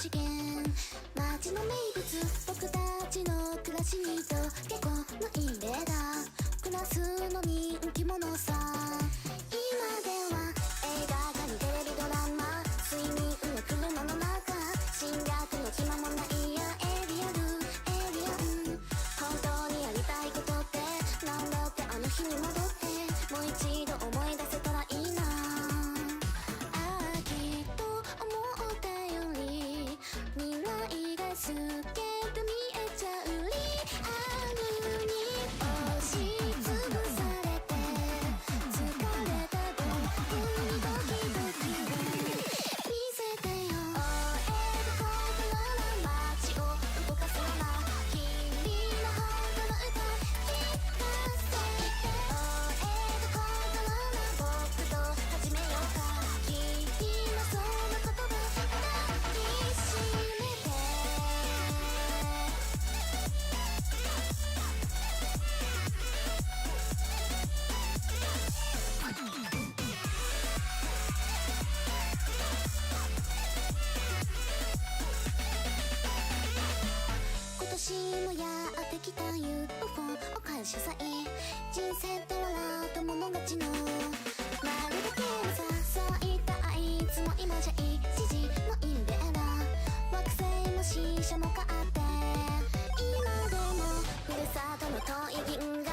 資源、街の名物、僕たちの暮らしにと結構のいい例だ。暮らすの人気者さ。今では映画館にテレビドラマ、睡眠の車の中、侵略の暇もないやエリアルエリアン。本当にやりたいことってなんだって、あの日に戻ってもう一度思い出せたらいいな。ああきっと思ったより未来が透けて見えちゃうリアルに押しつぶされて疲れた僕にドキドキを見せてよ。追える心の街を動かすような君の本当の歌聞かせて。追える心の僕と始めようか。君のその言葉抱きしめて。今年もやってきた UFO お返しさえ、人生と笑うと物勝ちのなるだけのさ、そういったあいつも今じゃ一時のインベーダー、惑星も死者も変わって、今でもふるさとの遠い銀河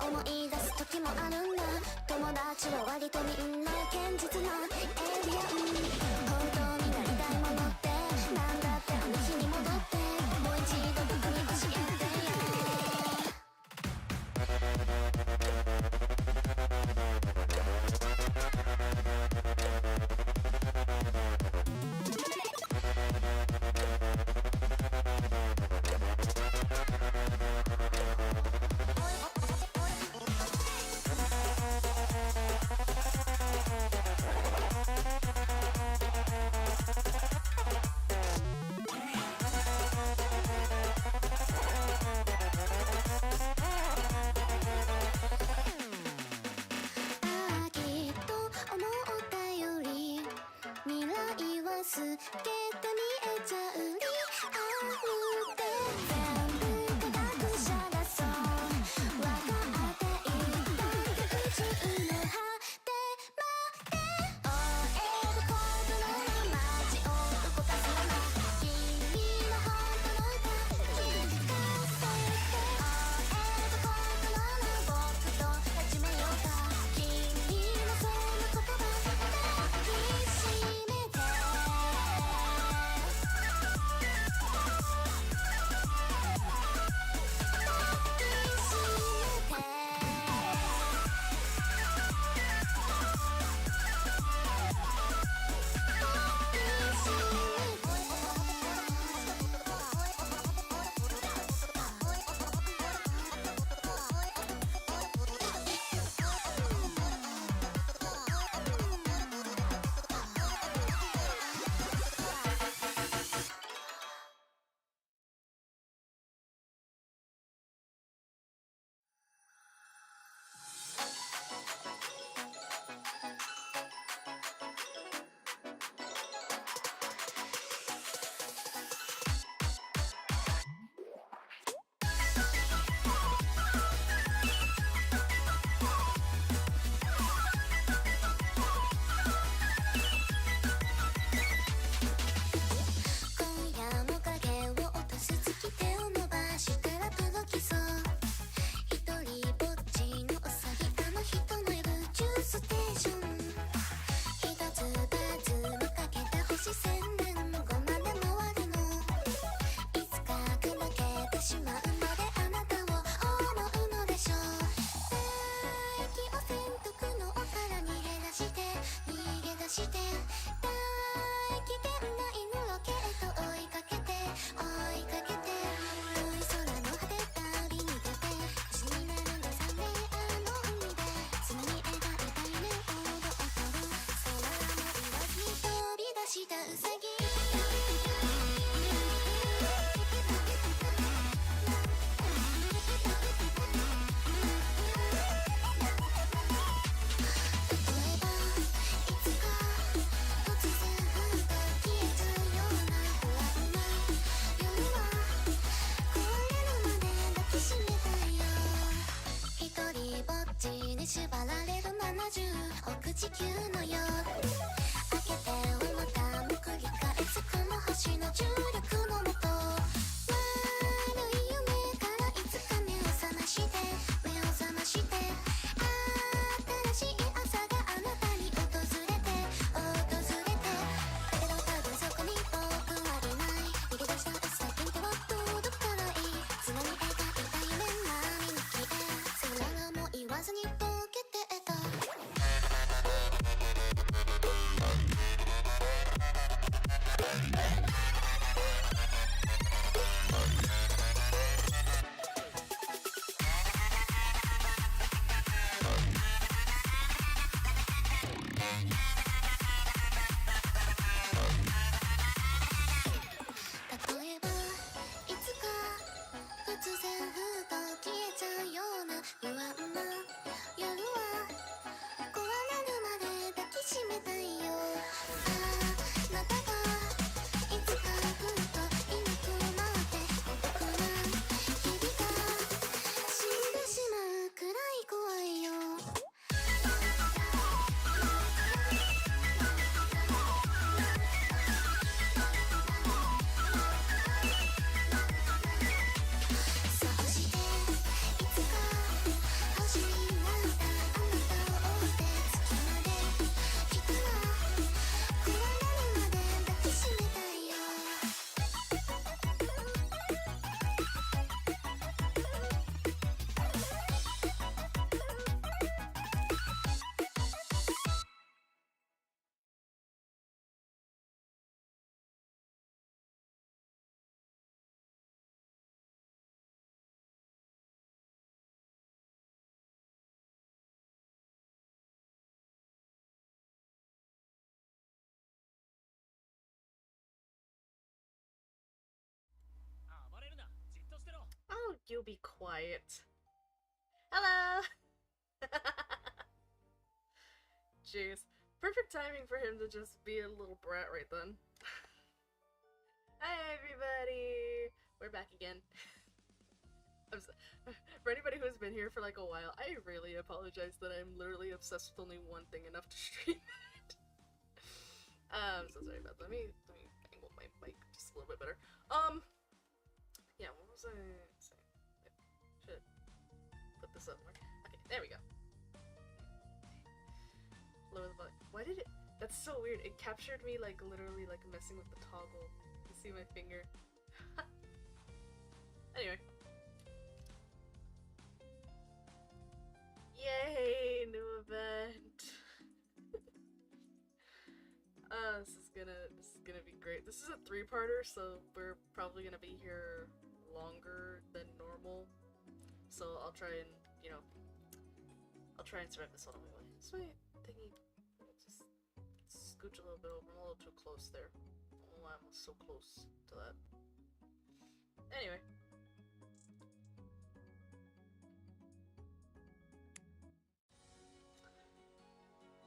思い出す時もあるんだ。友達は割とみんな堅実なエイリアン。本当になりたいものってなんだって、あの日に戻ってもう一度僕に教えてよ。ああきっと思ったより未来は透けて見えちゃうリアルで、全部科学者がそう分かっていた宇宙の果てまで。追える心の街を動かすような君の本当の歌聞かせて。追える心の僕と始めようか。君のその言葉抱きしめて。く地球のよう開けてはまたも繰り返すこの星の重力のもと悪い夢からいつか目を覚まして新しい朝があなたに訪れてだけど多分そこに僕はいない逃げ出した先に手は届かない常に描いた夢波に消えそれらも言わずに溶けてた例えばいつか突然ふと消えちゃうような不安な夜は壊れるまで抱きしめたいよあなたがいつかふといなくなって孤独な日々が死んでしまうくらい怖いよそうしていつか星になったあなたを追って月まで来たら壊れるまで抱きしめたいよ暴れるな、じっとしてろ。 Oh, you be quiet. Hello! Jeez. Perfect timing for him to just be a little brat right then. Hi everybody! We're back again. For anybody who's been here for like a while, I really apologize that I'm literally obsessed with only one thing enough to stream it. I'm so sorry about that. Let me angle my mic just a little bit better. Yeah, what was I saying? I should put this up more. Okay, there we go. Lower the button. Why did it? That's so weird. It captured me like literally like messing with the toggle. You see my finger? Anyway. Yay, new event. This is gonna be great. This is a 3-parter, so we're probably gonna be here longer than normal. So I'll try and, you know, I'll try and survive this one anyway. This way, thingy, just scooch a little bit over. I'm a little too close there. I don't know why I'm so close to that. Anyway.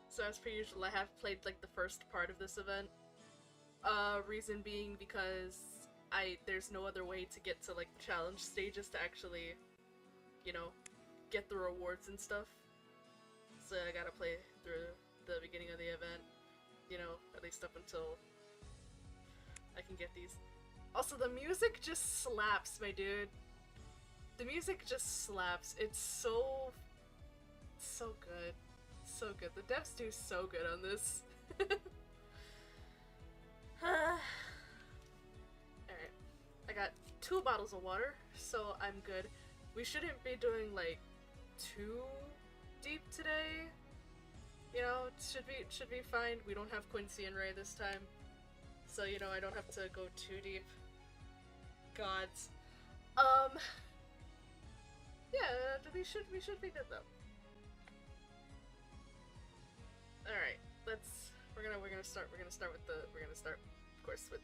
So as per usual, I have played like the first part of this event. Reason being because there's no other way to get to like the challenge stages to actually, you know, get the rewards and stuff. So I gotta play through the beginning of the event, you know, at least up until I can get these. Also, the music just slaps, my dude. The music just slaps. It's so good. So good. The devs do so good on this. Alright. I got 2 bottles of water, so I'm good. We shouldn't be doing like too deep today. You know, it should be fine. We don't have Quincy and Ray this time. So, you know, I don't have to go too deep. Gods. Yeah, we should be good though. Alright, we're gonna start of course with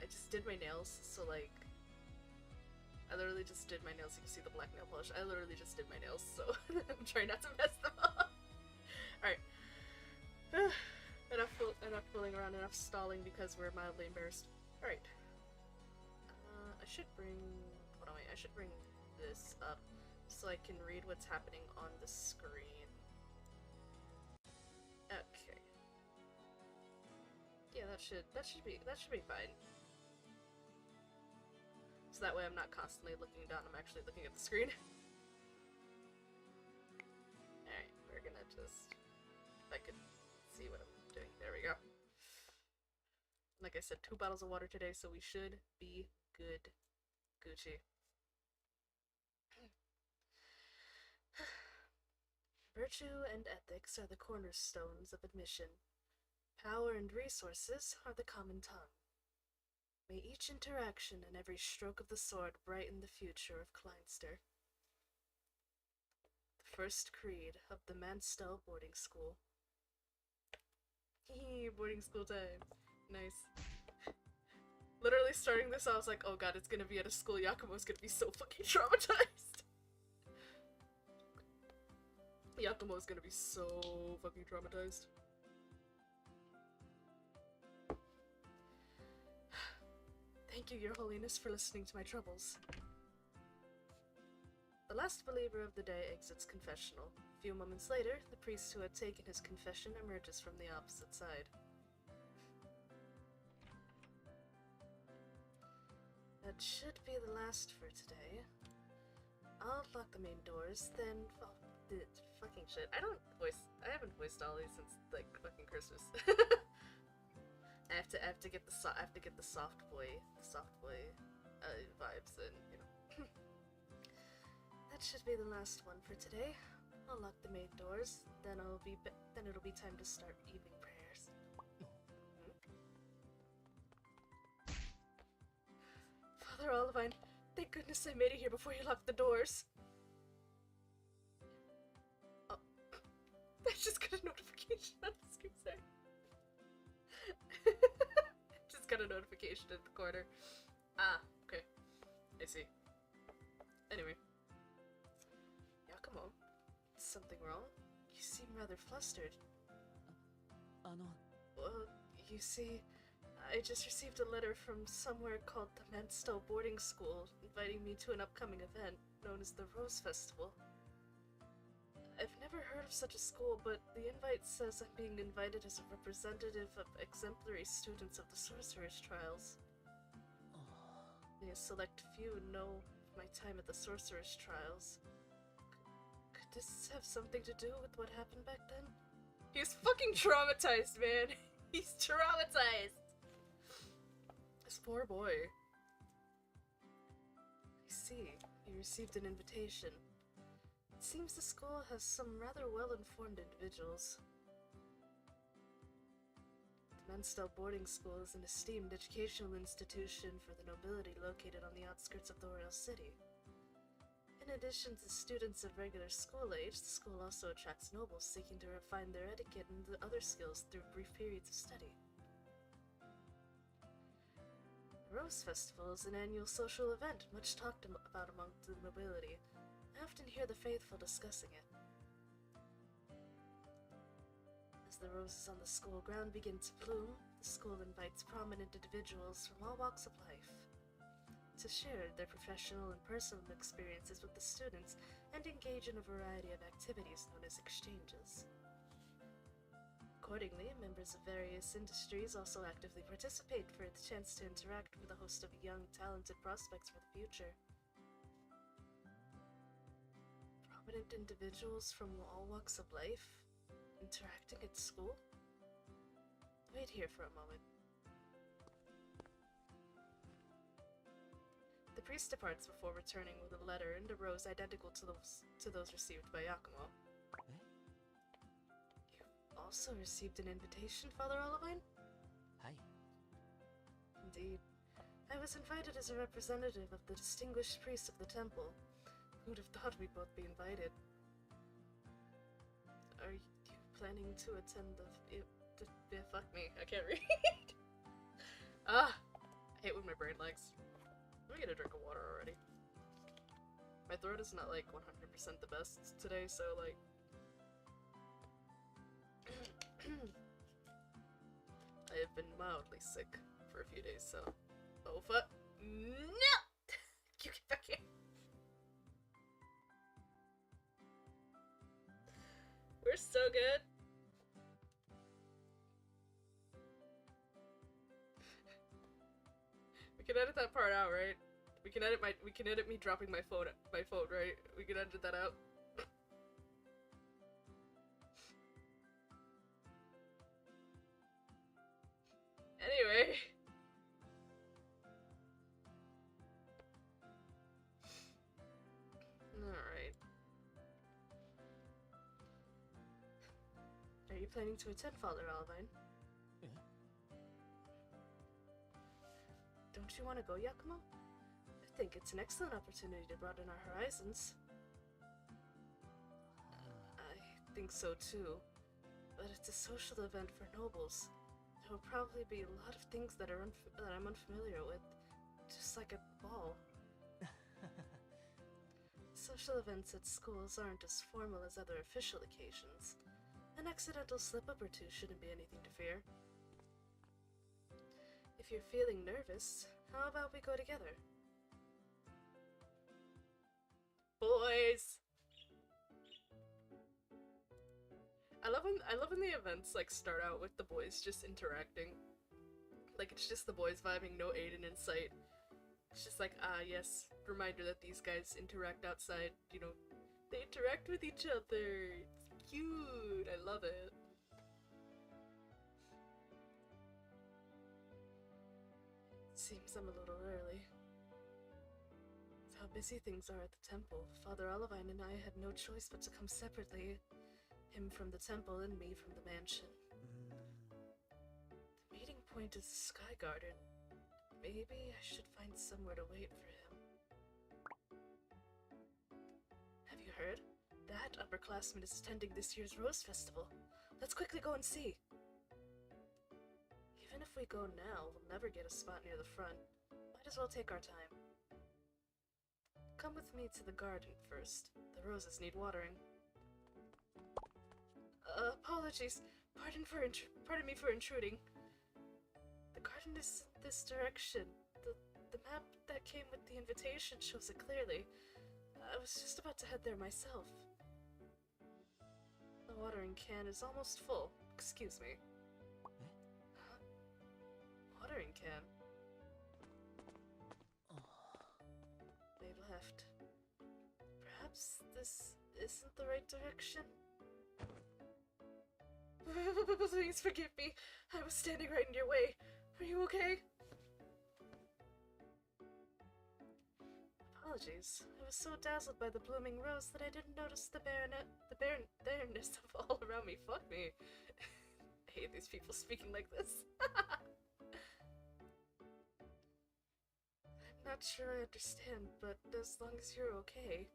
I just did my nails, so like I literally just did my nails. You can see the black nail polish. I literally just did my nails, so I'm trying not to mess them up. Alright. Enough fooling around, enough stalling because we're mildly embarrassed. Alright. I should bring this up so I can read what's happening on the screen. that should be fine. So that way I'm not constantly looking down, I'm actually looking at the screen. Alright, we're gonna just, if I could see what I'm doing, there we go. Like I said, 2 bottles of water today, so we should be good. Gucci. Virtue and ethics are the cornerstones of admission. Power and resources are the common tongue. May each interaction and every stroke of the sword brighten the future of Kleinster. The first creed of the Manstel boarding school. Boarding school time. Nice. Literally starting this, I was like, oh god, it's gonna be at a school. Yakumo's gonna be so fucking traumatized. Yakumo's gonna be so fucking traumatized. Thank you, Your Holiness, for listening to my troubles. The last believer of the day exits confessional. A few moments later, the priest who had taken his confession emerges from the opposite side. That should be the last for today. I'll lock the main doors, then... Oh, fucking shit. I haven't voiced Ollie since, like, fucking Christmas. I have to get the soft boy vibes, and you know. That should be the last one for today. I'll lock the main doors, then it'll be time to start evening prayers. Father Olivine, thank goodness I made it here before you locked the doors. Oh, I just got a notification on the screen. Sorry. Just got a notification in the corner. Ah, okay. I see. Anyway. Yakumo, is something wrong? You seem rather flustered. Well, you see, I just received a letter from somewhere called the Manstow Boarding School, inviting me to an upcoming event known as the Rose Festival. I've never heard of such a school, but the invite says I'm being invited as a representative of exemplary students of the Sorcerer's Trials. Only a select few know of my time at the Sorcerer's Trials. Could this have something to do with what happened back then? He's fucking traumatized, man! He's traumatized! This poor boy. I see. You received an invitation. It seems the school has some rather well-informed individuals. The Manstel Boarding School is an esteemed educational institution for the nobility located on the outskirts of the royal city. In addition to students of regular school age, the school also attracts nobles seeking to refine their etiquette and other skills through brief periods of study. The Rose Festival is an annual social event much talked about among the nobility. I often hear the faithful discussing it. As the roses on the school ground begin to bloom, the school invites prominent individuals from all walks of life to share their professional and personal experiences with the students and engage in a variety of activities known as exchanges. Accordingly, members of various industries also actively participate for the chance to interact with a host of young, talented prospects for the future. Prominent individuals from all walks of life interacting at school? Wait here for a moment. The priest departs before returning with a letter and a rose identical to those received by Yakumo. You also received an invitation, Father Olivine? Hi. Indeed. I was invited as a representative of the distinguished priests of the temple. Who'd have thought we'd both be invited? Are you planning to attend fuck me, I can't read. I hate when my brain lags. Let me get a drink of water already. My throat is not like 100% the best today, so like... I have been mildly sick for a few days, so... Oh fuck. No! You get back here. We're so good. can edit that part out, right? We can edit me dropping my phone, right? We can edit that out. Anyway. Alright. Are you planning to attend, Father Olivine? Don't you want to go, Yakumo? I think it's an excellent opportunity to broaden our horizons. I think so too. But it's a social event for nobles. There will probably be a lot of things that I'm unfamiliar with, just like a ball. Social events at schools aren't as formal as other official occasions. An accidental slip-up or two shouldn't be anything to fear. If you're feeling nervous, how about we go together? Boys! I love when the events like start out with the boys just interacting. Like it's just the boys vibing, no Aiden in sight. It's just like, ah yes, reminder that these guys interact outside, you know, they interact with each other. It's cute. I love it. Seems I'm a little early. With how busy things are at the temple, Father Olivine and I had no choice but to come separately. Him from the temple and me from the mansion. The meeting point is the Sky Garden. Maybe I should find somewhere to wait for him. Have you heard? That upperclassman is attending this year's Rose Festival. Let's quickly go and see. Even if we go now, we'll never get a spot near the front. Might as well take our time. Come with me to the garden first. The roses need watering. Apologies. Pardon me for intruding. The garden is in this direction. The map that came with the invitation shows it clearly. I was just about to head there myself. The watering can is almost full. Excuse me. Huh? Watering can? They left. Perhaps this isn't the right direction? Please forgive me. I was standing right in your way. Are you okay? Apologies. I was so dazzled by the blooming rose that I didn't notice the barrenness of all around me. Fuck me. I hate these people speaking like this. I'm not sure I understand, but as long as you're okay.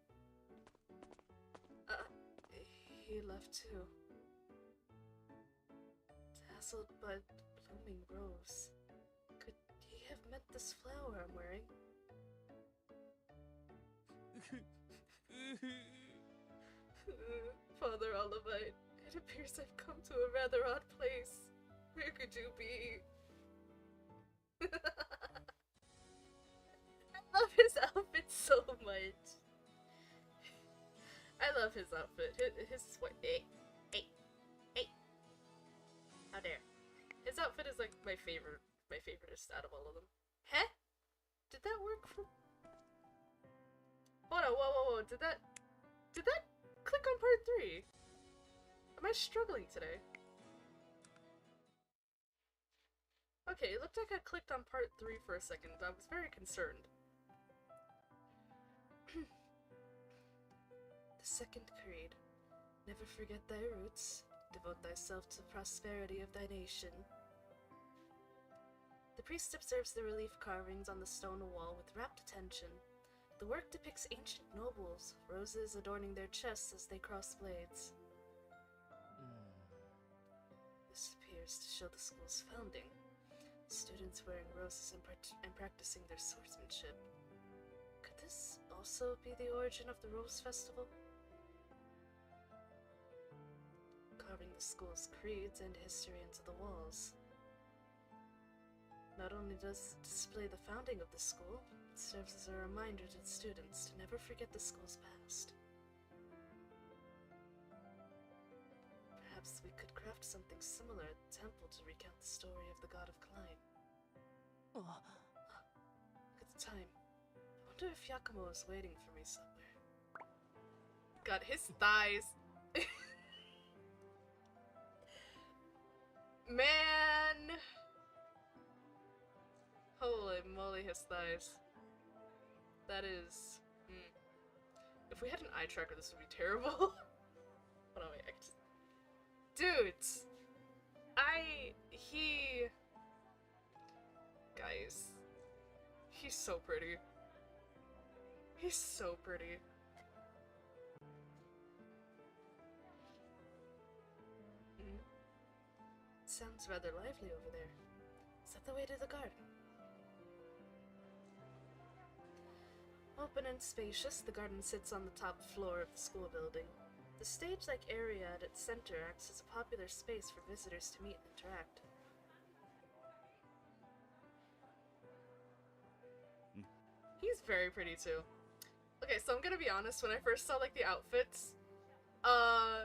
He left too. Dazzled by the blooming rose. Could he have meant this flower I'm wearing? Father Olivine, it appears I've come to a rather odd place. Where could you be? I love his outfit so much. I love his outfit. His is what? Hey. How dare. His outfit is like my favoriteest out of all of them. Huh? Did that work for... Hold on, whoa. Did that click on part 3? Am I struggling today? Okay, it looked like I clicked on part 3 for a second. I was very concerned. The second creed. Never forget thy roots. Devote thyself to the prosperity of thy nation. The priest observes the relief carvings on the stone wall with rapt attention. The work depicts ancient nobles, roses adorning their chests as they cross blades. This appears to show the school's founding. Students wearing roses and practicing their swordsmanship. Could this also be the origin of the Rose Festival? Carving the school's creeds and history into the walls. Not only does it display the founding of the school, it serves as a reminder to the students to never forget the school's past. Perhaps we could craft something similar at the temple to recount the story of the god of Klein. wonder if Yakumo is waiting for me somewhere. God, his thighs. Man! Holy moly, his thighs. That is... If we had an eye tracker, this would be terrible. Hold on, wait. Dudes! Guys. He's so pretty. He's so pretty. Sounds rather lively over there. Is that the way to the garden? Open and spacious, the garden sits on the top floor of the school building. The stage-like area at its center acts as a popular space for visitors to meet and interact. He's very pretty too. Okay, so I'm gonna be honest, when I first saw like the outfits, I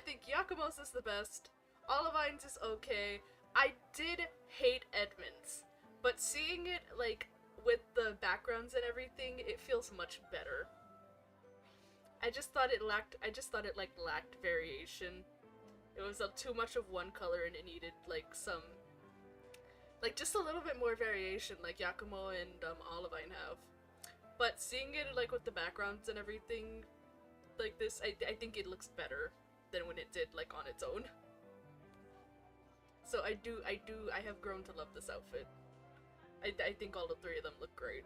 think Yakumo's is the best. Olivine's is okay. I did hate Edmund's, but seeing it like with the backgrounds and everything, it feels much better. I just thought it lacked variation. It was too much of one color and it needed like some, like just a little bit more variation like Yakumo and Olivine have. But seeing it like with the backgrounds and everything like this, I think it looks better than when it did like on its own. So I have grown to love this outfit. I think all the three of them look great.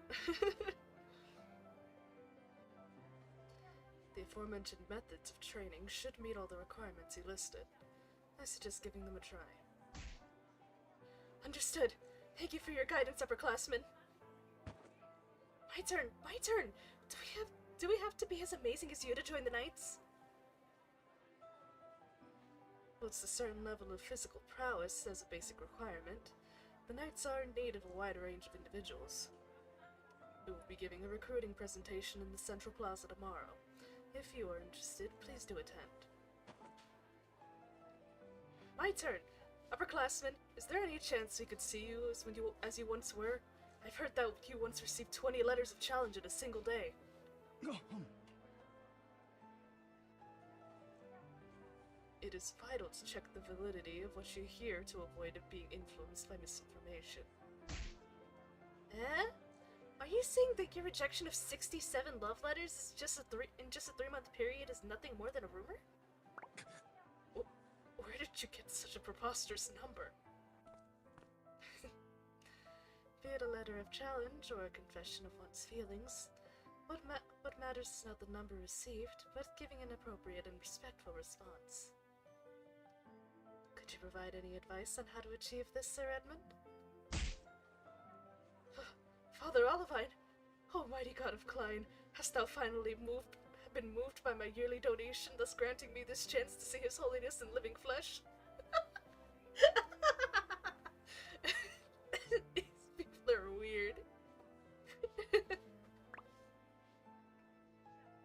The aforementioned methods of training should meet all the requirements you listed. I suggest giving them a try. Understood. Thank you for your guidance, upperclassmen. My turn! My turn! Do we have to be as amazing as you to join the Knights? Well, it's a certain level of physical prowess as a basic requirement. The Knights are in need of a wide range of individuals. We will be giving a recruiting presentation in the Central Plaza tomorrow. If you are interested, please do attend. My turn! Upperclassmen, is there any chance we could see you as you once were? I've heard that you once received 20 letters of challenge in a single day. It is vital to check the validity of what you hear to avoid it being influenced by misinformation. Eh? Are you saying that your rejection of 67 love letters is in just a 3-month period is nothing more than a rumor? Where did you get such a preposterous number? Be it a letter of challenge or a confession of one's feelings, what matters is not the number received, but giving an appropriate and respectful response. Could you provide any advice on how to achieve this, Sir Edmund? Father Olivine, almighty god of Klein, hast thou finally been moved by my yearly donation, thus granting me this chance to see his holiness in living flesh? These people are weird.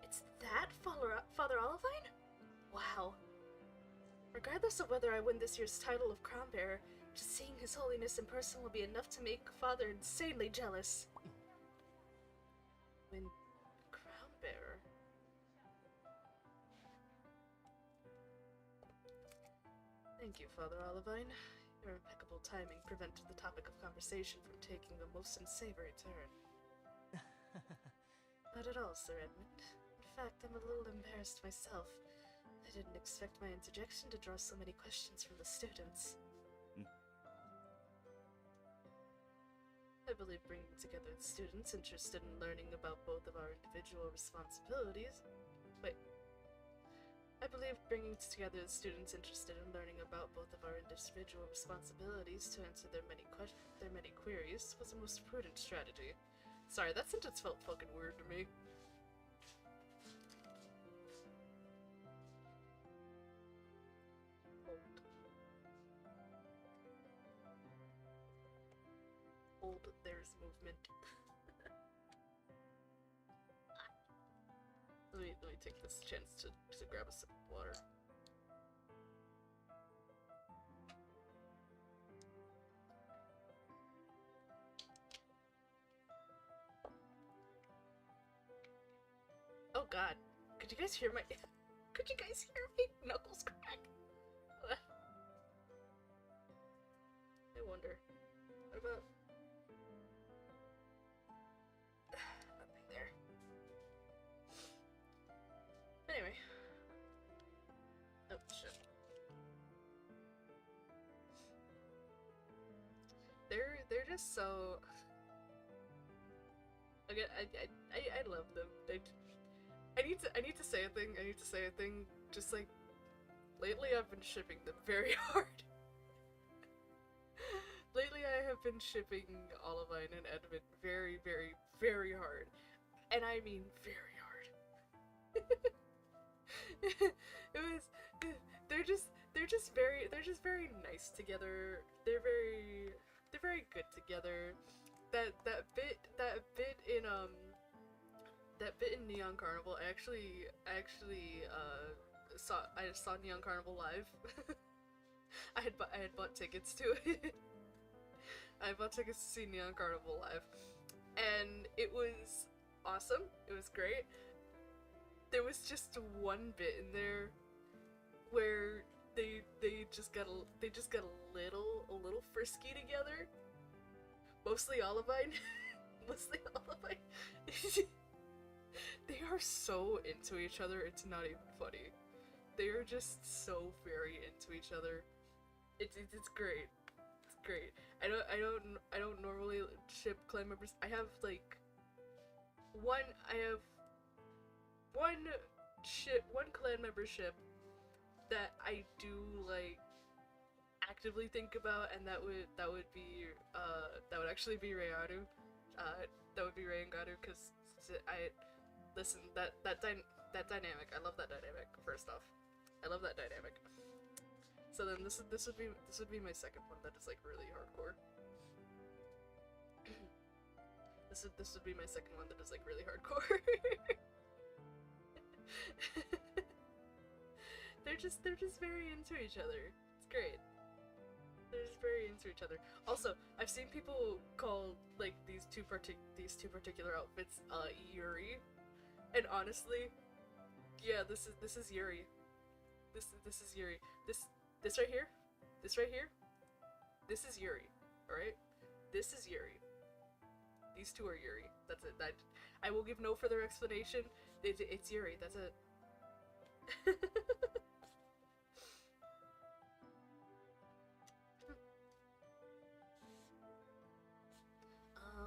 It's that, Father Olivine? Wow. Regardless of whether I win this year's title of Crown Bearer, just seeing His Holiness in person will be enough to make Father insanely jealous. Win Crown Bearer? Thank you, Father Olivine. Your impeccable timing prevented the topic of conversation from taking a most unsavory turn. Not at all, Sir Edmund. In fact, I'm a little embarrassed myself. I didn't expect my interjection to draw so many questions from the students. I believe bringing together the students interested in learning about both of our individual responsibilities... I believe bringing together the students interested in learning about both of our individual responsibilities to answer their many queries was the most prudent strategy. Sorry, that sentence felt fucking weird to me. Hold, there's movement. Let me take this chance to grab a sip of water. god. Could you guys hear my... Could you guys hear my knuckles crack? I wonder. What about... Nothing there. Anyway. Oh, shit. They're just so... Again, I love them. I need to say a thing. Just like lately, I've been shipping them very hard. Lately, I have been shipping Olivine and Edmund very, very, very hard, and I mean very hard. It was. They're just very nice together. They're very good together. That bit in Neon Carnival, I actually saw Neon Carnival live. I had bought tickets to it. I bought tickets to see Neon Carnival live, and it was awesome. It was great. There was just one bit in there where they just got a little frisky together. Mostly Olivine. Mostly Olivine. They are so into each other, it's not even funny. They are just so very into each other. It's great. It's great. I don't normally ship clan members. I have one clan membership that I do actively think about, and that would actually be Rayadu. That would be Ray and Gadu, because listen, that dynamic, I love that dynamic. First off, I love that dynamic. So then this would be my second one that is really hardcore. This would be my second one that is really hardcore. They're just very into each other. It's great. They're just very into each other. Also, I've seen people call these two particular outfits Yuri, and honestly, yeah, this is Yuri. This is Yuri. This right here, this is Yuri. All right, this is Yuri. These two are Yuri. That's it. I will give no further explanation. It's Yuri. That's it.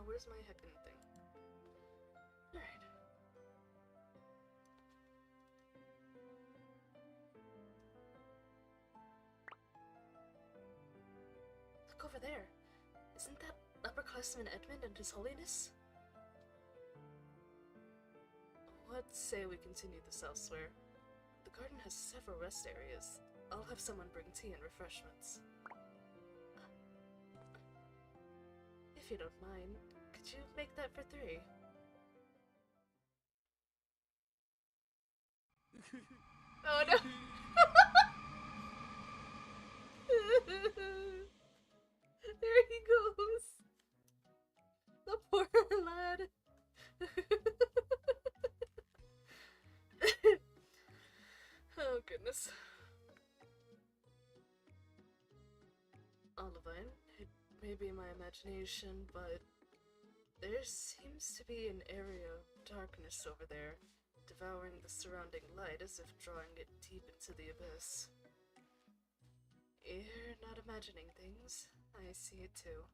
Where's my heckin' thing? Alright. Look over there. Isn't that upperclassman Edmund and His Holiness? Let's say we continue this elsewhere. The garden has several rest areas. I'll have someone bring tea and refreshments. If you don't mind, could you make that for 3? Oh no! There he goes! The poor lad! Oh goodness. Olivine, it may be my imagination, but there seems to be an area of darkness over there, devouring the surrounding light as if drawing it deep into the abyss. You're not imagining things. I see it too.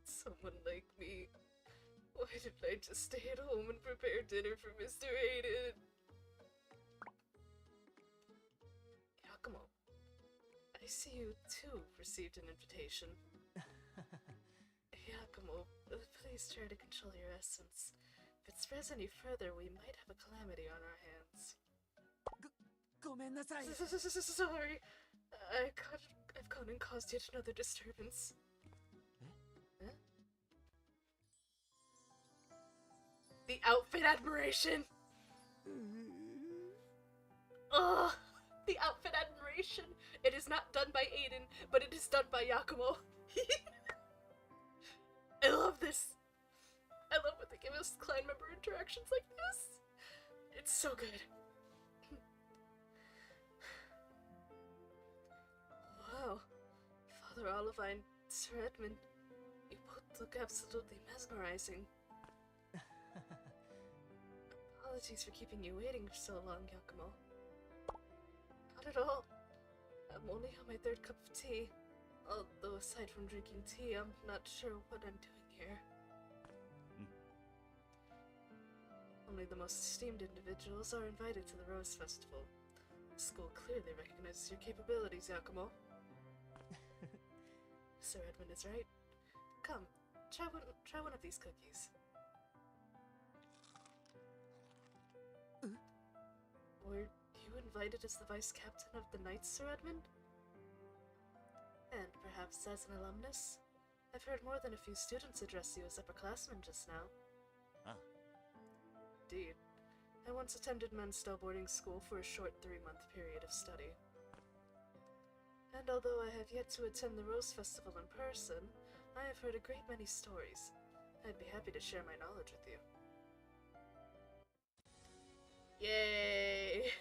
Someone like me. Why didn't I just stay at home and prepare dinner for Mr. Hayden? Yakumo, I see you too received an invitation. Yakumo, please try to control your essence. If it spreads any further, we might have a calamity on our hands. Sorry. I've gone and caused yet another disturbance. Huh? The outfit admiration! Ugh! The outfit admiration! It is not done by Aiden, but it is done by Yakumo. I love this! I I love when they give us clan member interactions like this. It's so good. Wow. Father Olivine, Sir Edmund, you both look absolutely mesmerizing. Apologies for keeping you waiting for so long, Yakumo. Not at all. I'm only on my third cup of tea. Although aside from drinking tea, I'm not sure what I'm doing here. Only the most esteemed individuals are invited to the Rose Festival. The school clearly recognizes your capabilities, Yakumo. Sir Edmund is right. Come, try one of these cookies. Were you invited as the vice captain of the Knights, Sir Edmund? And perhaps as an alumnus? I've heard more than a few students address you as upperclassmen just now. Huh. Indeed. I once attended Menstow boarding school for a short 3-month period of study. And although I have yet to attend the Rose Festival in person, I have heard a great many stories. I'd be happy to share my knowledge with you. Yay!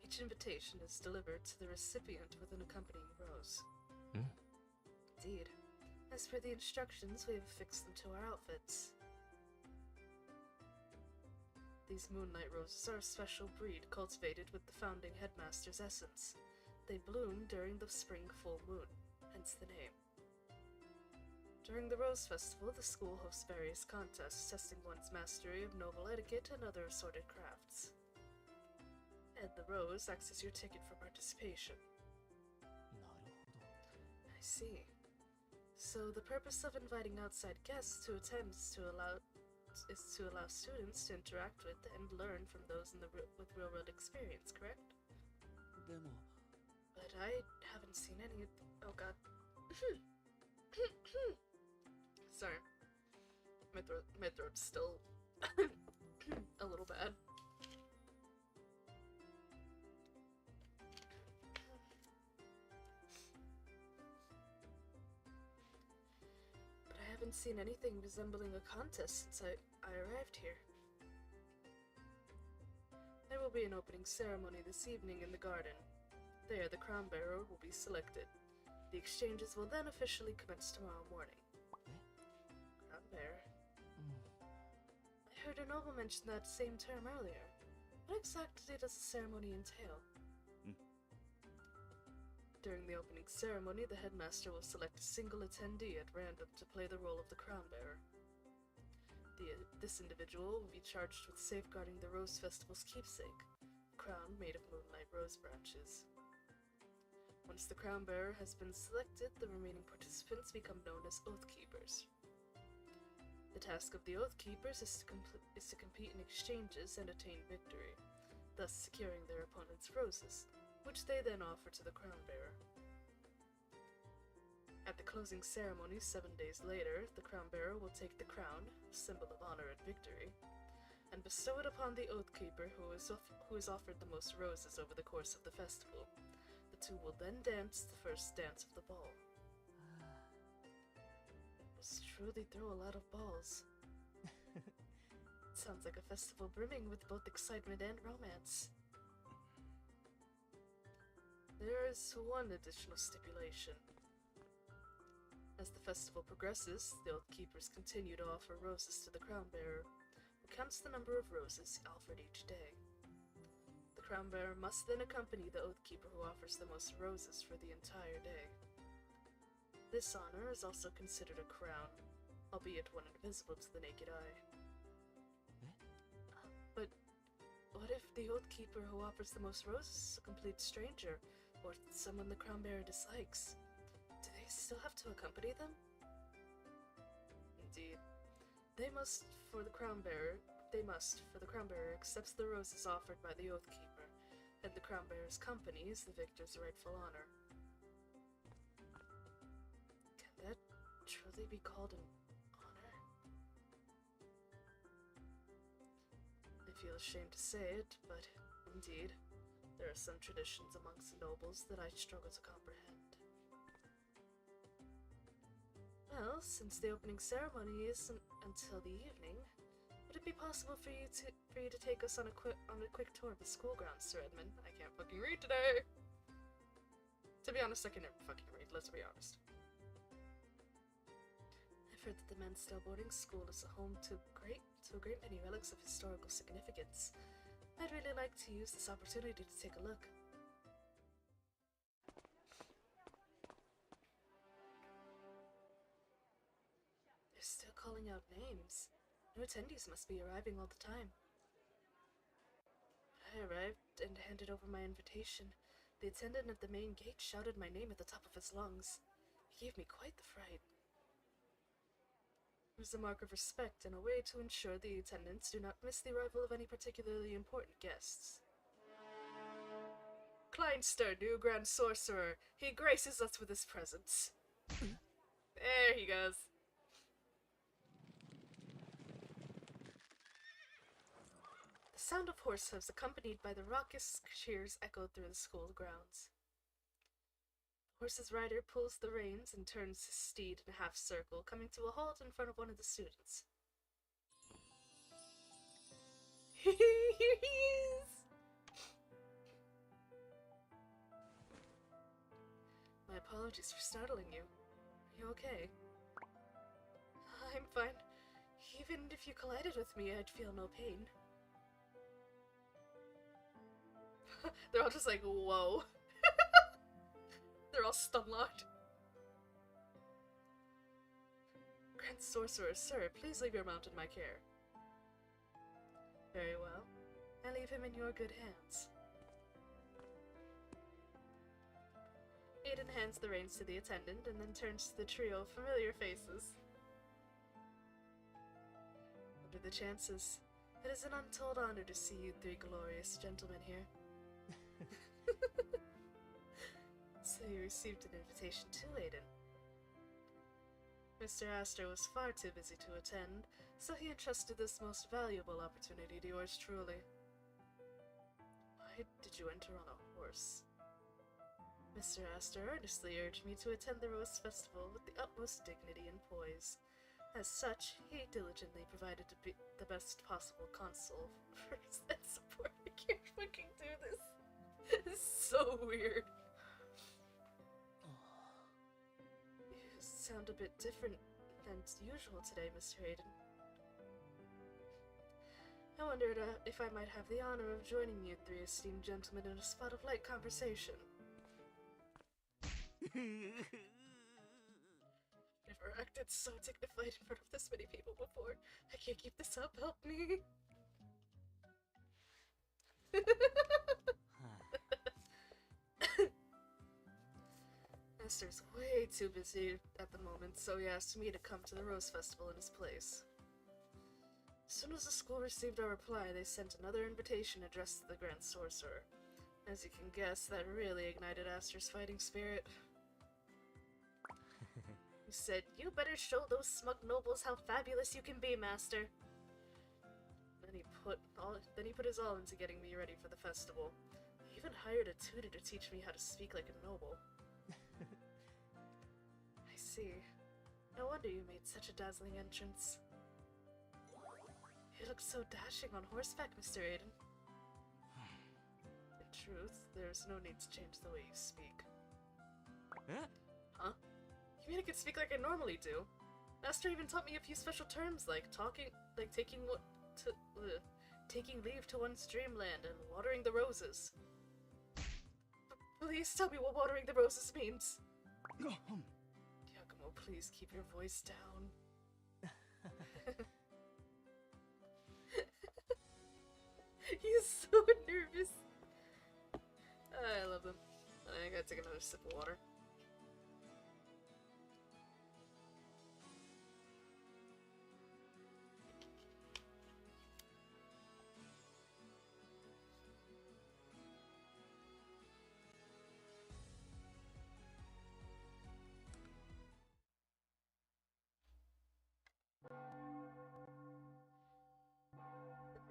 Each invitation is delivered to the recipient with an accompanying rose. Indeed. As per the instructions, we have affixed them to our outfits. These moonlight roses are a special breed cultivated with the founding headmaster's essence. They bloom during the spring full moon, hence the name. During the Rose Festival, the school hosts various contests testing one's mastery of noble etiquette and other assorted crafts. And the rose acts as your ticket for participation. なるほど。 I see. So the purpose of inviting outside guests to attend is to allow students to interact with and learn from those with real-world experience, correct? でも、 But I haven't seen any. Oh god. Sorry. My throat's still a little bad. But I haven't seen anything resembling a contest since I arrived here. There will be an opening ceremony this evening in the garden. There, the crown bearer will be selected. The exchanges will then officially commence tomorrow morning. Crown bearer. I heard a noble mention that same term earlier. What exactly does the ceremony entail? During the opening ceremony, the headmaster will select a single attendee at random to play the role of the crown bearer. This individual will be charged with safeguarding the Rose Festival's keepsake, a crown made of moonlight rose branches. Once the crown bearer has been selected, the remaining participants become known as Oath Keepers. The task of the Oath Keepers is to compete in exchanges and attain victory, thus securing their opponent's roses, which they then offer to the crown bearer. At the closing ceremony 7 days later, the crown bearer will take the crown, symbol of honor and victory, and bestow it upon the Oath Keeper who is offered the most roses over the course of the festival. The two will then dance the first dance of the ball. Must truly throw a lot of balls. Sounds like a festival brimming with both excitement and romance. There is one additional stipulation. As the festival progresses, the Oath Keepers continue to offer roses to the crown bearer, who counts the number of roses offered each day. The crown bearer must then accompany the Oath Keeper who offers the most roses for the entire day. This honor is also considered a crown, albeit one invisible to the naked eye. But what if the Oath Keeper who offers the most roses is a complete stranger, or someone the crown bearer dislikes? Do they still have to accompany them? Indeed. They must, for the crown bearer accepts the roses offered by the Oath Keeper, and the crown bearer's company is the victor's rightful honor. Can that truly be called an honor? I feel ashamed to say it, but indeed, There are some traditions amongst nobles that I struggle to comprehend. Well, since the opening ceremony isn't until the evening, would it be possible for you to take us on a quick tour of the school grounds, Sir Edmund? I can't fucking read today. To be honest, I can never fucking read. Let's be honest. I've heard that the Menstell boarding school is a home to a great many relics of historical significance. I'd really like to use this opportunity to take a look. They're still calling out names. New attendees must be arriving all the time. When I arrived and handed over my invitation, the attendant at the main gate shouted my name at the top of his lungs. He gave me quite the fright. It was a mark of respect and a way to ensure the attendants do not miss the arrival of any particularly important guests. Kleinster, new Grand Sorcerer. He graces us with his presence. There he goes. The sound of horse hooves accompanied by the raucous cheers echoed through the school grounds. The horse's rider pulls the reins and turns his steed in a half circle, coming to a halt in front of one of the students. Here he is! My apologies for startling you. Are you okay? I'm fine. Even if you collided with me, I'd feel no pain. They're all just like, whoa. They're all stun-locked. Grand Sorcerer, sir, please leave your mount in my care. Very well. I leave him in your good hands. Aiden hands the reins to the attendant and then turns to the trio of familiar faces. What are the chances? It is an untold honor to see you three glorious gentlemen here. So you received an invitation too, Aiden. Mr. Astor was far too busy to attend, so he entrusted this most valuable opportunity to yours truly. Why did you enter on a horse? Mr. Astor earnestly urged me to attend the Rose Festival with the utmost dignity and poise. As such, he diligently provided to be the best possible console for and support. I can't fucking do this. This is so weird. You sound a bit different than usual today, Mr. Hayden. I wondered if I might have the honor of joining you three esteemed gentlemen in a spot of light conversation. Never acted so dignified in front of this many people before. I can't keep this up, help me. Master's way too busy at the moment, so he asked me to come to the Rose Festival in his place. As soon as the school received our reply, they sent another invitation addressed to the Grand Sorcerer. As you can guess, that really ignited Astor's fighting spirit. He said, "You better show those smug nobles how fabulous you can be, Master." Then he put his all into getting me ready for the festival. He even hired a tutor to teach me how to speak like a noble. I see. No wonder you made such a dazzling entrance. You look so dashing on horseback, Mr. Aiden. In truth, there's no need to change the way you speak. Huh? You mean I could speak like I normally do? Master even taught me a few special terms like taking leave to one's dreamland and watering the roses. Please tell me what watering the roses means. Giacomo, please keep your voice down. He's so nervous. I love him. I gotta take another sip of water.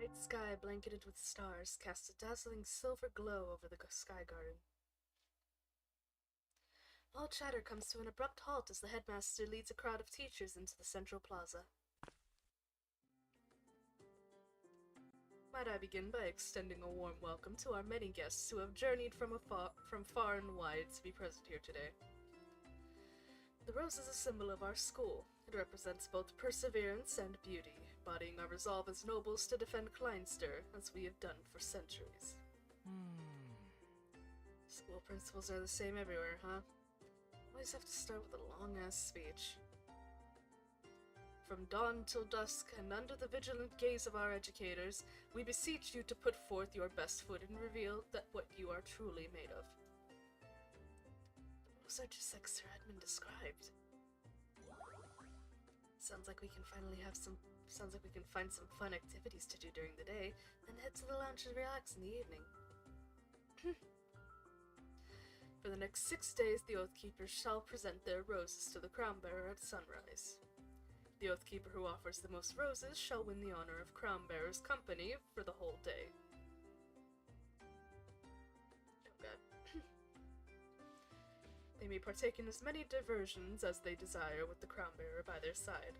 Night sky blanketed with stars cast a dazzling silver glow over the sky garden. All chatter comes to an abrupt halt as the headmaster leads a crowd of teachers into the central plaza. Might I begin by extending a warm welcome to our many guests who have journeyed from far and wide to be present here today. The rose is a symbol of our school. It represents both perseverance and beauty, embodying our resolve as nobles to defend Kleinster, as we have done for centuries. School principals are the same everywhere, huh? Always have to start with a long-ass speech. From dawn till dusk, and under the vigilant gaze of our educators, we beseech you to put forth your best foot and reveal that what you are truly made of. Those are just like Sir Edmund described. Sounds like we can find some fun activities to do during the day, then head to the lounge and relax in the evening. For the next 6 days, the Oathkeepers shall present their roses to the Crown Bearer at sunrise. The Oathkeeper who offers the most roses shall win the honor of Crown Bearer's company for the whole day. Oh god. They may partake in as many diversions as they desire with the Crown Bearer by their side.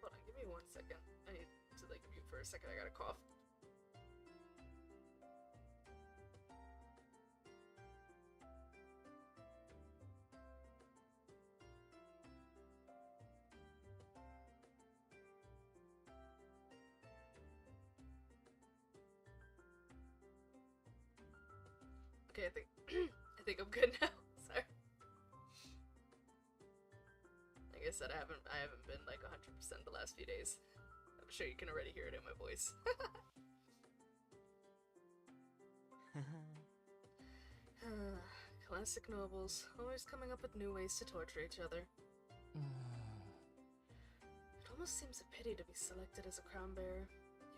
Hold on, give me 1 second. I need to mute for a second, I gotta cough. Okay, I think I'm good now. Sorry. Like I said, I haven't been like 100% the last few days. I'm sure you can already hear it in my voice. Classic nobles, always coming up with new ways to torture each other. It almost seems a pity to be selected as a crown bearer.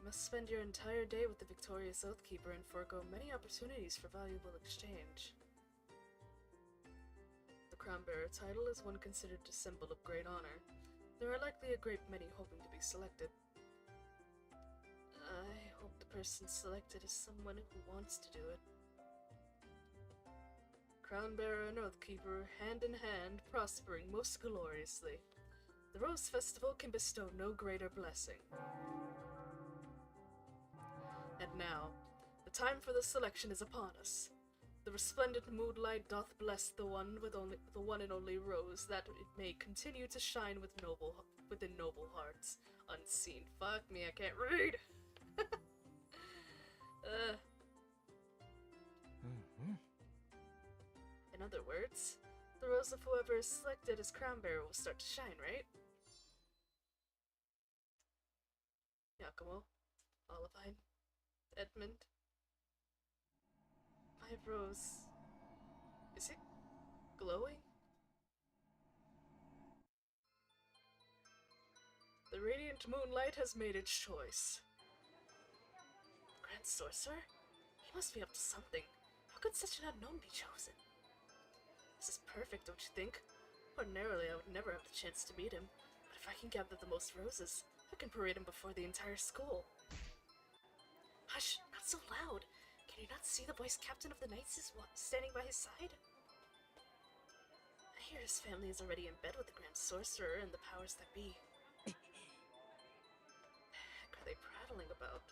You must spend your entire day with the victorious Oathkeeper and forego many opportunities for valuable exchange. The Crown Bearer title is one considered a symbol of great honor. There are likely a great many hoping to be selected. I hope the person selected is someone who wants to do it. Crown Bearer and Oathkeeper, hand in hand, prospering most gloriously. The Rose Festival can bestow no greater blessing. And now, the time for the selection is upon us. The resplendent moonlight doth bless the one and only rose, that it may continue to shine within noble hearts. Unseen. Fuck me, I can't read. In other words, the rose of whoever is selected as crown bearer will start to shine, right? Yakumo, Olivine, Edmund. My rose. Is it glowing? The radiant moonlight has made its choice. Grand Sorcerer? He must be up to something. How could such an unknown be chosen? This is perfect, don't you think? Ordinarily, I would never have the chance to meet him, but if I can gather the most roses, I can parade him before the entire school. Hush, not so loud. Can you not see the voice captain of the Knights is standing by his side? I hear his family is already in bed with the Grand Sorcerer and the powers that be. The heck are they prattling about?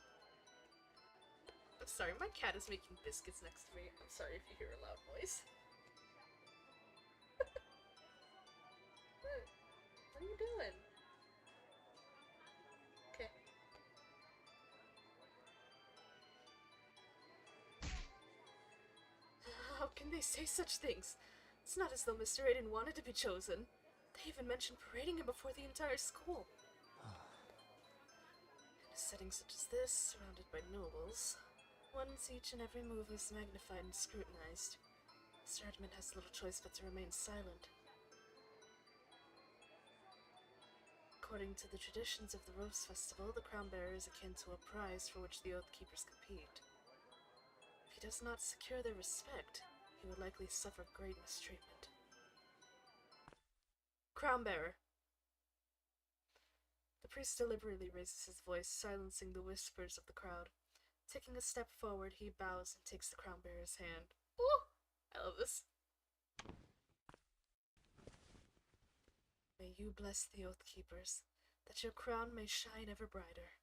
I'm sorry, my cat is making biscuits next to me. I'm sorry if you hear a loud noise. What are you doing? Okay. How can they say such things? It's not as though Mr. Aiden wanted to be chosen. They even mentioned parading him before the entire school. In a setting such as this, surrounded by nobles, once each and every move is magnified and scrutinized. Mr. Edmund has little choice but to remain silent. According to the traditions of the Rose Festival, the Crown Bearer is akin to a prize for which the Oathkeepers compete. If he does not secure their respect, he will likely suffer great mistreatment. Crown Bearer. The priest deliberately raises his voice, silencing the whispers of the crowd. Taking a step forward, he bows and takes the crown bearer's hand. Ooh! I love this. May you bless the Oath Keepers, that your crown may shine ever brighter.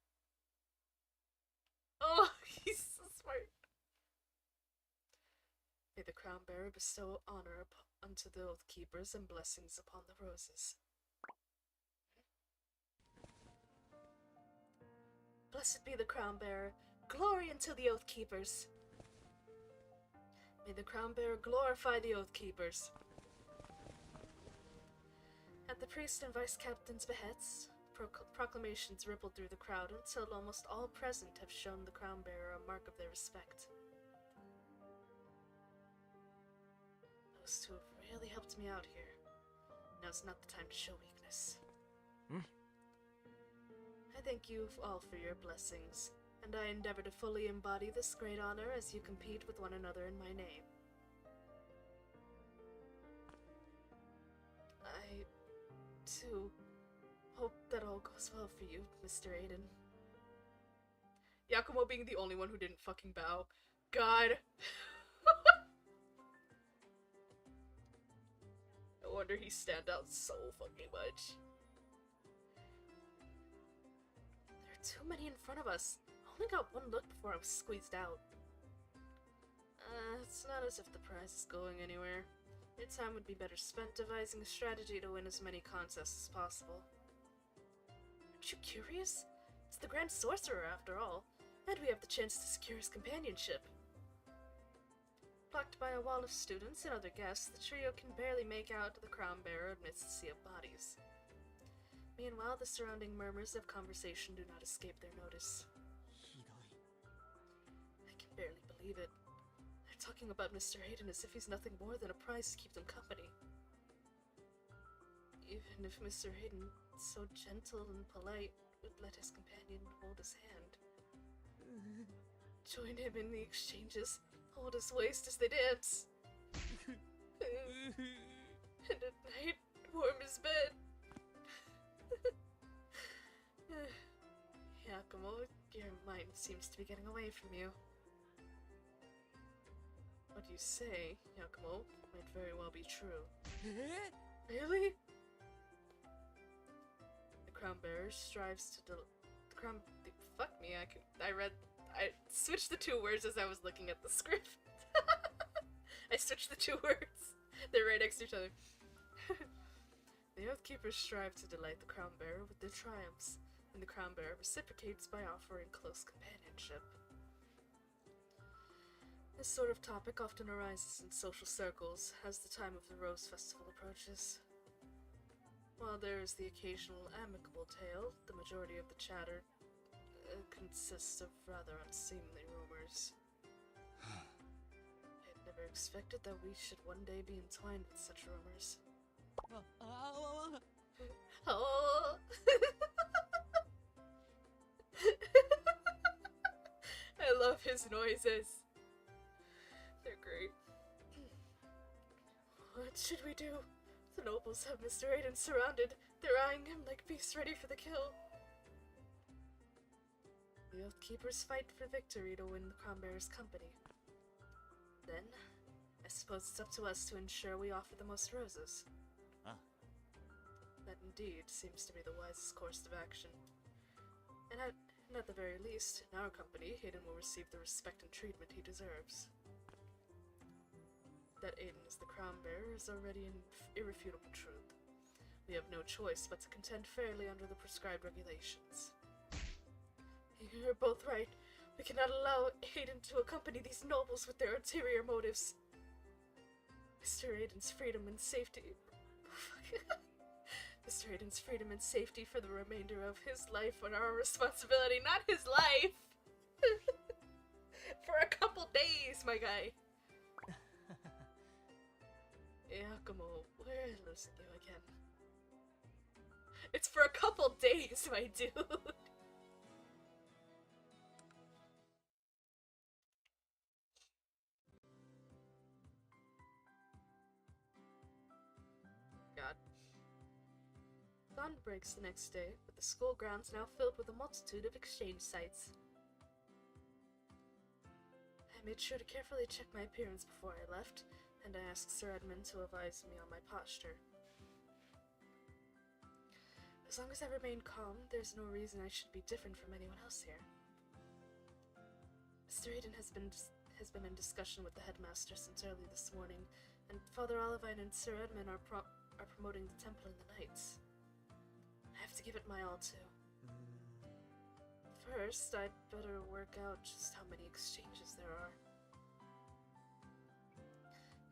Oh, he's so smart. May the crown bearer bestow honor unto the Oath Keepers and blessings upon the roses. Blessed be the crown bearer. Glory unto the Oath Keepers. May the crown bearer glorify the Oath Keepers. At the priest and vice captain's behests, proclamations rippled through the crowd until almost all present have shown the crown bearer a mark of their respect. Those two have really helped me out here. Now's not the time to show weakness. I thank you all for your blessings, and I endeavor to fully embody this great honor as you compete with one another in my name. I, too, hope that all goes well for you, Mr. Aiden. Yakumo being the only one who didn't fucking bow. God. No wonder he stand out so fucking much. There are too many in front of us. I only got one look before I was squeezed out. It's not as if the prize is going anywhere. Your time would be better spent devising a strategy to win as many contests as possible. Aren't you curious? It's the Grand Sorcerer, after all, and we have the chance to secure his companionship. Blocked by a wall of students and other guests, the trio can barely make out the crown bearer amidst the sea of bodies. Meanwhile, the surrounding murmurs of conversation do not escape their notice. I can barely believe it. They're talking about Mr. Hayden as if he's nothing more than a prize to keep them company. Even if Mr. Hayden, so gentle and polite, would let his companion hold his hand. Join him in the exchanges, hold his waist as they dance. And at night, warm his bed. Yakumo, your mind seems to be getting away from you. What you say, Yakumo, might very well be true. Really? The crown bearer strives to fuck me, I switched the two words as I was looking at the script. I switched the two words. They're right next to each other. The Oath Keepers strive to delight the crown bearer with their triumphs, and the crown bearer reciprocates by offering close companionship. This sort of topic often arises in social circles as the time of the Rose Festival approaches. While there is the occasional amicable tale, the majority of the chatter consists of rather unseemly rumors. I had never expected that we should one day be entwined with such rumors. Oh! I love his noises. They're great. What should we do? The nobles have Mr. Aiden surrounded. They're eyeing him like beasts ready for the kill. The Oath Keepers fight for victory to win the crown bearer's company. Then, I suppose it's up to us to ensure we offer the most roses. That indeed seems to be the wisest course of action. And at the very least, in our company, Aiden will receive the respect and treatment he deserves. That Aiden is the crown bearer is already an irrefutable truth. We have no choice but to contend fairly under the prescribed regulations. You're both right. We cannot allow Aiden to accompany these nobles with their ulterior motives. Mr. Aiden's freedom and safety... Mr. Aiden's freedom and safety for the remainder of his life are our responsibility, not his life! For a couple days, my guy! Yakumo, we're losing you again. It's for a couple days, my dude! God. Dawn breaks the next day, with the school grounds now filled with a multitude of exchange sites. I made sure to carefully check my appearance before I left, and I asked Sir Edmund to advise me on my posture. As long as I remain calm, there's no reason I should be different from anyone else here. Mr. Eden has been in discussion with the headmaster since early this morning, and Father Olivine and Sir Edmund are promoting the temple in the Knights. I have to give it my all, too. First, I'd better work out just how many exchanges there are.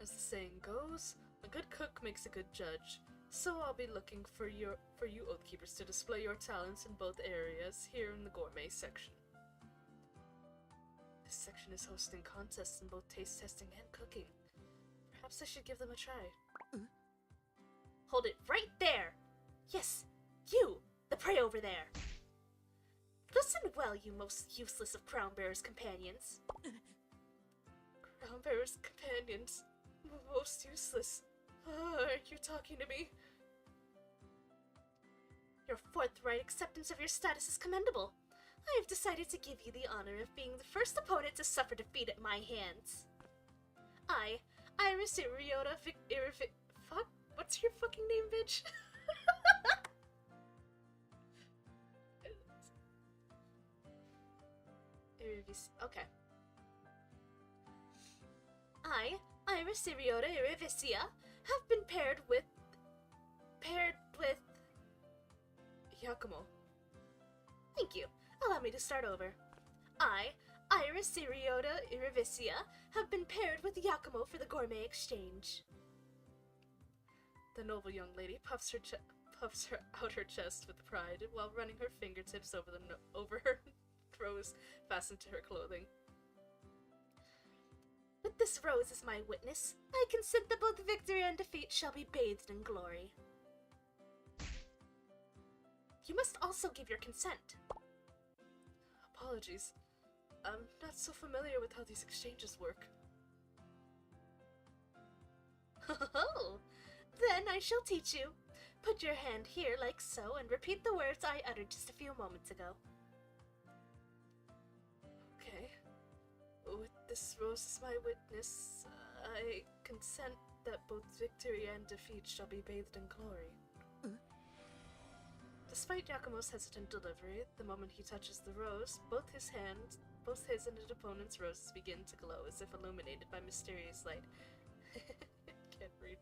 As the saying goes, a good cook makes a good judge, so I'll be looking for you Oathkeepers to display your talents in both areas here in the gourmet section. This section is hosting contests in both taste testing and cooking. Perhaps I should give them a try. Hold it right there! Yes, you, the prey over there! Listen well, you most useless of Crownbearer's companions. Crownbearer's companions? Most useless? Are you talking to me? Your forthright acceptance of your status is commendable. I have decided to give you the honor of being the first opponent to suffer defeat at my hands. I, Iris Iriota fuck? What's your fucking name, bitch? Okay. I, Iris Iriota Irivicia, have been paired with Yakumo. Thank you. Allow me to start over. I, Iris Iriota Irivicia, have been paired with Yakumo for the gourmet exchange. The noble young lady puffs out her chest with pride while running her fingertips over her rose fastened to her clothing. With this rose as my witness, I consent that both victory and defeat shall be bathed in glory. You must also give your consent. Apologies. I'm not so familiar with how these exchanges work. Oh, then I shall teach you. Put your hand here like so and repeat the words I uttered just a few moments ago. Okay. With this rose as my witness, I consent that both victory and defeat shall be bathed in glory. Despite Yakumo's hesitant delivery, the moment he touches the rose, both his and his opponent's roses begin to glow as if illuminated by mysterious light. Can't read.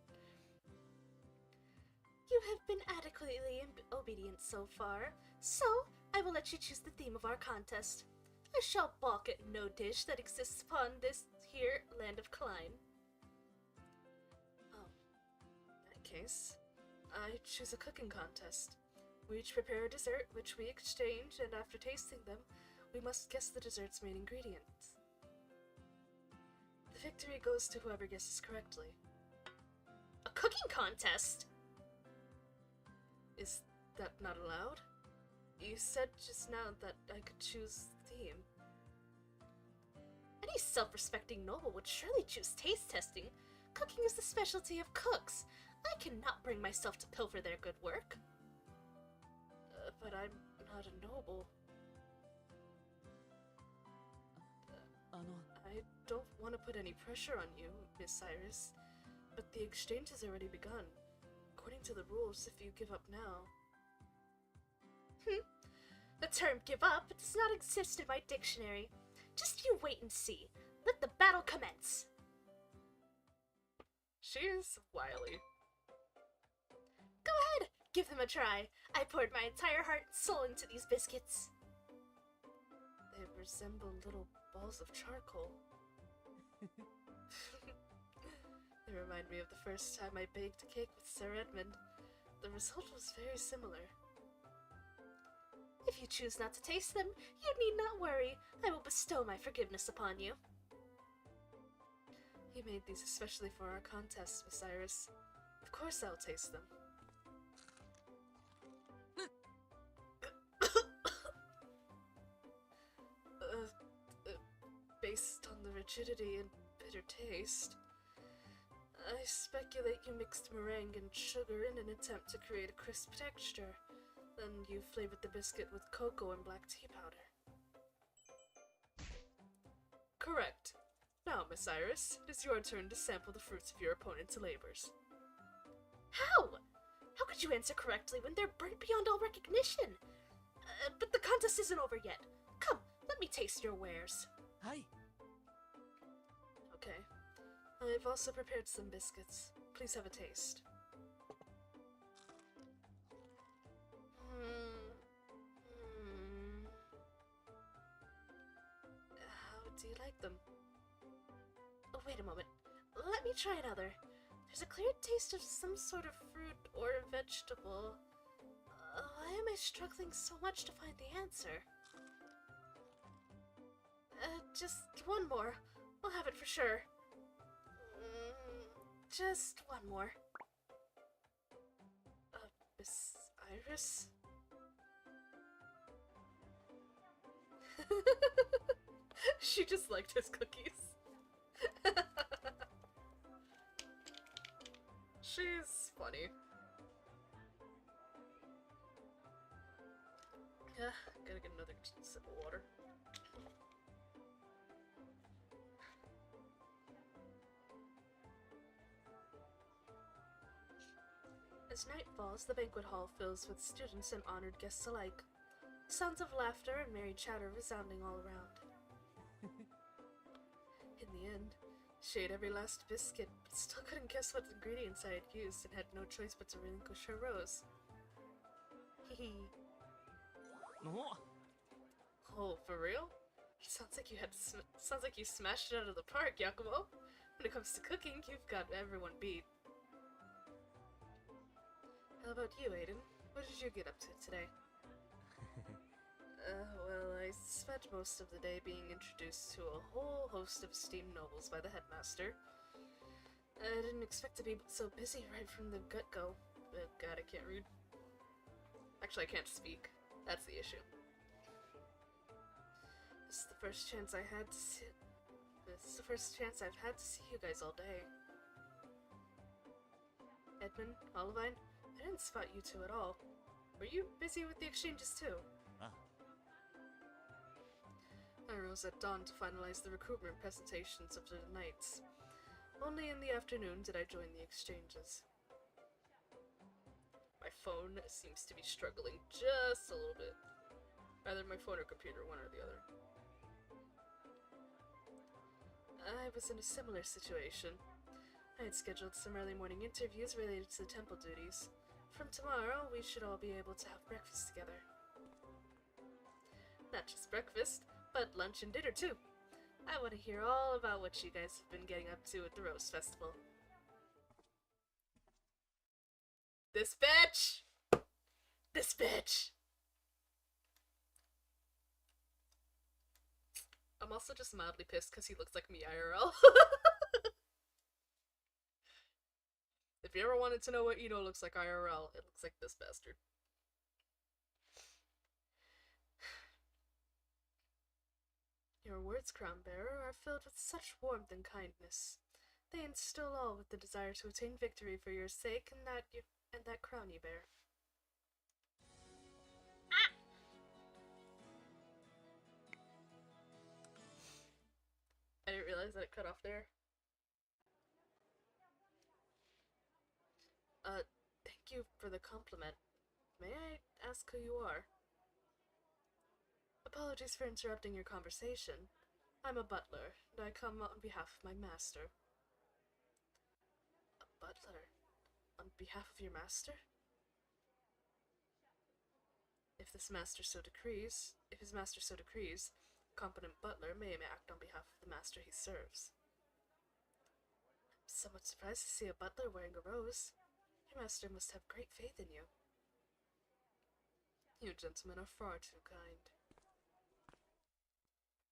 You have been adequately obedient so far, so I will let you choose the theme of our contest. I shall balk at no dish that exists upon this here land of Klein. Oh, in that case, I choose a cooking contest. We each prepare a dessert, which we exchange, and after tasting them, we must guess the dessert's main ingredients. The victory goes to whoever guesses correctly. A cooking contest? Is that not allowed? You said just now that I could choose the theme. Any self-respecting noble would surely choose taste testing. Cooking is the specialty of cooks. I cannot bring myself to pilfer their good work. But I'm not a noble. I don't want to put any pressure on you, Miss Iris, but the exchange has already begun. According to the rules, if you give up now... The term give up does not exist in my dictionary. Just you wait and see. Let the battle commence. She is wily. Go ahead, give them a try. I poured my entire heart and soul into these biscuits. They resemble little balls of charcoal. They remind me of the first time I baked a cake with Sir Edmund. The result was very similar. If you choose not to taste them, you need not worry. I will bestow my forgiveness upon you. You made these especially for our contest, Miss Iris. Of course I'll taste them. Based on the rigidity and bitter taste, I speculate you mixed meringue and sugar in an attempt to create a crisp texture. Then you flavored the biscuit with cocoa and black tea powder. Correct. Now, Miss Iris, it is your turn to sample the fruits of your opponent's labors. How? How could you answer correctly when they're burnt beyond all recognition? But the contest isn't over yet. Come, let me taste your wares. はい Okay. I've also prepared some biscuits. Please have a taste. How do you like them? Oh, wait a moment. Let me try another. There's a clear taste of some sort of fruit or vegetable. Why am I struggling so much to find the answer? Just one more. I'll have it for sure. Just one more. Miss Iris? She just liked his cookies. She's funny. Gotta get another sip of water. As night falls, the banquet hall fills with students and honored guests alike. Sounds of laughter and merry chatter resounding all around. In the end, she ate every last biscuit, but still couldn't guess what ingredients I had used and had no choice but to relinquish her rose. Hee. お Oh, for real? Sounds like you smashed it out of the park, Yakumo. When it comes to cooking, you've got everyone beat. How about you, Aiden? What did you get up to today? Well, I spent most of the day being introduced to a whole host of esteemed nobles by the headmaster. I didn't expect to be so busy right from the get-go. God, I can't read. Actually, I can't speak. That's the issue. This is the first chance I've had to see you guys all day. Edmund, Olivine, I didn't spot you two at all. Were you busy with the exchanges too? あ I rose at dawn to finalize the recruitment presentations of the knights. Only in the afternoon did I join the exchanges. My phone seems to be struggling just a little bit. Either my phone or computer, one or the other. I was in a similar situation. I had scheduled some early morning interviews related to the temple duties. From tomorrow, we should all be able to have breakfast together. Not just breakfast, but lunch and dinner too. I want to hear all about what you guys have been getting up to at the Rose Festival. This bitch! This bitch! I'm also just mildly pissed because he looks like me IRL. If you ever wanted to know what Ino looks like IRL, it looks like this bastard. Your words, Crown Bearer, are filled with such warmth and kindness. They instill all with the desire to attain victory for your sake and that crown you bear. I didn't realize that it cut off there. Thank you for the compliment. May I ask who you are? Apologies for interrupting your conversation. I'm a butler, and I come on behalf of my master. A butler? On behalf of your master? If his master so decrees, a competent butler may act on behalf of the master he serves. I'm somewhat surprised to see a butler wearing a rose. Your master must have great faith in you. You gentlemen are far too kind.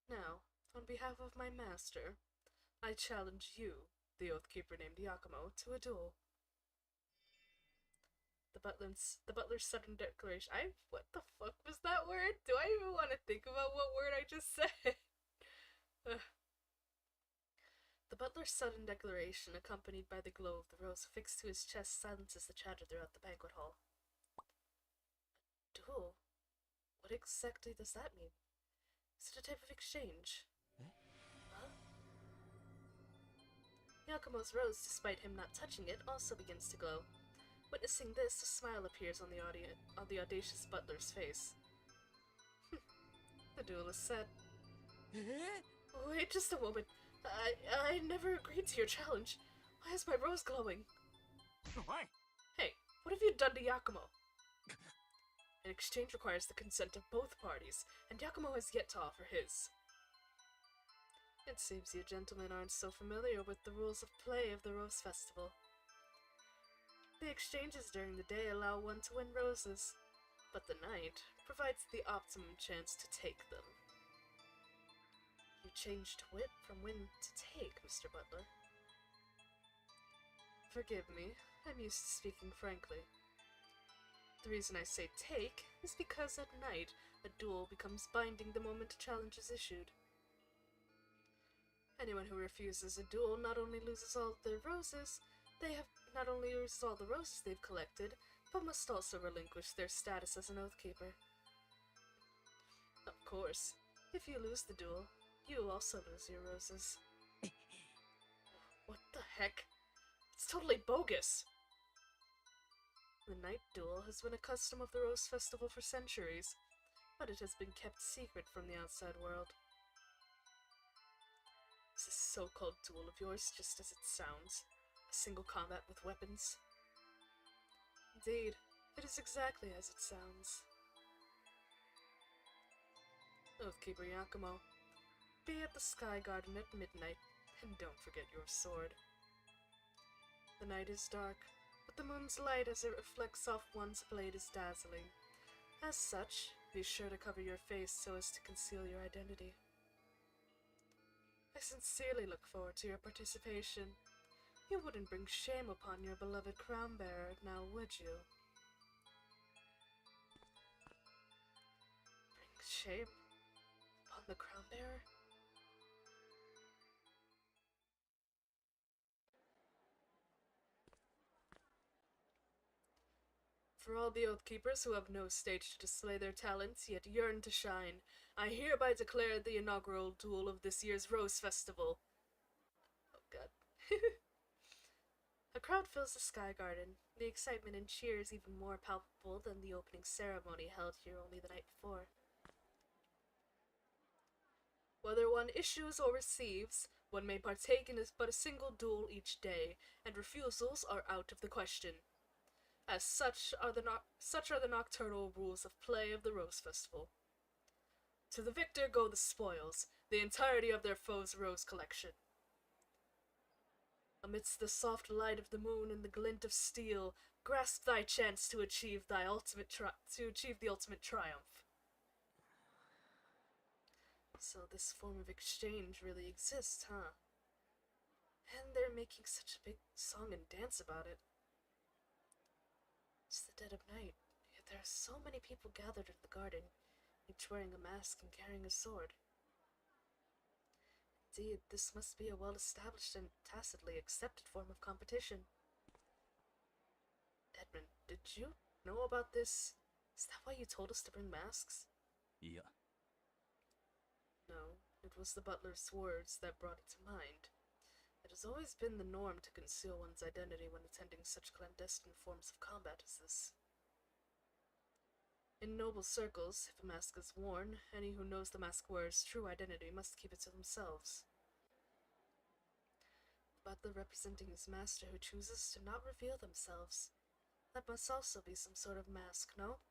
Now, on behalf of my master, I challenge you, the Oathkeeper named Yakumo, to a duel. The butler's sudden declaration. What the fuck was that word? Do I even want to think about what word I just said? The butler's sudden declaration, accompanied by the glow of the rose affixed to his chest, silences the chatter throughout the banquet hall. A What exactly does that mean? Is it a type of exchange? Eh? Huh? Yakumo's rose, despite him not touching it, also begins to glow. Witnessing this, a smile appears on the audacious butler's face. The duelist said, Wait just a moment. I never agreed to your challenge. Why is my rose glowing? Why? Hey, what have you done to Yakumo? An exchange requires the consent of both parties, and Yakumo has yet to offer his. It seems you gentlemen aren't so familiar with the rules of play of the Rose Festival. The exchanges during the day allow one to win roses, but the night provides the optimum chance to take them. You changed wit from win to take, Mr. Butler. Forgive me, I'm used to speaking frankly. The reason I say take is because at night, a duel becomes binding the moment a challenge is issued. Anyone who refuses a duel not only loses all their roses, not only loses all the roses they've collected, but must also relinquish their status as an Oathkeeper. Of course, if you lose the duel, you also lose your roses. What the heck? It's totally bogus! The night duel has been a custom of the Rose Festival for centuries, but it has been kept secret from the outside world. Is this so-called duel of yours just as it sounds? A single combat with weapons? Indeed, it is exactly as it sounds. Oathkeeper Yakumo, be at the Sky Garden at midnight, and don't forget your sword. The night is dark, but the moon's light as it reflects off one's blade is dazzling. As such, be sure to cover your face so as to conceal your identity. I sincerely look forward to your participation. You wouldn't bring shame upon your beloved crown bearer, now would you? Bring shame upon the crown bearer? For all the Oathkeepers who have no stage to display their talents, yet yearn to shine, I hereby declare the inaugural duel of this year's Rose Festival. Oh god. A crowd fills the Sky Garden, the excitement and cheers even more palpable than the opening ceremony held here only the night before. Whether one issues or receives, one may partake in but a single duel each day, and refusals are out of the question. As such are the nocturnal rules of play of the Rose Festival. To the victor go the spoils, the entirety of their foe's rose collection. Amidst the soft light of the moon and the glint of steel, grasp thy chance to achieve the ultimate triumph. So this form of exchange really exists, huh? And they're making such a big song and dance about it. It's the dead of night, yet there are so many people gathered in the garden, each wearing a mask and carrying a sword. Indeed, this must be a well-established and tacitly accepted form of competition. Edmund, did you know about this? Is that why you told us to bring masks? Yeah. No, it was the butler's words that brought it to mind. It has always been the norm to conceal one's identity when attending such clandestine forms of combat as this. In noble circles, if a mask is worn, any who knows the mask wearer's true identity must keep it to themselves. The butler representing his master who chooses to not reveal themselves. That must also be some sort of mask, no?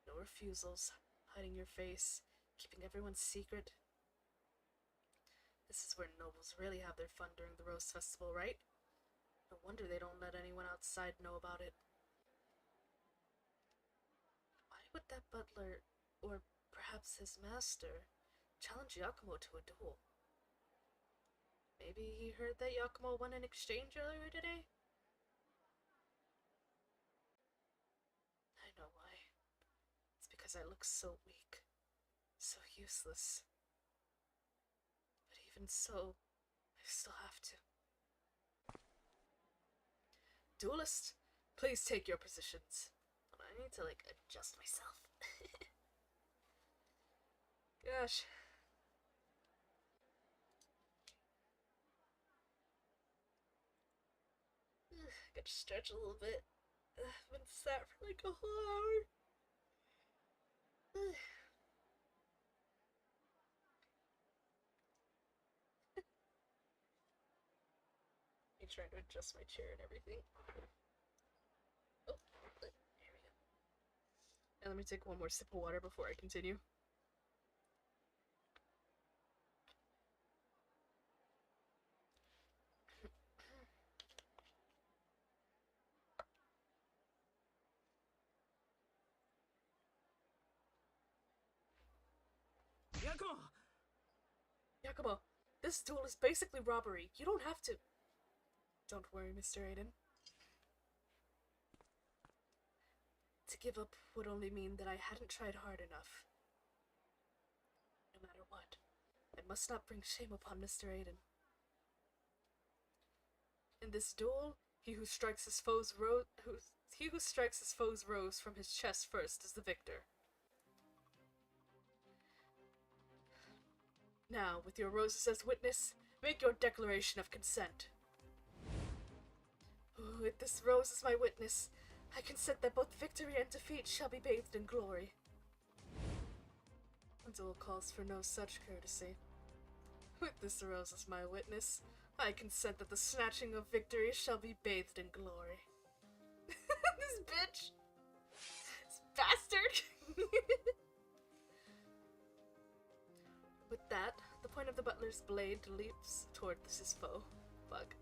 No refusals, hiding your face, keeping everyone's secret. This is where nobles really have their fun during the Rose Festival, right? No wonder they don't let anyone outside know about it. Why would that butler, or perhaps his master, challenge Yakumo to a duel? Maybe he heard that Yakumo won an exchange earlier today? I know why. It's because I look so weak, so useless. But even so, I still have to. Duelist, please take your positions. I need to, like, adjust myself. Gosh. Gotta stretch a little bit. I've been sat for like a whole hour. I'm trying to adjust my chair and everything. Oh, there we go. And let me take one more sip of water before I continue. Yakumo! Yakumo, this duel is basically robbery. You don't have to. Don't worry, Mr. Aiden. To give up would only mean that I hadn't tried hard enough. No matter what, I must not bring shame upon Mr. Aiden. In this duel, he who strikes his foe's rose from his chest first is the victor. Now, with your roses as witness, make your declaration of consent. With this rose as my witness, I consent that both victory and defeat shall be bathed in glory. The duel calls for no such courtesy. With this rose as my witness, I consent that the snatching of victory shall be bathed in glory. This bitch! This bastard! With that, the point of the butler's blade leaps toward his foe. Bug.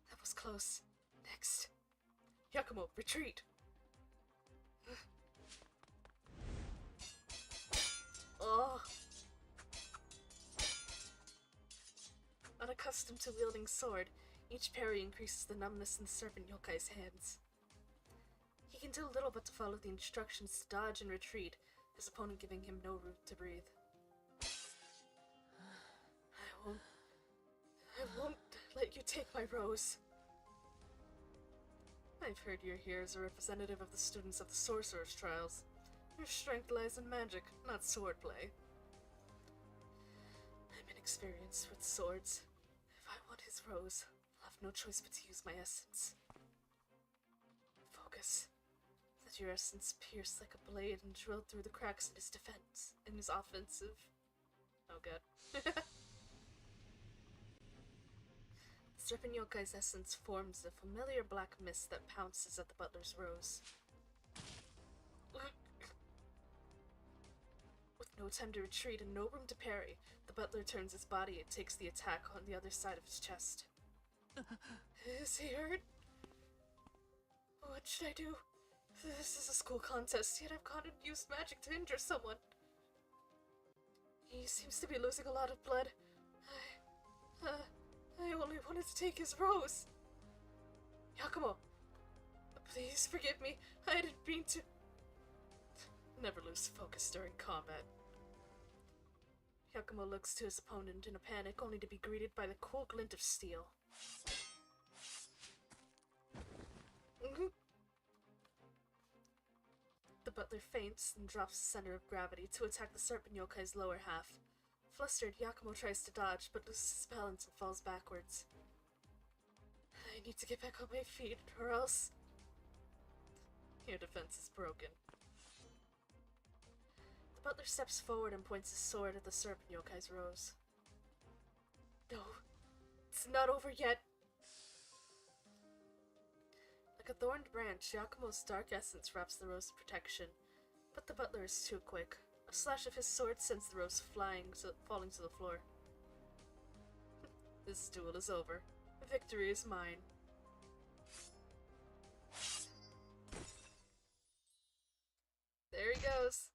That was close. Next. Yakumo, retreat! Oh. Unaccustomed to wielding sword, each parry increases the numbness in the serpent yokai's hands. He can do little but to follow the instructions to dodge and retreat, his opponent giving him no room to breathe. I won't let you take my rose. I've heard you're here as a representative of the students of the Sorcerer's Trials. Your strength lies in magic, not swordplay. I'm inexperienced with swords. If I want his rose, I'll have no choice but to use my essence. Focus. Let your essence pierce like a blade and drill through the cracks in his defense, in his offensive. Oh god. The serpent yokai's essence forms a familiar black mist that pounces at the butler's rose. With no time to retreat and no room to parry, the butler turns his body and takes the attack on the other side of his chest. Is he hurt? What should I do? This is a school contest, yet I've gone and used magic to injure someone. He seems to be losing a lot of blood. I only wanted to take his rose. Yakumo, please forgive me. I didn't mean to. Never lose focus during combat. Yakumo looks to his opponent in a panic, only to be greeted by the cool glint of steel. The butler feints and drops the center of gravity to attack the serpent yokai's lower half. Flustered, Yakumo tries to dodge, but loses his balance and falls backwards. I need to get back on my feet, or else... Your defense is broken. The butler steps forward and points his sword at the serpent yokai's rose. No, it's not over yet. Like a thorned branch, Yakumo's dark essence wraps the rose in protection, but the butler is too quick. A slash of his sword sends the rose falling to the floor. This duel is over. Victory is mine. There he goes.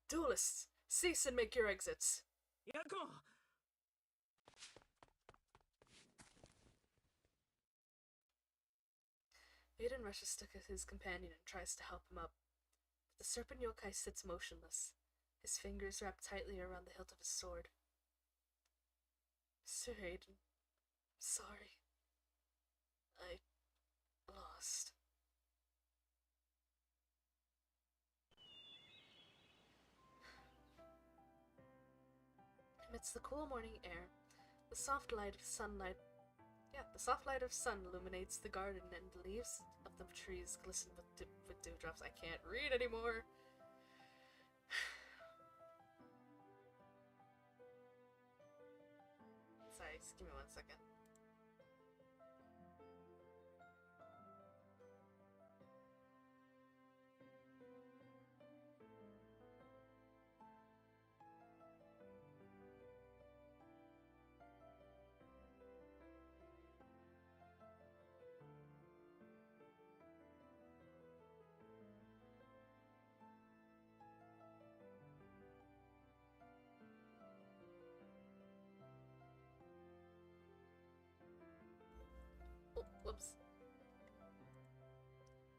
Duelists, cease and make your exits. Yakumo! Aiden rushes to his companion and tries to help him up, The serpent yokai sits motionless, his fingers wrapped tightly around the hilt of his sword. Mr. Hayden, sorry. I lost. Amidst the cool morning air, the soft light of sun illuminates the garden, and the leaves of the trees glisten with dewdrops. I can't read anymore. Sorry, just give me 1 second. Oh, whoops.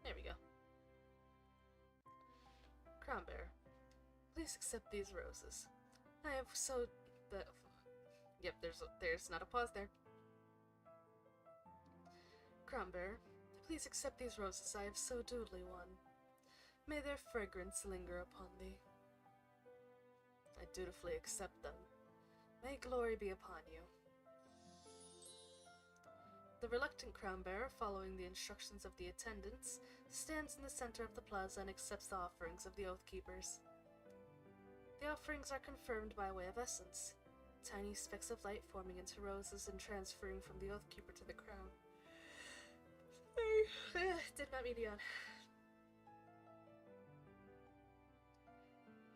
There we go. Crown Bearer, please accept these roses. I have so the. Yep, there's not a pause there. Crown Bearer, please accept these roses I have so duly won. May their fragrance linger upon thee. I dutifully accept them. May glory be upon you. The reluctant crown bearer, following the instructions of the attendants, stands in the center of the plaza and accepts the offerings of the Oath Keepers. The offerings are confirmed by way of essence, tiny specks of light forming into roses and transferring from the Oath Keeper to the crown. Did not mean to yawn.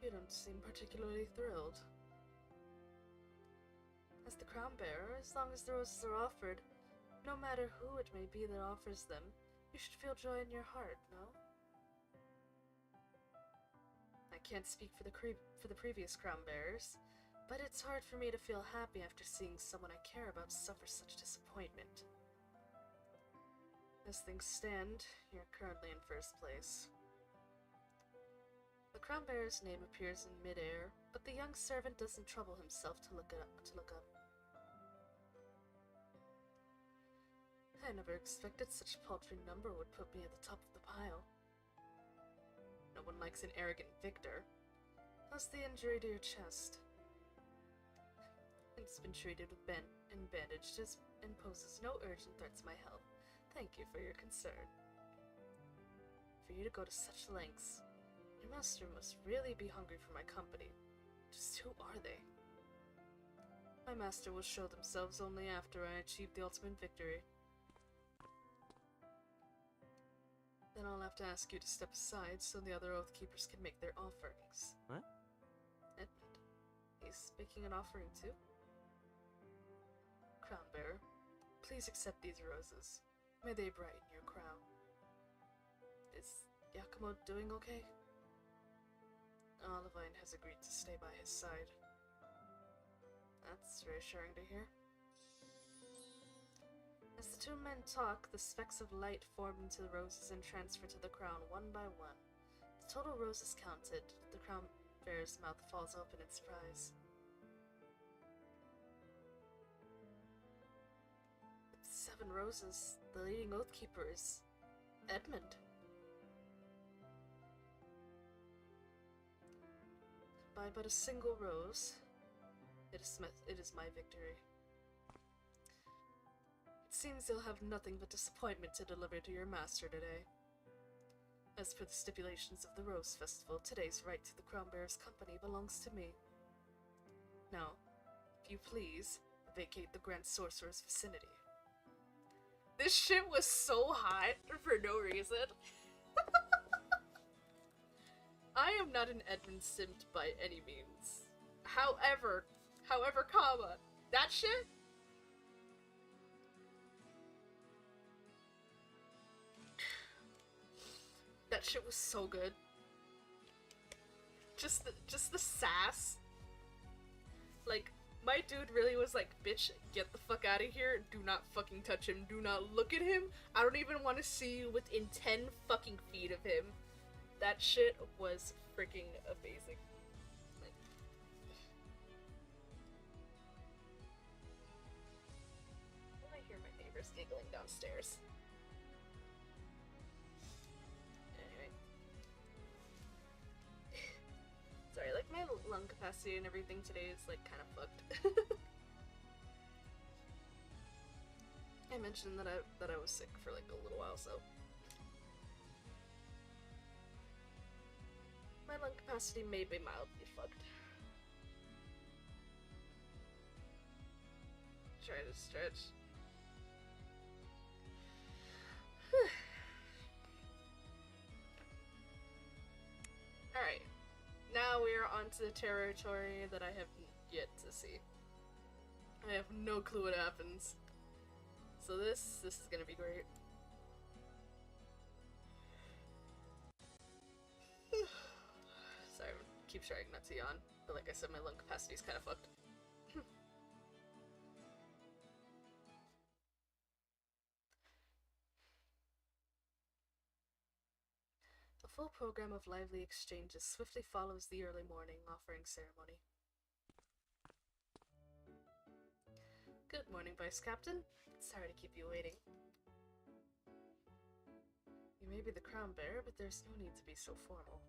You don't seem particularly thrilled. As the crown bearer, as long as the roses are offered, no matter who it may be that offers them, you should feel joy in your heart, no? I can't speak for the previous crown bearers, but it's hard for me to feel happy after seeing someone I care about suffer such disappointment. As things stand, you're currently in first place. The crown bearer's name appears in midair, but the young servant doesn't trouble himself to look up. I never expected such a paltry number would put me at the top of the pile. No one likes an arrogant victor. How's the injury to your chest? It's been treated with bandaged and poses no urgent threat to my health. Thank you for your concern. For you to go to such lengths, your master must really be hungry for my company. Just who are they? My master will show themselves only after I achieve the ultimate victory. Then I'll have to ask you to step aside so the other Oath Keepers can make their offerings. What? Edmund, he's making an offering too? Crown Bearer, please accept these roses. May they brighten your crown. Is Yakumo doing okay? Olivine has agreed to stay by his side. That's reassuring to hear. As the two men talk, the specks of light form into the roses and transfer to the crown one by one. The total roses counted, the crown bearer's mouth falls open in surprise. With 7 roses, the leading Oath Keeper is Edmund. By but a single rose, it is my victory. It seems you'll have nothing but disappointment to deliver to your master today. As for the stipulations of the Rose Festival, today's right to the Crown Bearer's company belongs to me. Now, if you please, vacate the Grand Sorcerer's vicinity. This shit was so hot for no reason. I am not an Edmund simp by any means. However, comma, that shit? That shit was so good. Just the sass. Like, my dude really was like, bitch, get the fuck out of here. Do not fucking touch him. Do not look at him. I don't even want to see you within 10 fucking feet of him. That shit was freaking amazing. Like, I hear my neighbors giggling downstairs. Anyway. Sorry, like my lung capacity and everything today is like kind of fucked. I mentioned that I was sick for like a little while, so my lung capacity may be mildly fucked. Try to stretch. Alright. Now we are onto the territory that I have yet to see. I have no clue what happens. So this is gonna be great. Sorry, I keep trying not to yawn, but like I said, my lung capacity is kind of fucked. A full program of lively exchanges swiftly follows the early morning offering ceremony. Good morning, Vice Captain. Sorry to keep you waiting. You may be the crown bearer, but there's no need to be so formal.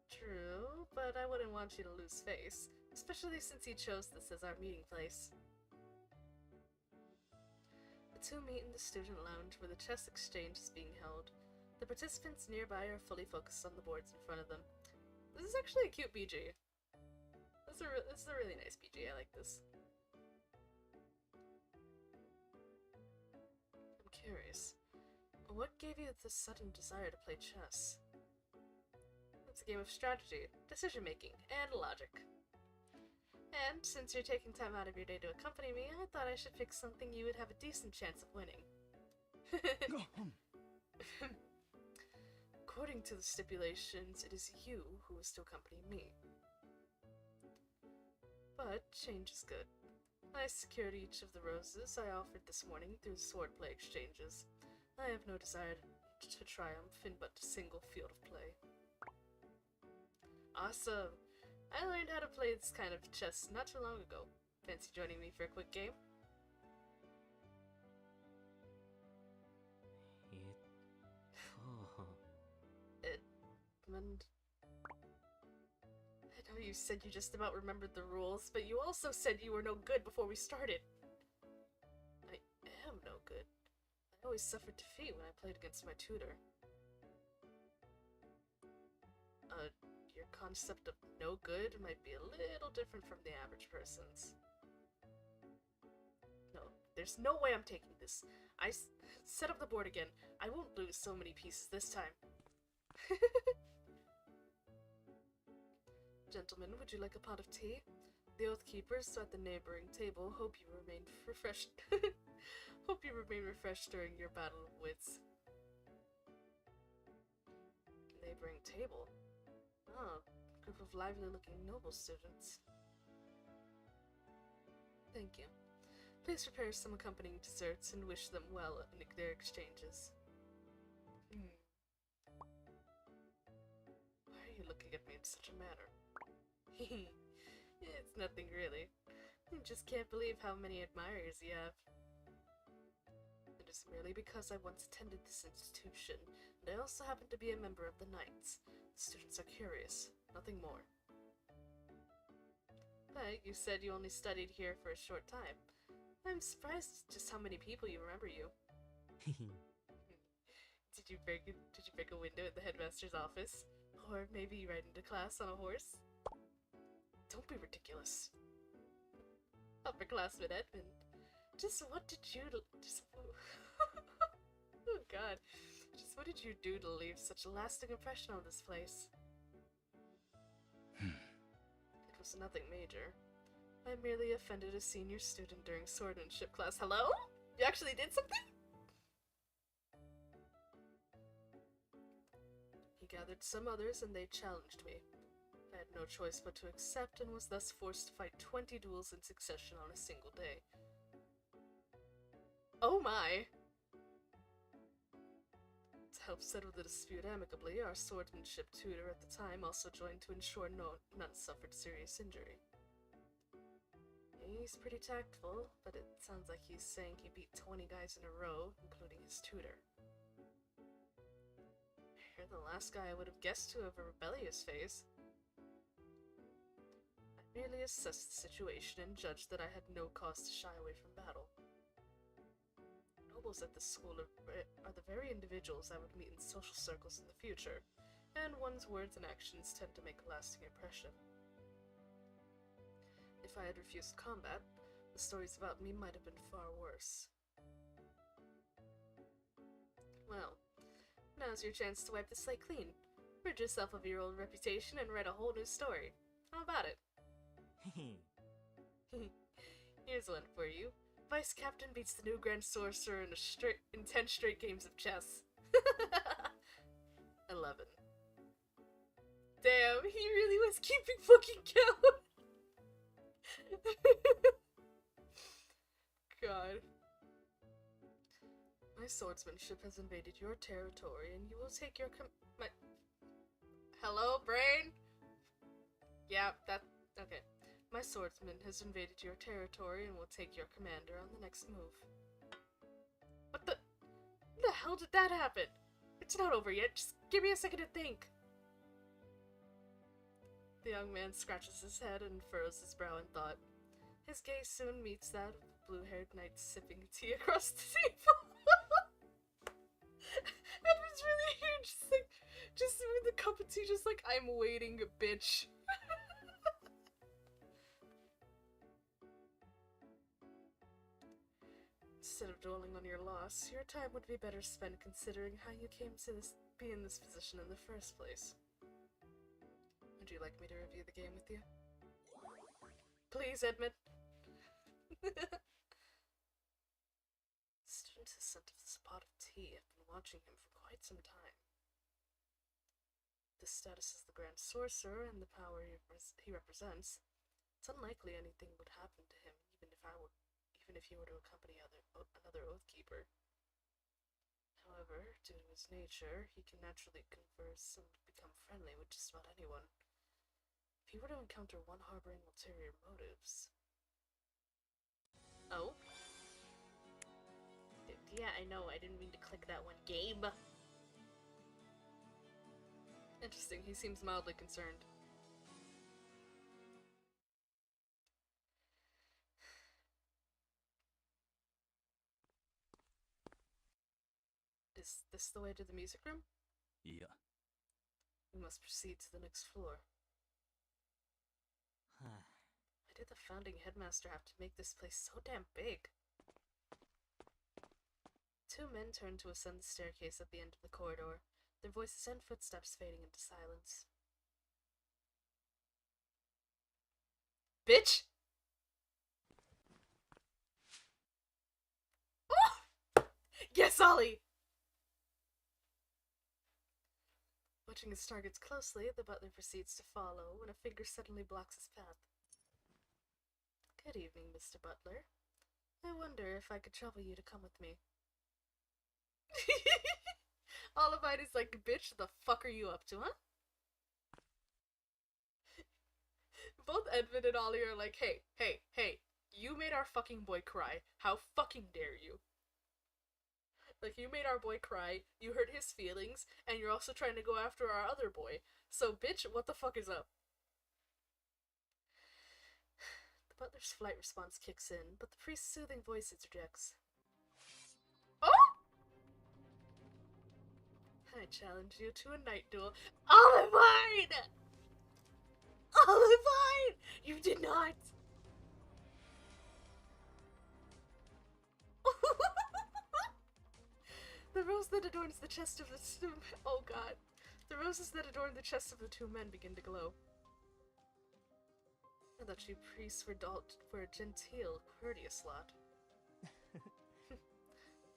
True, but I wouldn't want you to lose face, especially since you chose this as our meeting place. The two meet in the student lounge where the chess exchange is being held. The participants nearby are fully focused on the boards in front of them. This is actually a cute BG. This is a really nice BG, I like this. I'm curious. What gave you the sudden desire to play chess? It's a game of strategy, decision-making, and logic. And since you're taking time out of your day to accompany me, I thought I should pick something you would have a decent chance of winning. According to the stipulations, it is you who is to accompany me. But change is good. I secured each of the roses I offered this morning through swordplay exchanges. I have no desire to triumph in but a single field of play. Awesome! I learned how to play this kind of chess not too long ago. Fancy joining me for a quick game? Edmund. I know you said you just about remembered the rules, but you also said you were no good before we started. I am no good. I always suffered defeat when I played against my tutor. Your concept of no good might be a little different from the average person's. No, there's no way I'm taking this. Set up the board again. I won't lose so many pieces this time. Gentlemen, would you like a pot of tea? The Oath Keepers at the neighboring table hope you remain refreshed. Hope you remain refreshed during your battle of wits. Neighboring table? Oh, group of lively-looking noble students. Thank you. Please prepare some accompanying desserts and wish them well in their exchanges. Why are you looking at me in such a manner? It's nothing really. I just can't believe how many admirers you have. It is merely because I once attended this institution, and I also happen to be a member of the Knights. The students are curious, nothing more. But you said you only studied here for a short time. I'm surprised just how many people you remember you. Did you break a window at the headmaster's office? Or maybe you ride into class on a horse? Don't be ridiculous. Upperclassman Edmund. Just what did you oh god. Just what did you do to leave such a lasting impression on this place? It was nothing major. I merely offended a senior student during swordsmanship class. Hello? You actually did something? He gathered some others and they challenged me. I had no choice but to accept and was thus forced to fight 20 duels in succession on a single day. Oh my! help settle the dispute amicably, our swordsmanship tutor at the time also joined to ensure none suffered serious injury. He's pretty tactful, but it sounds like he's saying he beat 20 guys in a row, including his tutor. You're the last guy I would have guessed to have a rebellious phase. I merely assessed the situation and judged that I had no cause to shy away from battle. Nobles at this school are the very individuals I would meet in social circles in the future, and one's words and actions tend to make a lasting impression. If I had refused combat, the stories about me might have been far worse. Well, now's your chance to wipe the slate clean. Rid yourself of your old reputation and write a whole new story. How about it? Here's one for you. Vice Captain beats the new Grand Sorcerer in 10 straight games of chess. 11. Damn, he really was keeping fucking count. God. My swordsmanship has invaded your territory, and you will take your Hello, brain? Yeah, okay. My swordsman has invaded your territory and will take your commander on the next move. What the hell did that happen? It's not over yet, just give me a second to think. The young man scratches his head and furrows his brow in thought. His gaze soon meets that of the blue-haired knight sipping tea across the table. That was really huge. Just with the cup of tea, just like, I'm waiting, bitch. Instead of dwelling on your loss, your time would be better spent considering how you came to be in this position in the first place. Would you like me to review the game with you? Please, Edmund. Student has sent us this pot of tea. I've been watching him for quite some time. This status as the Grand Sorcerer and the power he represents, it's unlikely anything would happen to him, even if he were to accompany another Oathkeeper. However, due to his nature, he can naturally converse and become friendly with just about anyone. If he were to encounter one harboring ulterior motives... Oh? Yeah, I know, I didn't mean to click that one. Game! Interesting, he seems mildly concerned. Is this the way to the music room? Yeah. We must proceed to the next floor. Why did the founding headmaster have to make this place so damn big? Two men turn to ascend the staircase at the end of the corridor, their voices and footsteps fading into silence. Bitch! Oh! Yes, Ollie! Watching his targets closely, the butler proceeds to follow when a figure suddenly blocks his path. Good evening, Mr. Butler. I wonder if I could trouble you to come with me. Olivine is like, bitch, the fuck are you up to, huh? Both Edmund and Ollie are like, hey, you made our fucking boy cry. How fucking dare you? Like, you made our boy cry, you hurt his feelings, and you're also trying to go after our other boy. So, bitch, what the fuck is up? The butler's flight response kicks in, but the priest's soothing voice interjects. Oh! I challenge you to a night duel. Olivine! Olivine! You did not! The rose that adorns the chest of the two... Oh god. The roses that adorn the chests of the two men begin to glow. I thought you priests were a genteel, courteous lot.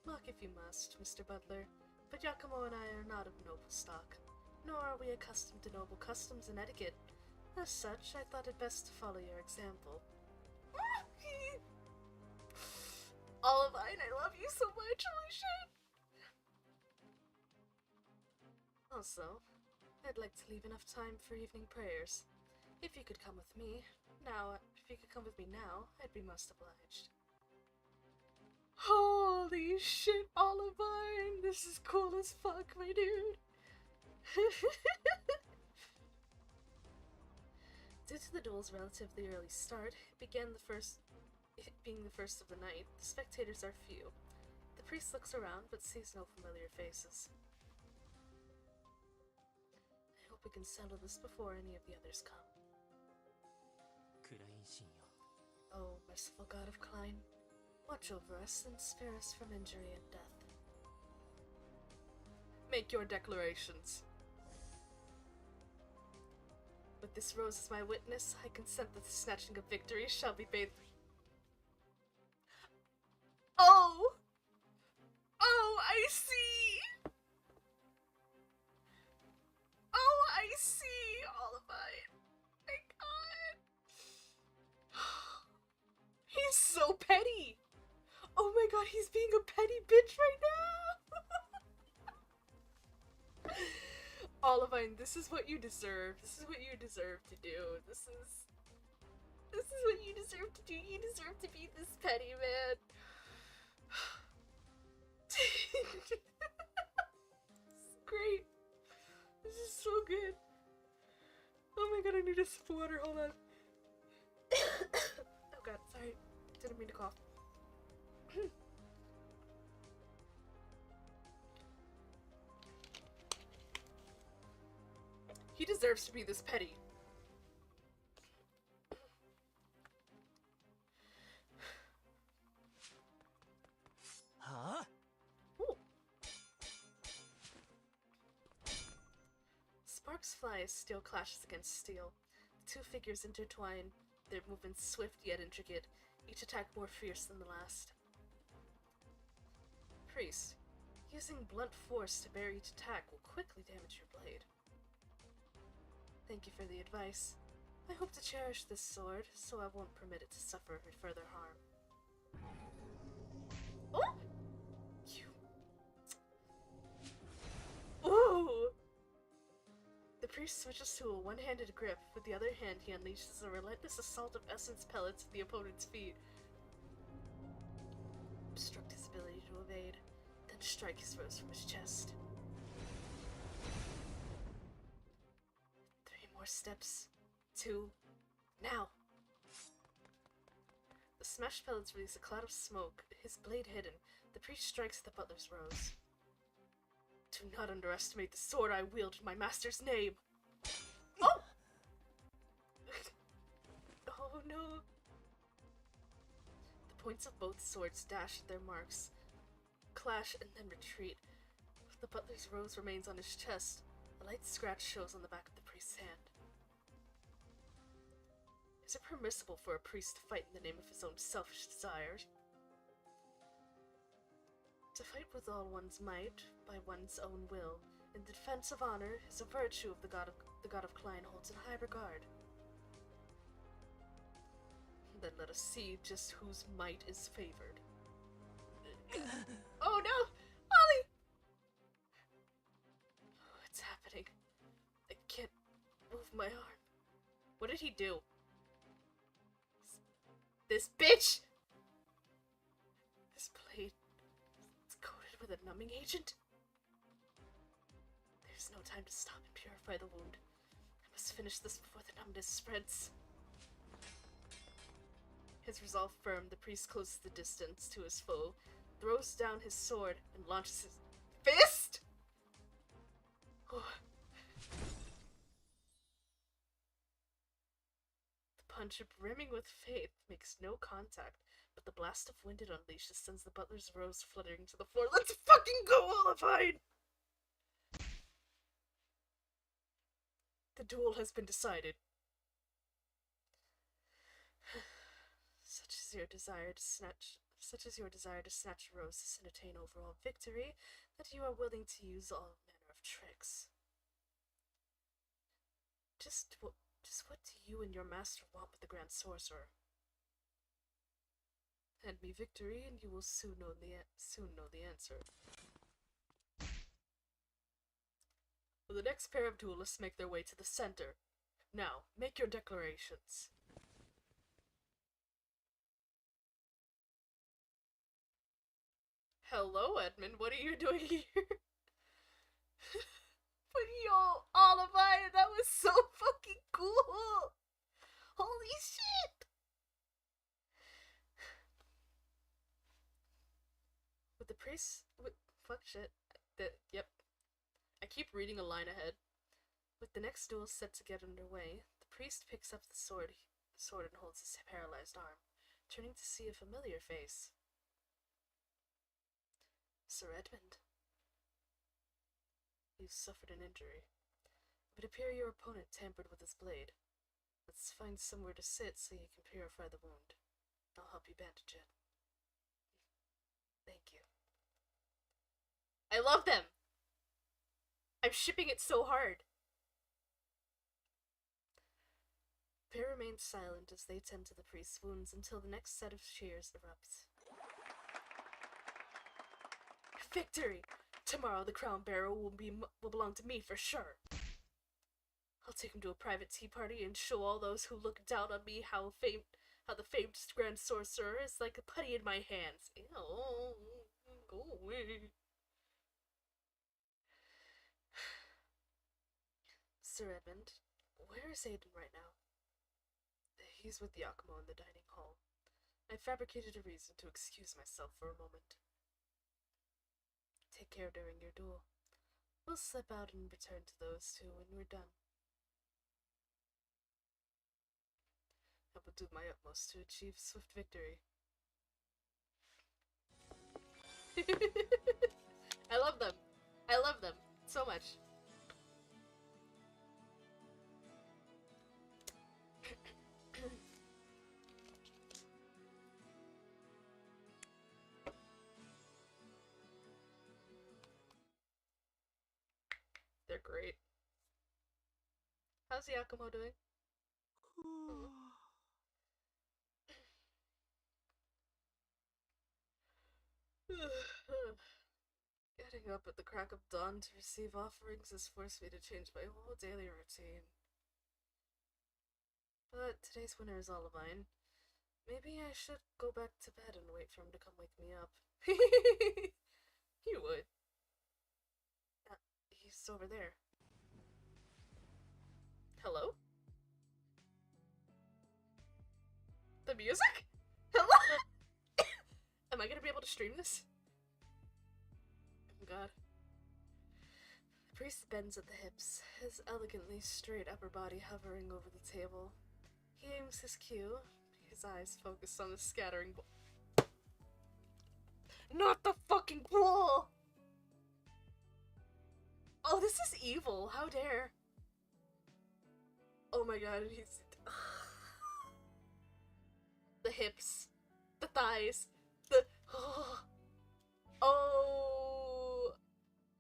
Mock if you must, Mr. Butler, but Giacomo and I are not of noble stock, nor are we accustomed to noble customs and etiquette. As such, I thought it best to follow your example. Olivine, I love you so much, holy shit! Also, I'd like to leave enough time for evening prayers. If you could come with me now, I'd be most obliged. Holy shit, Olivine! This is cool as fuck, my dude! Due to the duel's relatively early start, it being the first of the night, the spectators are few. The priest looks around, but sees no familiar faces. I hope we can settle this before any of the others come. 暗い深夜 Oh, merciful God of Klein, watch over us and spare us from injury and death. Make your declarations. With this rose as my witness, I consent that the snatching of victory shall be bathed. Oh! Oh, I see! Oh, I see! Olivine. My god. He's so petty! Oh my god, he's being a petty bitch right now! Olivine, this is what you deserve. This is what you deserve to do. This is what you deserve to do. You deserve to be this petty, man. This is great. This is so good. Oh my god, I need a sip of water. Hold on. Oh god, sorry. Didn't mean to cough. He deserves to be this petty. Huh? Ooh. Sparks fly as steel clashes against steel. The two figures intertwine, their movements swift yet intricate, each attack more fierce than the last. Priest, using blunt force to bear each attack will quickly damage your blade. Thank you for the advice. I hope to cherish this sword, so I won't permit it to suffer further harm. Oh! Ooh! The priest switches to a one-handed grip. With the other hand, he unleashes a relentless assault of essence pellets at the opponent's feet. Obstruct his ability to evade, then strike his rose from his chest. 3 more steps. 2. Now! The smashed pellets release a cloud of smoke, his blade hidden. The priest strikes the butler's rose. Do not underestimate the sword I wield in my master's name! Oh! Oh no! The points of both swords dash at their marks, clash and then retreat. The butler's rose remains on his chest. A light scratch shows on the back of the priest's hand. Is it permissible for a priest to fight in the name of his own selfish desires? To fight with all one's might, by one's own will, in defense of honor, is a virtue of the god of Klein holds in high regard. Then let us see just whose might is favored. Oh no! Ollie! What's happening? I can't move my arm. What did he do? This bitch! This blade is coated with a numbing agent? There's no time to stop and purify the wound. I must finish this before the numbness spreads. His resolve firm, the priest closes the distance to his foe, throws down his sword, and launches his fist! Oh. The punch, brimming with faith, makes no contact, but the blast of wind it unleashes sends the butler's rose fluttering to the floor. Let's fucking go, Olivine! The duel has been decided. Such is your desire to snatch roses and attain overall victory, that you are willing to use all manner of tricks. Just what do you and your master want with the Grand Sorcerer? Hand me victory, and you will soon know the answer. The next pair of duelists make their way to the center. Now, make your declarations. Hello, Edmund. What are you doing here? But yo, Olivine, that was so fucking cool! Holy shit! With the priest... fuck shit. Yep. I keep reading a line ahead. With the next duel set to get underway, the priest picks up the sword and holds his paralyzed arm, turning to see a familiar face. Sir Edmund. You suffered an injury. It would appear your opponent tampered with his blade. Let's find somewhere to sit so you can purify the wound. I'll help you bandage it. Thank you. I love them! I'm shipping it so hard! The pair remains silent as they tend to the priest's wounds until the next set of cheers erupts. Victory! Tomorrow the crown bearer will belong to me for sure. I'll take him to a private tea party and show all those who look down on me how the famed grand sorcerer is like a putty in my hands. Ew, go away. Sir Edmund, where is Aiden right now? He's with Yakumo in the dining hall. I fabricated a reason to excuse myself for a moment. Take care during your duel. We'll slip out and return to those two when we're done. I will do my utmost to achieve swift victory. I love them. I love them so much. They're great. How's Yakumo doing? Getting up at the crack of dawn to receive offerings has forced me to change my whole daily routine. But today's winner is Olivine. Maybe I should go back to bed and wait for him to come wake me up. He would. He's over there. Hello? The music? Hello? Am I gonna be able to stream this? Oh god. The priest bends at the hips, his elegantly straight upper body hovering over the table. He aims his cue, his eyes focused on the scattering Not the fucking pool! Oh, this is evil. How dare. Oh my god, he's... The hips. The thighs. The... Oh...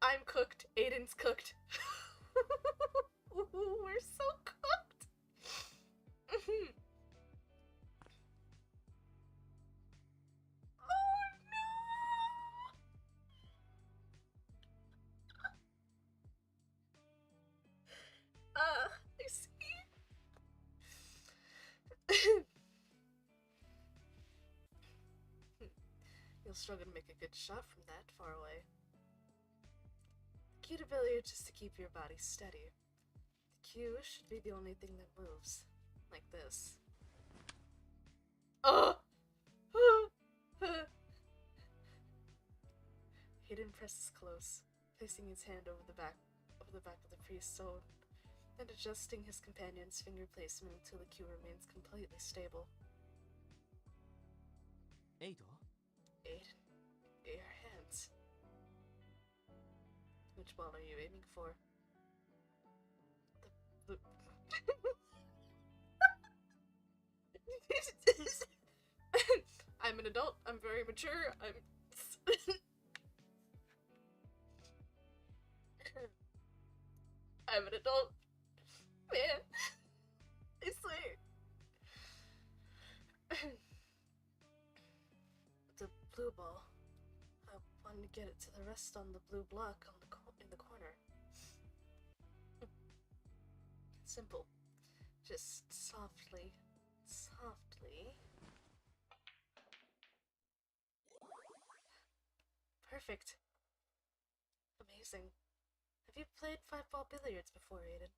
I'm cooked. Aiden's cooked. We're so cooked. Oh no! I see. You'll struggle to make a good shot from that far away. The key to billiards is to keep your body steady. The cue should be the only thing that moves. Like this. Oh! Hayden presses close, placing his hand over the back of the priest's sword, and adjusting his companion's finger placement until the cue remains completely stable. Eido? Aiden, your hands. Which ball are you aiming for? The I'm an adult. I'm very mature. I'm an adult. Man. I swear. The blue ball. I wanted to get it to the rest on the blue block in the corner. simple. Just softly, softly. Perfect. Amazing. Have you played five-ball billiards before, Aiden?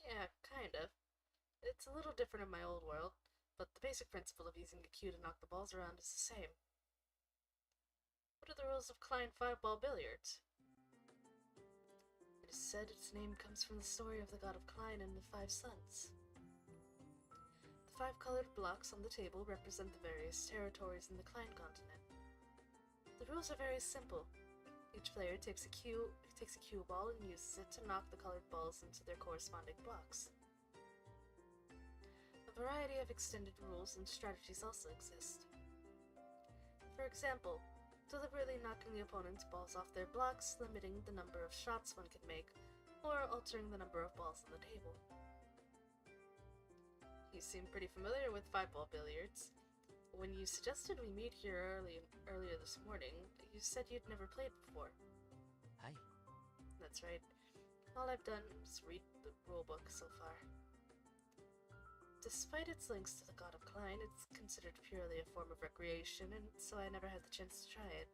Yeah, kind of. It's a little different in my old world, but the basic principle of using a cue to knock the balls around is the same. What are the rules of Klein five-ball billiards? It is said its name comes from the story of the god of Klein and the five sons. The five colored blocks on the table represent the various territories in the Klein continent. The rules are very simple. Each player takes a cue ball and uses it to knock the colored balls into their corresponding blocks. A variety of extended rules and strategies also exist. For example, deliberately knocking the opponent's balls off their blocks, limiting the number of shots one can make, or altering the number of balls on the table. You seem pretty familiar with five-ball billiards. When you suggested we meet here earlier this morning, you said you'd never played before. Hi. That's right. All I've done is read the rulebook so far. Despite its links to the god of Klein, it's considered purely a form of recreation, and so I never had the chance to try it.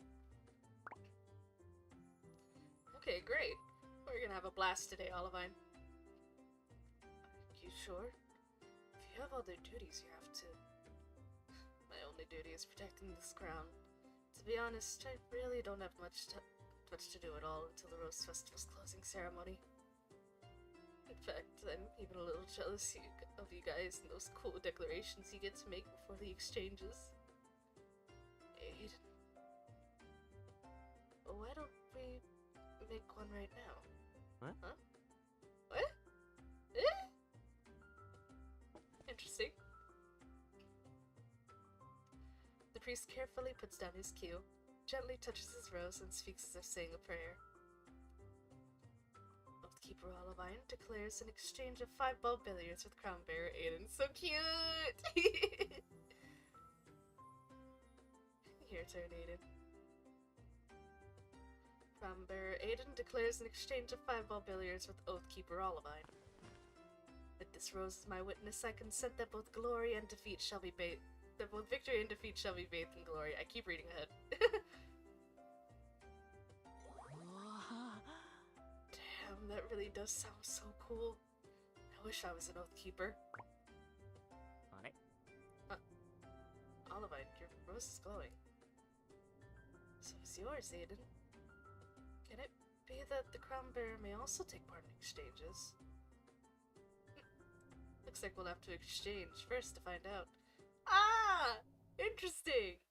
Okay, great. We're gonna have a blast today, Olivine. You sure? If you have other duties, you have to. My only duty is protecting this crown. To be honest, I really don't have much to do at all until the Rose Festival's closing ceremony. In fact, I'm even a little jealous of you guys and those cool declarations you get to make before the exchanges. Aiden. Why don't we make one right now? What? Huh? What? Eh? Interesting. The priest carefully puts down his cue, gently touches his rose, and speaks as if saying a prayer. Oathkeeper Olivine declares an exchange of five-ball billiards with Crown Bearer Aiden. So cute! Your turn, Aiden. Crown Bearer Aiden declares an exchange of five-ball billiards with Oathkeeper Olivine. With this rose as my witness, I consent that both glory and defeat shall be bathed. That both victory and defeat shall be bathed in glory. I keep reading ahead. Damn, that really does sound so cool. I wish I was an Oathkeeper. Olivine, your rose is glowing. So is yours, Aiden. Can it be that the Crown Bearer may also take part in exchanges? Looks like we'll have to exchange first to find out. Ah! Interesting!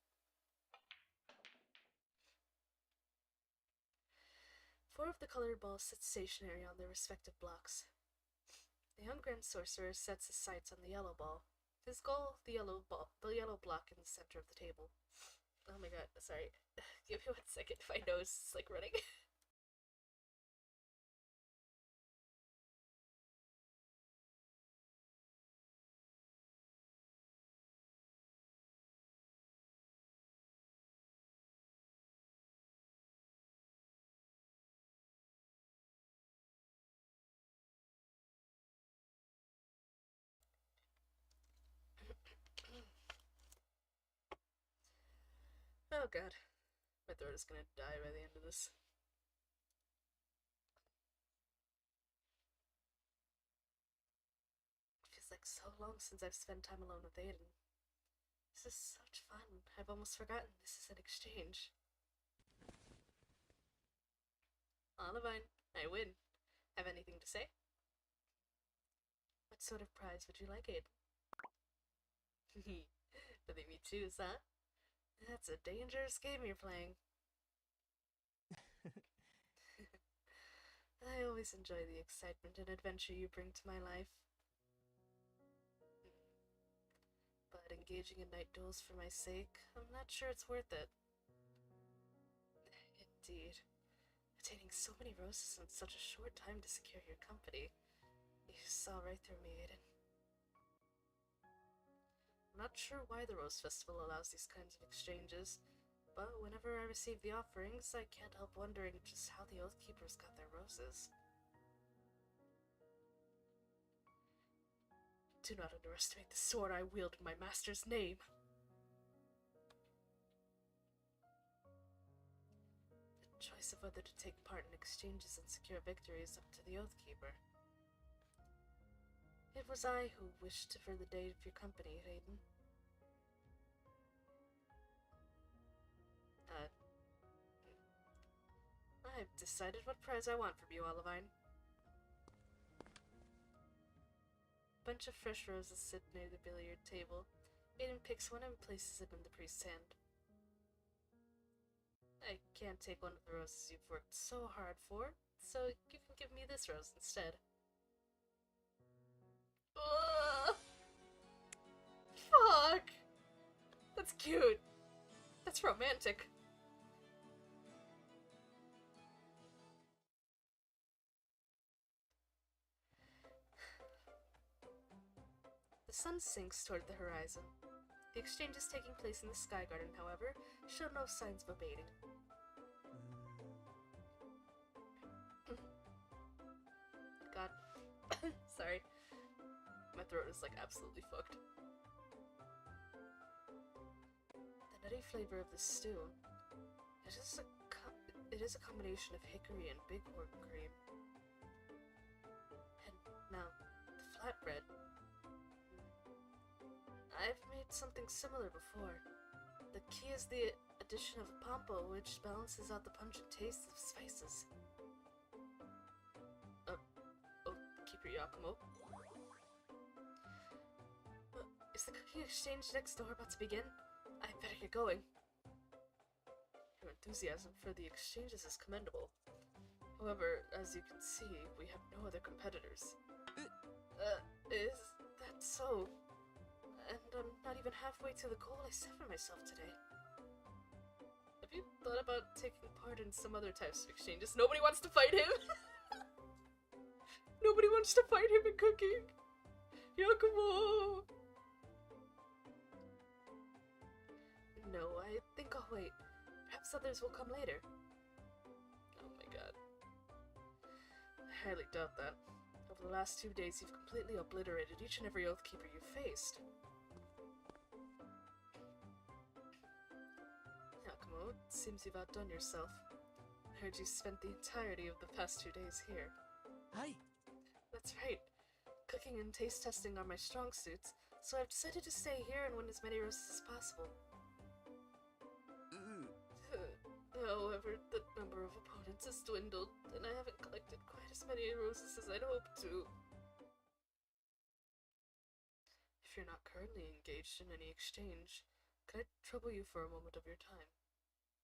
Four of the colored balls sit stationary on their respective blocks. The young Grand Sorcerer sets his sights on the yellow ball. His goal, the yellow block in the center of the table. Oh my god, sorry. Give me 1 second, my nose is like running. Oh god. My throat is gonna die by the end of this. It feels like so long since I've spent time alone with Aiden. This is such fun. I've almost forgotten this is an exchange. Olivine, I win. Have anything to say? What sort of prize would you like, Aiden? Letting me choose, huh? That's a dangerous game you're playing. I always enjoy the excitement and adventure you bring to my life. But engaging in night duels for my sake, I'm not sure it's worth it. Indeed. Attaining so many roses in such a short time to secure your company. You saw right through me, Aiden. I'm not sure why the Rose Festival allows these kinds of exchanges, but whenever I receive the offerings, I can't help wondering just how the Oathkeepers got their roses. Do not underestimate the sword I wield in my master's name. The choice of whether to take part in exchanges and secure victory is up to the Oathkeeper. It was I who wished for the day of your company, Raiden. I've decided what prize I want from you, Olivine. A bunch of fresh roses sit near the billiard table. Aiden picks one and places it in the priest's hand. I can't take one of the roses you've worked so hard for, so you can give me this rose instead. Ugh! Fuck! That's cute. That's romantic. The sun sinks toward the horizon. The exchanges taking place in the Sky Garden, however, show no signs of abating. God. Sorry. My throat is like absolutely fucked. The nutty flavor of the stew. It is a combination of hickory and bighorn cream. And now, the flatbread. I've made something similar before. The key is the addition of pampa, which balances out the pungent taste of spices. Keeper Yakumo. Is the cooking exchange next door about to begin? I better get going. Your enthusiasm for the exchanges is commendable. However, as you can see, we have no other competitors. Is that so? And I'm not even halfway to the goal I set for myself today. Have you thought about taking part in some other types of exchanges? Nobody wants to fight him! Nobody wants to fight him in cooking! Yakumo! No, I think I'll wait. Perhaps others will come later. Oh my god. I highly doubt that. Over the last 2 days, you've completely obliterated each and every Oathkeeper you've faced. Yakumo, it seems you've outdone yourself. I heard you spent the entirety of the past 2 days here. Hi. That's right. Cooking and taste testing are my strong suits, so I've decided to stay here and win as many roses as possible. However, the number of opponents has dwindled, and I haven't collected quite as many roses as I'd hoped to. If you're not currently engaged in any exchange, could I trouble you for a moment of your time?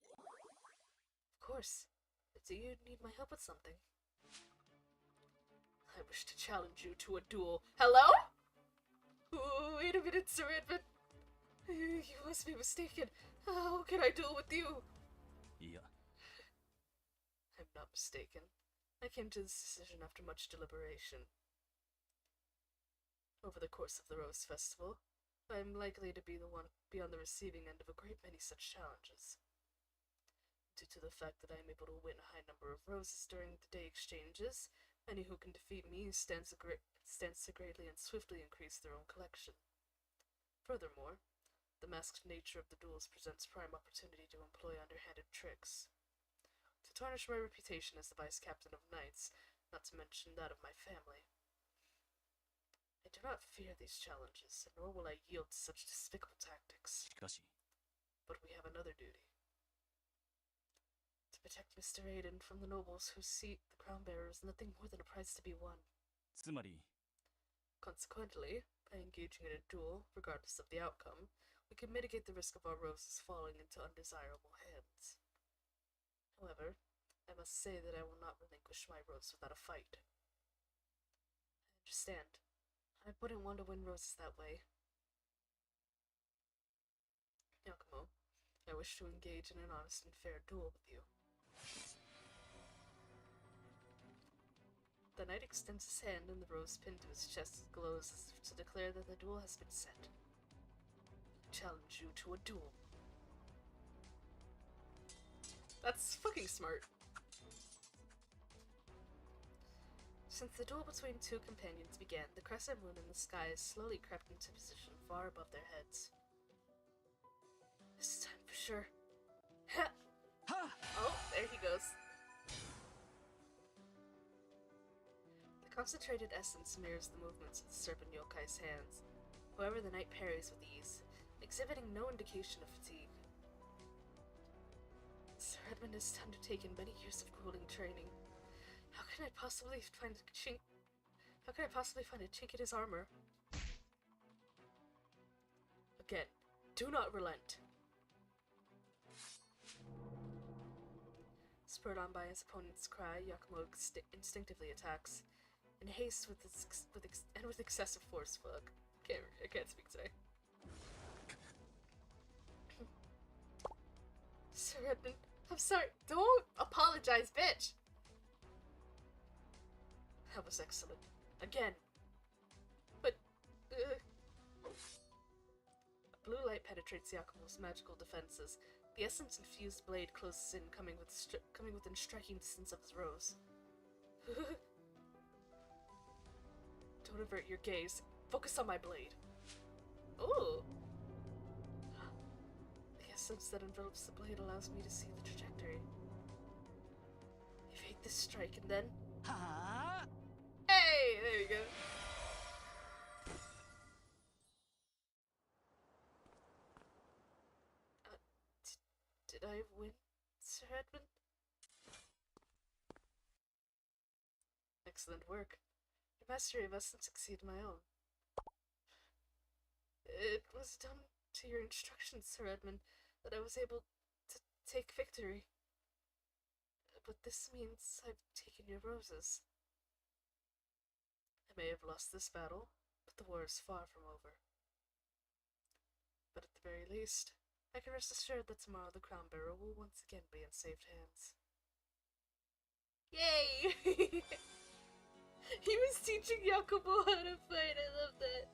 Of course. Do you need my help with something? I wish to challenge you to a duel. Hello? Ooh, wait a minute, Sir Edmund. You must be mistaken. How can I duel with you? Yeah. I'm not mistaken. I came to this decision after much deliberation. Over the course of the Rose Festival, I am likely to be on the receiving end of a great many such challenges. Due to the fact that I am able to win a high number of roses during the day exchanges, any who can defeat me stands to greatly and swiftly increase their own collection. Furthermore, the masked nature of the duels presents prime opportunity to employ underhanded tricks. To tarnish my reputation as the vice captain of knights, not to mention that of my family. I do not fear these challenges, nor will I yield to such despicable tactics. しかし、 But we have another duty. To protect Mr. Aiden from the nobles whose seat the crown bearer is nothing more than a prize to be won. つまり、 Consequently, by engaging in a duel, regardless of the outcome, we can mitigate the risk of our roses falling into undesirable hands. However, I must say that I will not relinquish my rose without a fight. I understand. I wouldn't want to win roses that way. Yakumo, I wish to engage in an honest and fair duel with you. The knight extends his hand, and the rose pinned to his chest glows as if to declare that the duel has been set. I challenge you to a duel. That's fucking smart. Since the duel between two companions began, the crescent moon in the sky slowly crept into position far above their heads. This time for sure. Oh, there he goes. The concentrated essence mirrors the movements of the serpent yokai's hands. However, the knight parries with ease, exhibiting no indication of fatigue. Sir Edmund has undertaken many years of grueling training. How can I possibly find a chink in his armor? Again, do not relent. Spurred on by his opponent's cry, Yakumo instinctively attacks, in haste with excessive force. Fuck, I can't speak today. Sir Edmund, I'm sorry. Don't apologize, bitch. That was excellent. Again. But, a blue light penetrates Yakumo's magical defenses. The essence-infused blade closes in, coming within striking distance of his rose. Don't avert your gaze. Focus on my blade. Ooh. The essence that envelops the blade allows me to see the trajectory. Evade this strike and then... Hey! There you go. Did I win, Sir Edmund? Excellent work. Your mastery of essence exceeded my own. It was done to your instructions, Sir Edmund, that I was able to take victory. But this means I've taken your roses. I may have lost this battle, but the war is far from over. But at the very least, I can rest assured that tomorrow the crown bearer will once again be in safe hands. Yay! He was teaching Yakumo how to fight, I love that.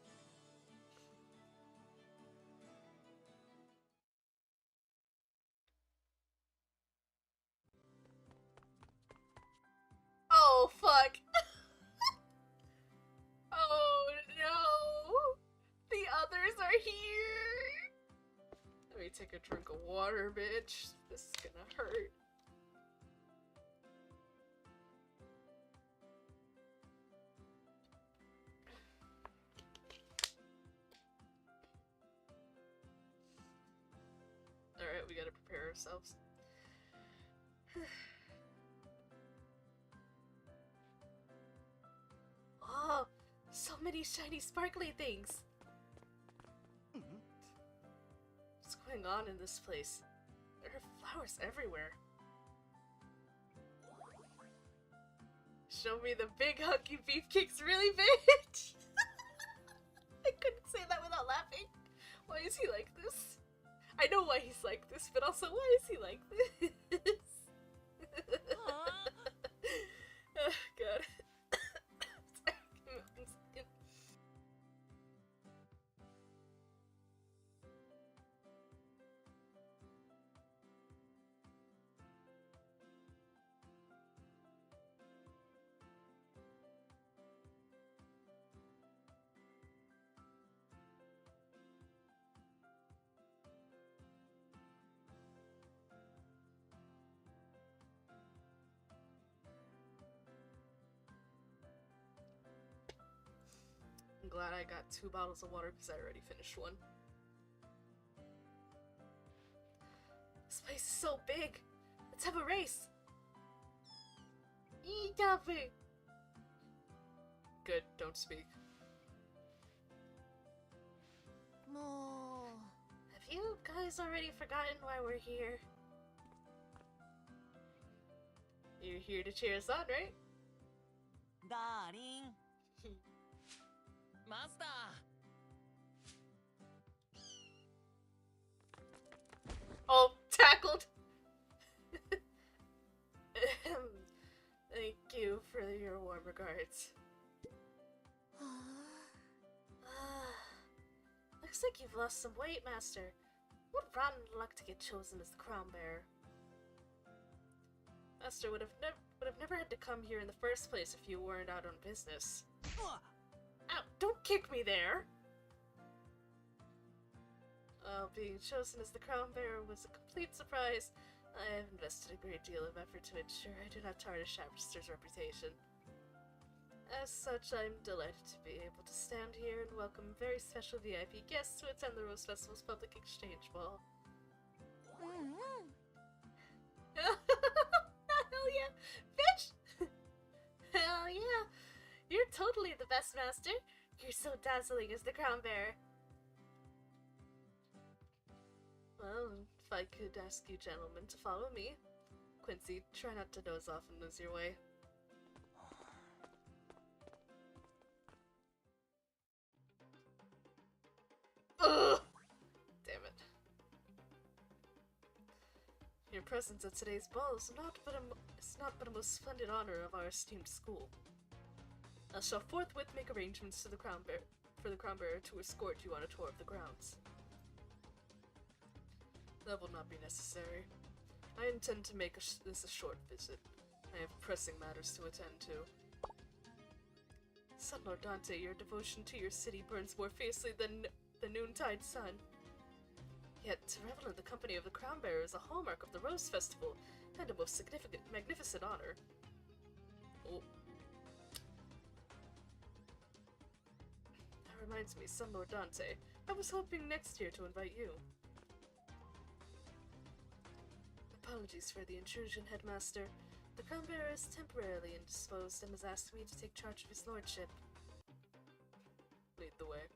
Oh, fuck! Oh no! The others are here! Let me take a drink of water, bitch. This is gonna hurt. Alright, we gotta prepare ourselves. Oh, so many shiny sparkly things! What's going on in this place? There are flowers everywhere. Show me the big hunky beefcakes really big! I couldn't say that without laughing. Why is he like this? I know why he's like this, but also why is he like this? Oh, God. I'm glad I got 2 bottles of water because I already finished one. This place is so big. Let's have a race. Good, don't speak. Have you guys already forgotten why we're here? You're here to cheer us on, right? Darling. Master. Oh, tackled! Thank you for your warm regards. Looks like you've lost some weight, Master. What rotten luck to get chosen as the crown bearer. Master would have have never had to come here in the first place if you weren't out on business. Ow, don't kick me there! Being chosen as the crown bearer was a complete surprise. I have invested a great deal of effort to ensure I do not tarnish Shapester's reputation. As such, I'm delighted to be able to stand here and welcome very special VIP guests to attend the Rose Festival's public exchange ball. Hell yeah! Bitch! Hell yeah! You're totally the best, Master! You're so dazzling as the crown bearer. Well, if I could ask you gentlemen to follow me. Quincy, try not to doze off and lose your way. Ugh! Damn it. Your presence at today's ball is not but a most splendid honor of our esteemed school. I shall forthwith make arrangements for the crown bearer to escort you on a tour of the grounds. That will not be necessary. I intend to make this a short visit. I have pressing matters to attend to. Son Lord Dante, your devotion to your city burns more fiercely than the noontide sun. Yet to revel in the company of the crown bearer is a hallmark of the Rose Festival, and a most magnificent honor. Oh. That reminds me, Son Lord Dante, I was hoping next year to invite you. Apologies for the intrusion, Headmaster. The crown bearer is temporarily indisposed and has asked me to take charge of his lordship. Lead the way.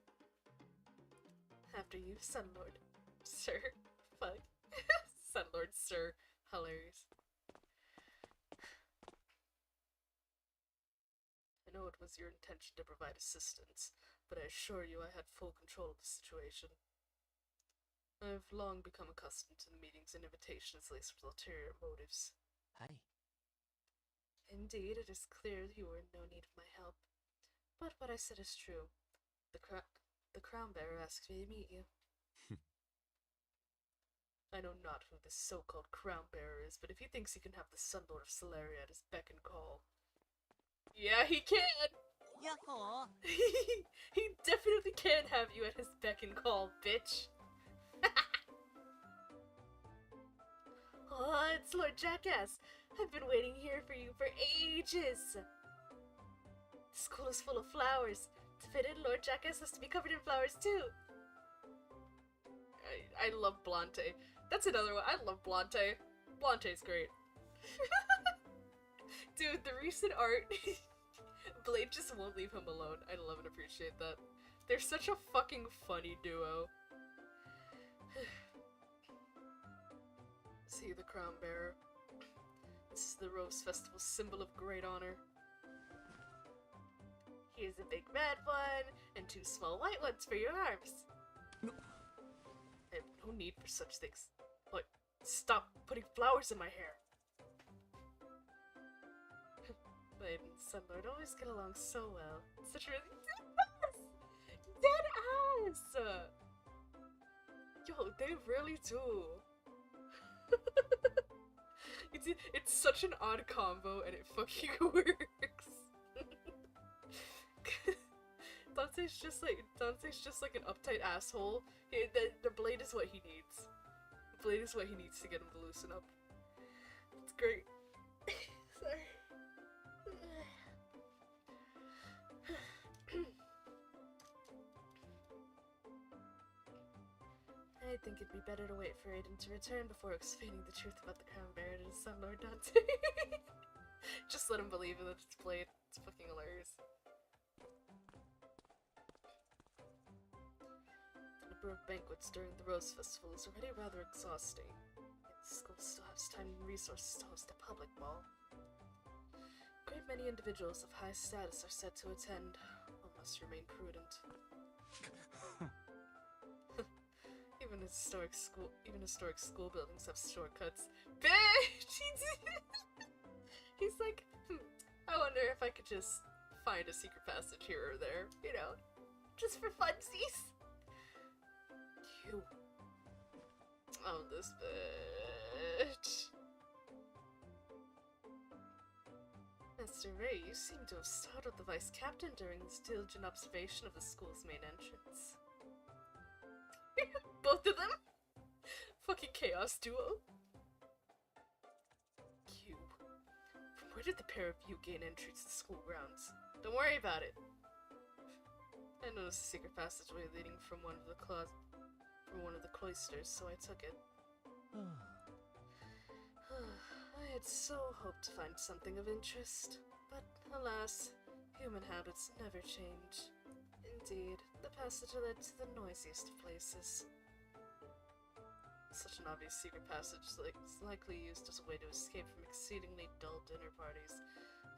After you, Sun Lord. Sir. Fuck. Sun Lord, sir. Hilarious. I know it was your intention to provide assistance, but I assure you I had full control of the situation. I've long become accustomed to the meetings and invitations laced with ulterior motives. Hi. Indeed, it is clear you are in no need of my help. But what I said is true. The crown bearer asked me to meet you. I know not who this so-called crown bearer is, but if he thinks he can have the Sun Lord of Celeria at his beck and call... Yeah, he can! Yahoo! He definitely can have you at his beck and call, bitch! Oh, it's Lord Jackass! I've been waiting here for you for ages! The school is full of flowers. To fit in, Lord Jackass has to be covered in flowers too! I love Blante. That's another one. I love Blante. Blante's great. Dude, the recent art... Blade just won't leave him alone. I love and appreciate that. They're such a fucking funny duo. See the crown bearer. This is the Rose Festival's symbol of great honor. Here's a big red one, and 2 small white ones for your arms. I have no need for such things. But stop putting flowers in my hair. Blade and Sunlord always get along so well. Such really dead ass! Yo, they really do. It's such an odd combo, and it fucking works. Dante's just like an uptight asshole. The Blade is what he needs. Blade is what he needs to get him to loosen up. It's great. Sorry. I think it'd be better to wait for Aiden to return before explaining the truth about the crown bearer to his son, Lord Dante. Just let him believe that it's Blade. It's fucking hilarious. The number of banquets during the Rose Festival is already rather exhausting. Yet the school still has time and resources to host a public ball. A great many individuals of high status are set to attend. One must remain prudent. Even historic school buildings have shortcuts. Bitch! He's like, I wonder if I could just find a secret passage here or there, you know, just for funsies. You. Oh, this bitch. Master Ray, you seem to have startled the Vice Captain during this diligent observation of the school's main entrance. Both of them? Fucking chaos duo. You. From where did the pair of you gain entry to the school grounds? Don't worry about it. I noticed a secret passageway leading from one of the cloisters, so I took it. I had so hoped to find something of interest, but alas, human habits never change. Indeed, the passage led to the noisiest of places. Such an obvious secret passage is likely used as a way to escape from exceedingly dull dinner parties.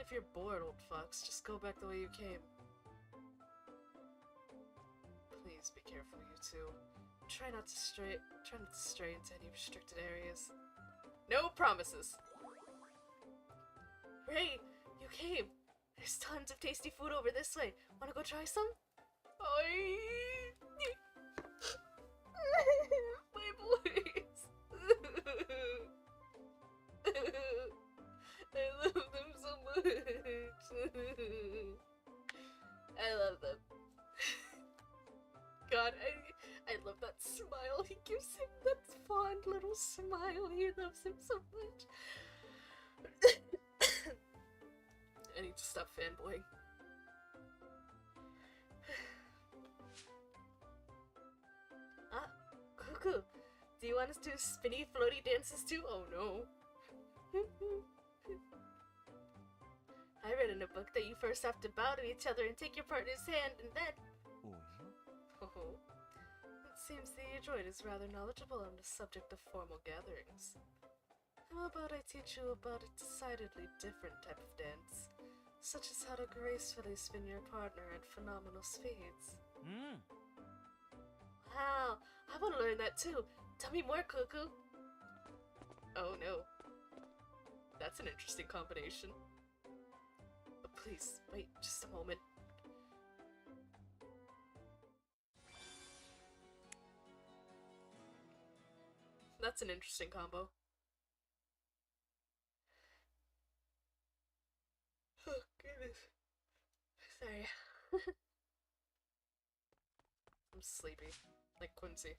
If you're bored, old fox, just go back the way you came. Please be careful, you two. Try not to stray into any restricted areas. No promises! Ray, you came! There's tons of tasty food over this way. Wanna go try some? My boys! I love them so much. I love them. God, I love that smile he gives him, that fond little smile. He loves him so much. I need to stop fanboying. Ah, Cuckoo, do you want us to do spinny floaty dances too? Oh no. I read in a book that you first have to bow to each other and take your partner's hand and then... Oh, it seems the droid is rather knowledgeable on the subject of formal gatherings. How about I teach you about a decidedly different type of dance, such as how to gracefully spin your partner at phenomenal speeds. Wow, I want to learn that too. Tell me more, Cuckoo. Oh no. That's an interesting combination. But please, wait just a moment. That's an interesting combo. Oh, goodness. Sorry. I'm sleepy. Like Quincy.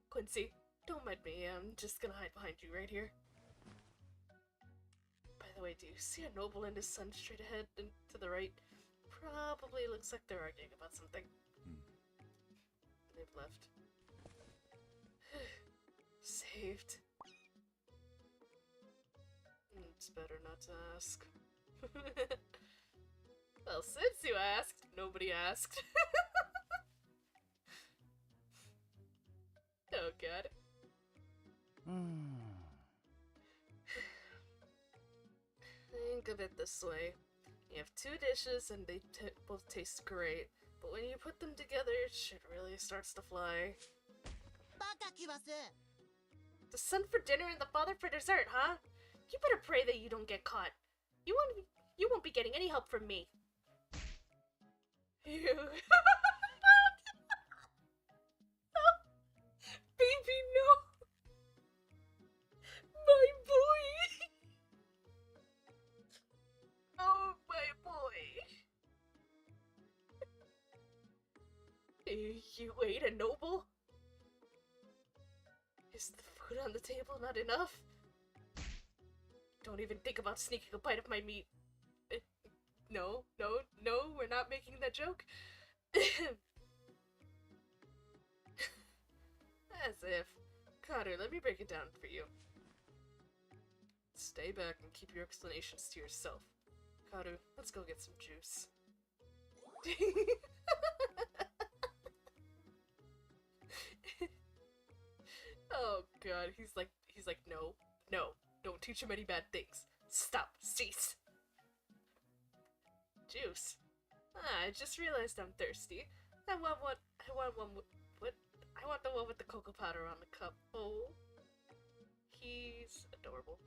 Quincy, don't mind me. I'm just gonna hide behind you right here. By the way, do you see a noble and his son straight ahead and to the right? Probably looks like they're arguing about something. They've left. Saved. It's better not to ask. Well, since you asked, nobody asked. Oh god. Think of it this way. You have two dishes and they both taste great, but when you put them together, shit really starts to fly. The son for dinner and the father for dessert, huh? You better pray that you don't get caught. You won't be getting any help from me. Ew. Baby, no! My boy! Oh, my boy! You ate a noble? Is the food on the table not enough? Don't even think about sneaking a bite of my meat. No, we're not making that joke. As if. Carter, let me break it down for you. Stay back and keep your explanations to yourself. Carter, let's go get some juice. Oh god, he's like, no, don't teach him any bad things. Stop, cease. Juice. I just realized I'm thirsty. I want the one with the cocoa powder on the cup. Oh, he's adorable.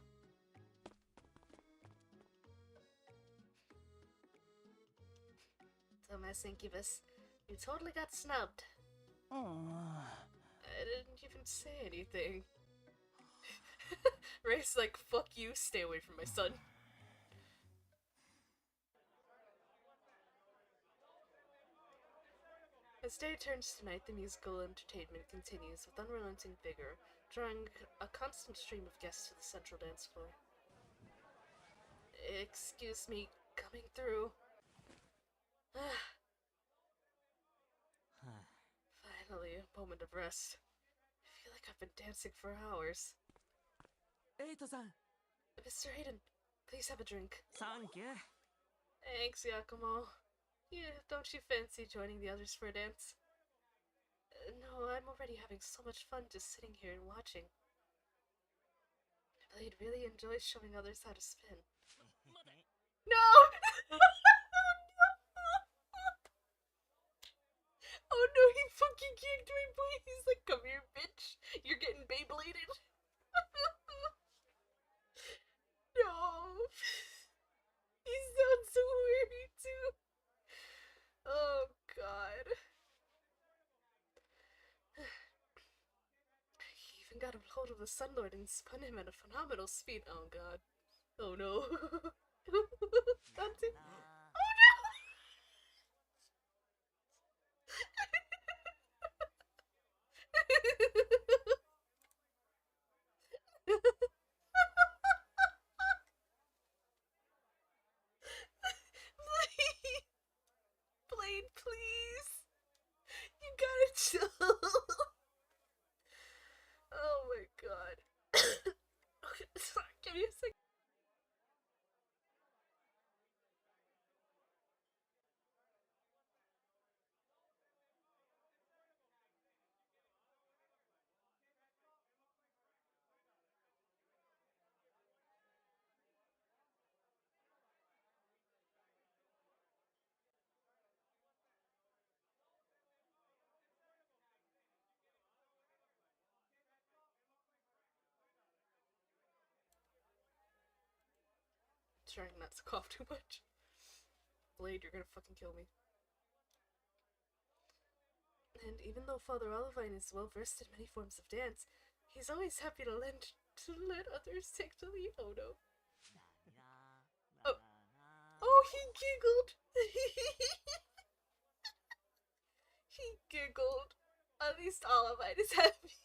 Dumbass incubus, you totally got snubbed. I didn't even say anything. Ray's like, fuck you, stay away from my son. As day turns to night, the musical entertainment continues with unrelenting vigor, drawing a constant stream of guests to the central dance floor. Excuse me, coming through. Finally, a moment of rest. I feel like I've been dancing for hours. エイトさん Mr. Hayden, please have a drink. サンキュー Thanks, Yakumo. Yeah, don't you fancy joining the others for a dance? No, I'm already having so much fun just sitting here and watching. Blade really enjoys showing others how to spin. No! Oh no, he fucking kicked my boy. He's like, come here, bitch. You're getting Beybladed. No. He sounds so weary too. Oh god. He even got a hold of the Sun Lord and spun him at a phenomenal speed. Oh god. Oh no. That's it. Oh no! Blade, Blade, please. You gotta chill. Oh my god. Okay, sorry, give me a second. Trying not to cough too much. Blade, you're gonna fucking kill me. And even though Father Olivine is well versed in many forms of dance, he's always happy to let others take the lead. Oh no. Oh, oh he giggled. He giggled. At least Olivine is happy.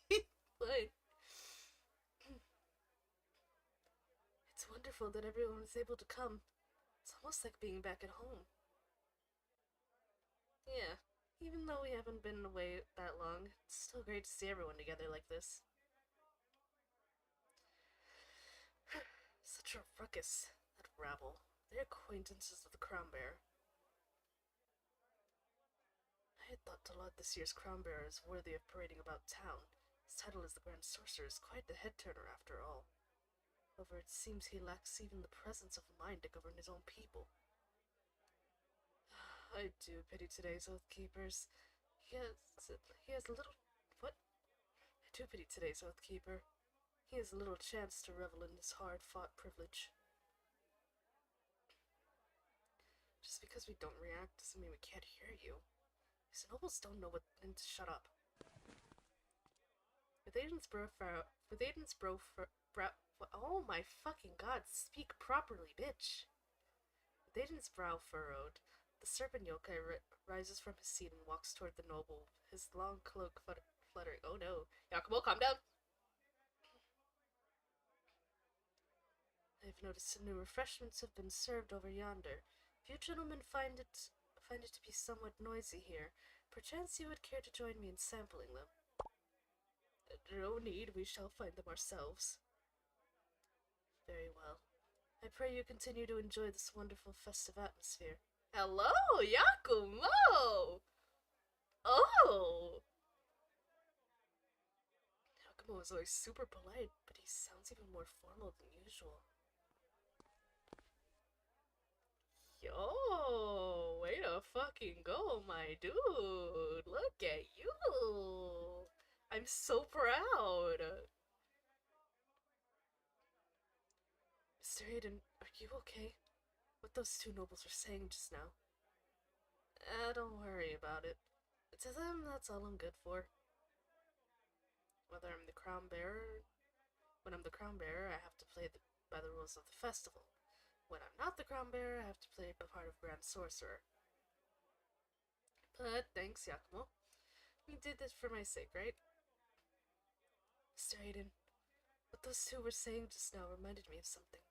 Like, it's wonderful that everyone was able to come. It's almost like being back at home. Yeah, even though we haven't been away that long, it's still great to see everyone together like this. Such a ruckus, that rabble. They're acquaintances of the Crown Bearer. I had thought Talat this year's Crown Bearer is worthy of parading about town. His title as the Grand Sorcerer is quite the head-turner after all. However, it seems he lacks even the presence of mind to govern his own people. I do pity today's Oath Keepers. He has little... What? I do pity today's Oath Keeper. He has little chance to revel in his hard-fought privilege. Just because we don't react doesn't mean we can't hear you. These nobles don't know when to shut up. Oh my fucking god, speak properly, bitch! With Aiden's brow furrowed, the serpent yokai rises from his seat and walks toward the noble, his long cloak fluttering. Oh no. Yakumo, calm down! I've noticed some new refreshments have been served over yonder. If you gentlemen find it to be somewhat noisy here, perchance you would care to join me in sampling them. No need, we shall find them ourselves. Very well. I pray you continue to enjoy this wonderful festive atmosphere. Hello, Yakumo! Oh! Yakumo is always super polite, but he sounds even more formal than usual. Yo, way to fucking go, my dude. Look at you. I'm so proud. Mr. Hayden, are you okay? What those two nobles were saying just now? Don't worry about it. To them, that's all I'm good for. Whether I'm the crown bearer, When I'm the crown bearer, I have to play by the rules of the festival. When I'm not the crown bearer, I have to play the part of Grand Sorcerer. But thanks, Yakumo. You did this for my sake, right? Mr. Aiden, what those two were saying just now reminded me of something.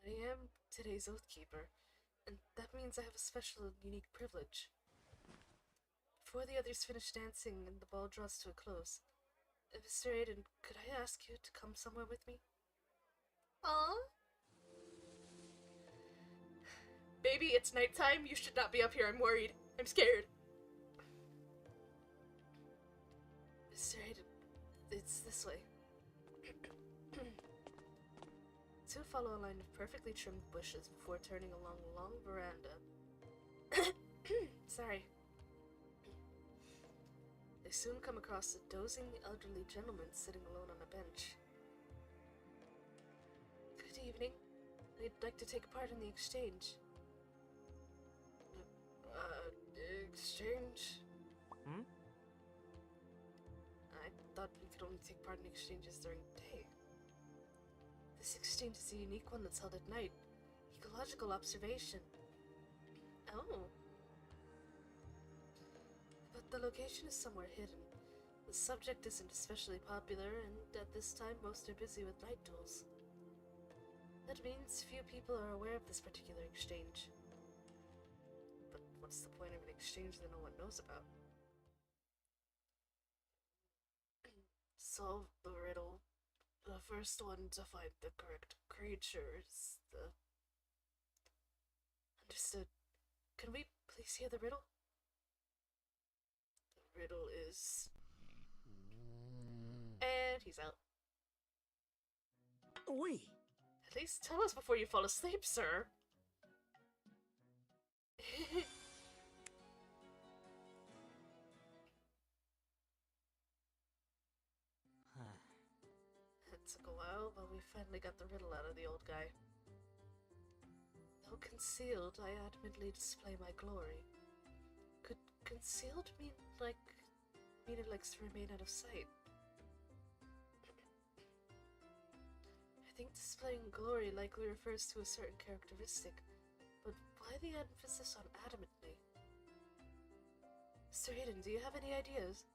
I am today's Oathkeeper, and that means I have a special and unique privilege. Before the others finish dancing and the ball draws to a close, Mr. Aiden, could I ask you to come somewhere with me? Aww. Baby, it's nighttime. You should not be up here. I'm worried. I'm scared. Mr. Aiden, it's this way. Two follow a line of perfectly trimmed bushes before turning along a long veranda. Sorry. They soon come across a dozing elderly gentleman sitting alone on a bench. Good evening. I'd like to take part in the exchange. Exchange? Hmm? I thought we could only take part in exchanges during the day. This exchange is a unique one that's held at night. Ecological observation. Oh. But the location is somewhere hidden. The subject isn't especially popular, and at this time most are busy with night duels. That means few people are aware of this particular exchange. But what's the point of an exchange that no one knows about? Solve the riddle. The first one to find the correct creature is the... Understood. Can we please hear the riddle? The riddle is... And he's out. Oi! At least tell us before you fall asleep, sir. It took a while, but we finally got the riddle out of the old guy. Though concealed, I admittedly display my glory. Could concealed mean it likes to remain out of sight? I think displaying glory likely refers to a certain characteristic, but why the emphasis on adamantly? Mr. Hayden, do you have any ideas?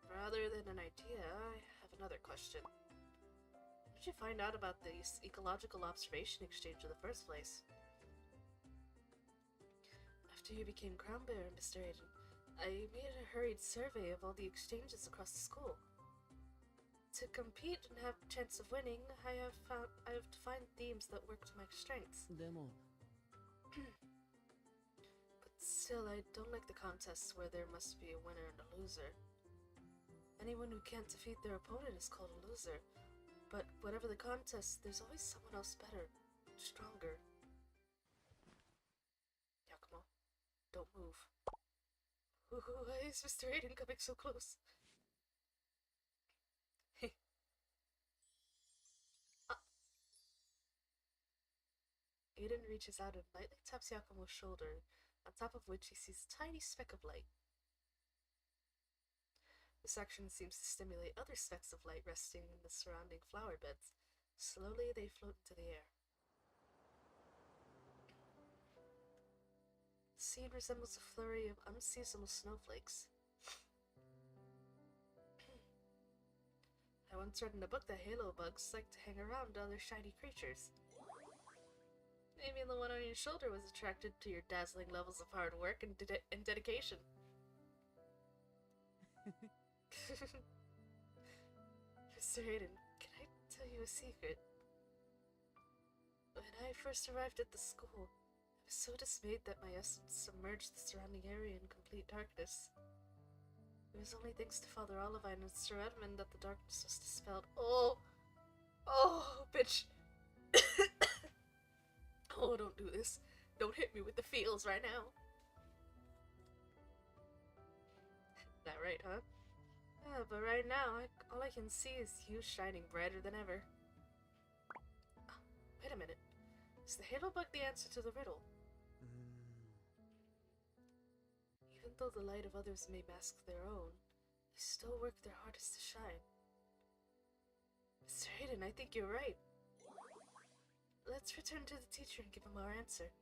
Rather than an idea, I have another question. How did you find out about the ecological observation exchange in the first place? After you became crown bearer, Mr. Hayden, I made a hurried survey of all the exchanges across the school. To compete and have a chance of winning, I have defined themes that work to my strengths. でも But still, I don't like the contests where there must be a winner and a loser. Anyone who can't defeat their opponent is called a loser. But whatever the contest, there's always someone else better, stronger. Yakumo, don't move. Why is Mr. Aiden coming so close? Aiden reaches out and lightly taps Yakumo's shoulder, on top of which he sees a tiny speck of light. This action seems to stimulate other specks of light resting in the surrounding flower beds. Slowly, they float into the air. The scene resembles a flurry of unseasonal snowflakes. I once read in a book that halo bugs like to hang around other shiny creatures. Maybe the one on your shoulder was attracted to your dazzling levels of hard work and dedication. Mr. Hayden, can I tell you a secret? When I first arrived at the school, I was so dismayed that my essence submerged the surrounding area in complete darkness. It was only thanks to Father Olivine and Sir Edmund that the darkness was dispelled. Oh, bitch. Oh, don't do this. Don't hit me with the feels right now. That right, huh? Yeah, but right now, all I can see is you shining brighter than ever. Oh, wait a minute. Is the halo bug the answer to the riddle? Even though the light of others may mask their own, They still work their hardest to shine. Mr. Hayden, I think you're right. Let's return to the teacher and give him our answer.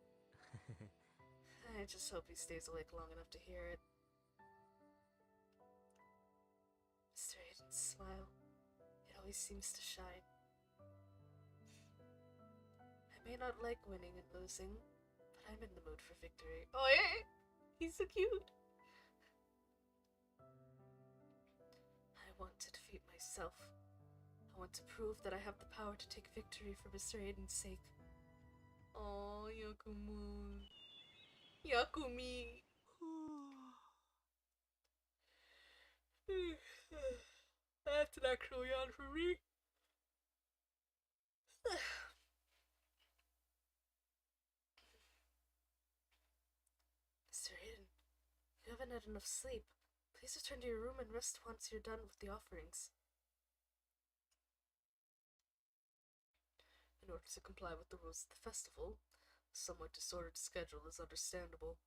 I just hope he stays awake long enough to hear it. Mr. Hayden's smile. It always seems to shine. I may not like winning and losing, but I'm in the mood for victory. Oh, yeah! He's so cute! I want to defeat myself. I want to prove that I have the power to take victory for Mr. Aiden's sake. Oh, Yakumo. Yakumi. That's an actual yawn for me. Mr. Aiden, you haven't had enough sleep. Please return to your room and rest once you're done with the offerings. In order to comply with the rules of the festival, a somewhat disordered schedule is understandable.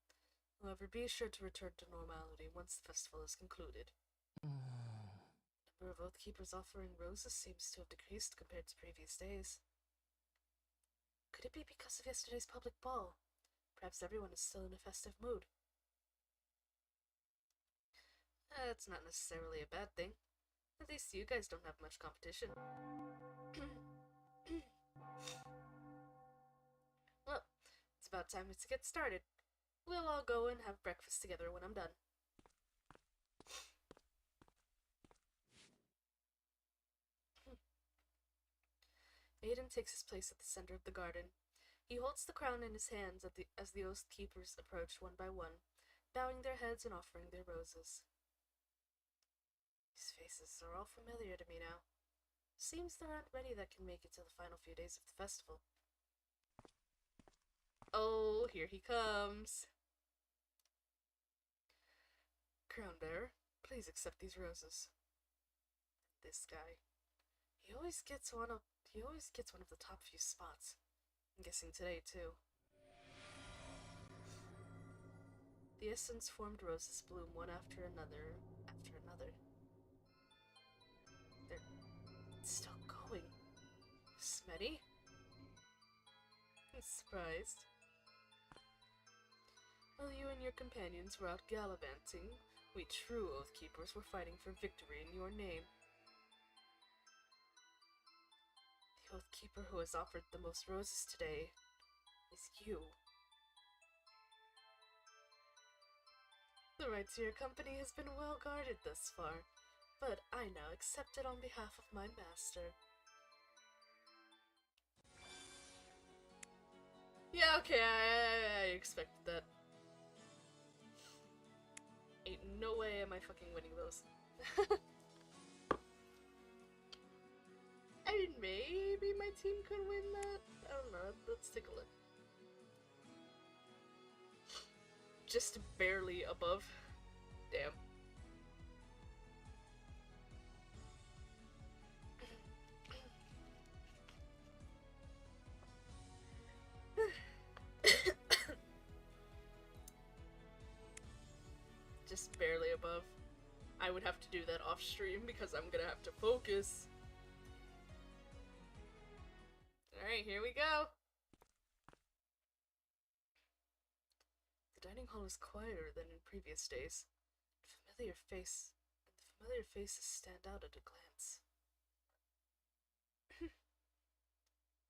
However, be sure to return to normality once the festival is concluded. The number of Oathkeepers offering roses seems to have decreased compared to previous days. Could it be because of yesterday's public ball? Perhaps everyone is still in a festive mood. That's not necessarily a bad thing. At least you guys don't have much competition. Well, it's about time to get started. We'll all go and have breakfast together when I'm done. Aiden takes his place at the center of the garden. He holds the crown in his hands as the Oath Keepers approach one by one, bowing their heads and offering their roses. These faces are all familiar to me now. Seems there aren't many that can make it to the final few days of the festival. Oh, here he comes. Crown bearer, please accept these roses. This guy. He always gets one of the top few spots. I'm guessing today too. The essence-formed roses bloom one after another. They're still going. This many? I'm surprised. While you and your companions were out gallivanting, we true Oath Keepers were fighting for victory in your name. The Oath Keeper who has offered the most roses today is you. The right to your company has been well guarded thus far, but I now accept it on behalf of my master. Yeah, okay, I expected that. Ain't no way am I fucking winning those. I mean, maybe my team could win that? I don't know, let's take a look. Just barely above. Damn. Just barely above. I would have to do that off stream because I'm gonna have to focus. Alright, here we go. The dining hall is quieter than in previous days. The familiar faces stand out at a glance.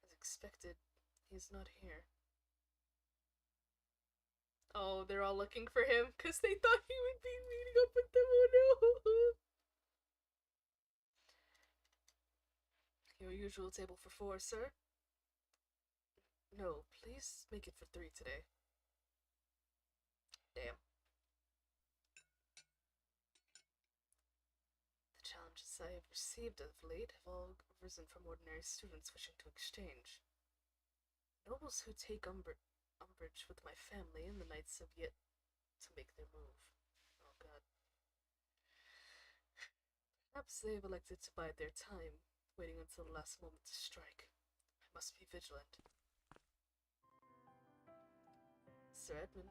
As expected, he is not here. Oh, they're all looking for him because they thought he would be meeting up with them. Oh no! Your usual table for 4, sir? No, please make it for 3 today. Damn. The challenges I have received of late have all arisen from ordinary students wishing to exchange. Nobles who take umbrage with my family and the knights have yet to make their move. Oh god. Perhaps they have elected to bide their time, waiting until the last moment to strike. I must be vigilant. Sir Edmund,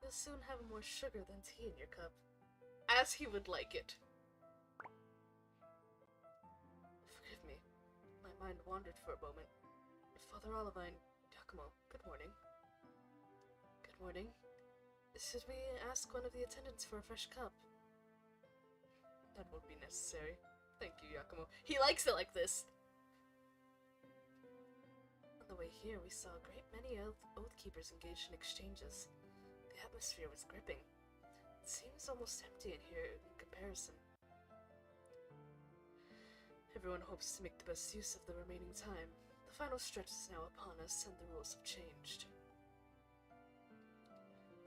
you'll soon have more sugar than tea in your cup. As he would like it. mind wandered for a moment. Father Olivine, Giacomo, good morning. Good morning. Should we ask one of the attendants for a fresh cup? That won't be necessary. Thank you, Giacomo. He likes it like this! On the way here, we saw a great many oath-keepers engaged in exchanges. The atmosphere was gripping. It seems almost empty in here in comparison. Everyone hopes to make the best use of the remaining time. The final stretch is now upon us, and the rules have changed.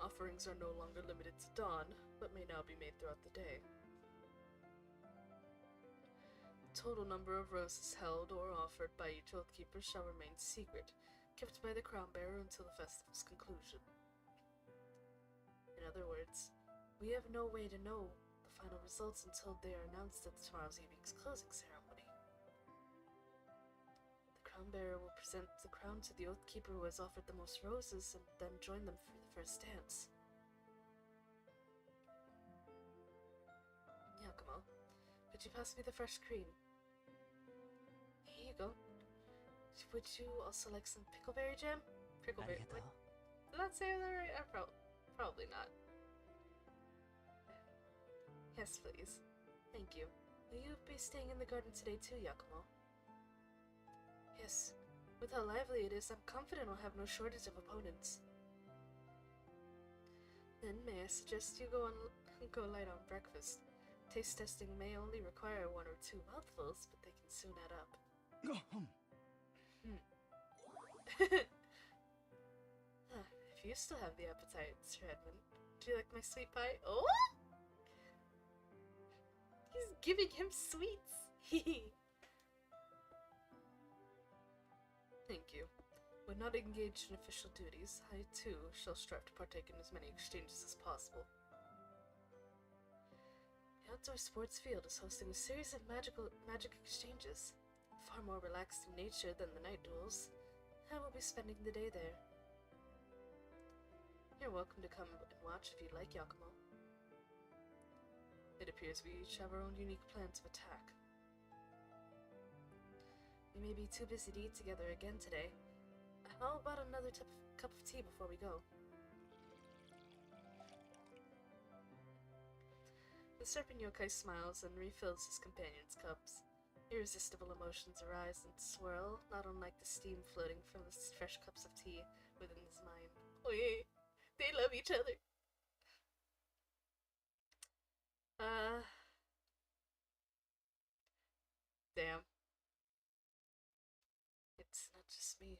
Offerings are no longer limited to dawn, but may now be made throughout the day. The total number of roses held or offered by each oathkeeper shall remain secret, kept by the crown bearer until the festival's conclusion. In other words, we have no way to know the final results until they are announced at tomorrow's evening's closing ceremony. The crown bearer will present the crown to the oathkeeper who has offered the most roses and then join them for the first dance. Giacomo, could you pass me the fresh cream? Here you go. Would you also like some pickleberry jam? Pickleberry. Wait, did I say that right? Probably not. Yes, please. Thank you. Will you be staying in the garden today too, Giacomo? Yes. With how lively it is, I'm confident we'll have no shortage of opponents. Then may I suggest you go light on breakfast. Taste testing may only require 1 or 2 mouthfuls, but they can soon add up. If you still have the appetite, Sir Edmund, do you like my sweet pie? Oh! He's giving him sweets! Thank you. When not engaged in official duties, I too shall strive to partake in as many exchanges as possible. The outdoor sports field is hosting a series of magic exchanges, far more relaxed in nature than the night duels. I will be spending the day there. You're welcome to come and watch if you'd like, Giacomo. It appears we each have our own unique plans of attack. We may be too busy to eat together again today. How about another cup of tea before we go? The serpent yokai smiles and refills his companion's cups. Irresistible emotions arise and swirl, not unlike the steam floating from the fresh cups of tea within his mind. Oh yeah, they love each other. Damn. It's not just me.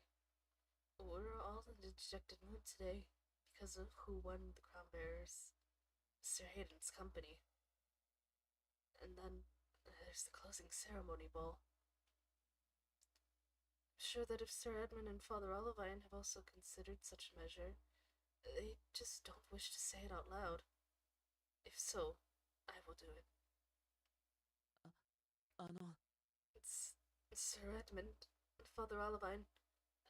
We're all in a dejected mood today because of who won the crown bearers, Sir Hayden's company. And then there's the closing ceremony ball. I'm sure that if Sir Edmund and Father Olivine have also considered such a measure, they just don't wish to say it out loud. If so, I will do it. It's Sir Edmund and Father Olivine.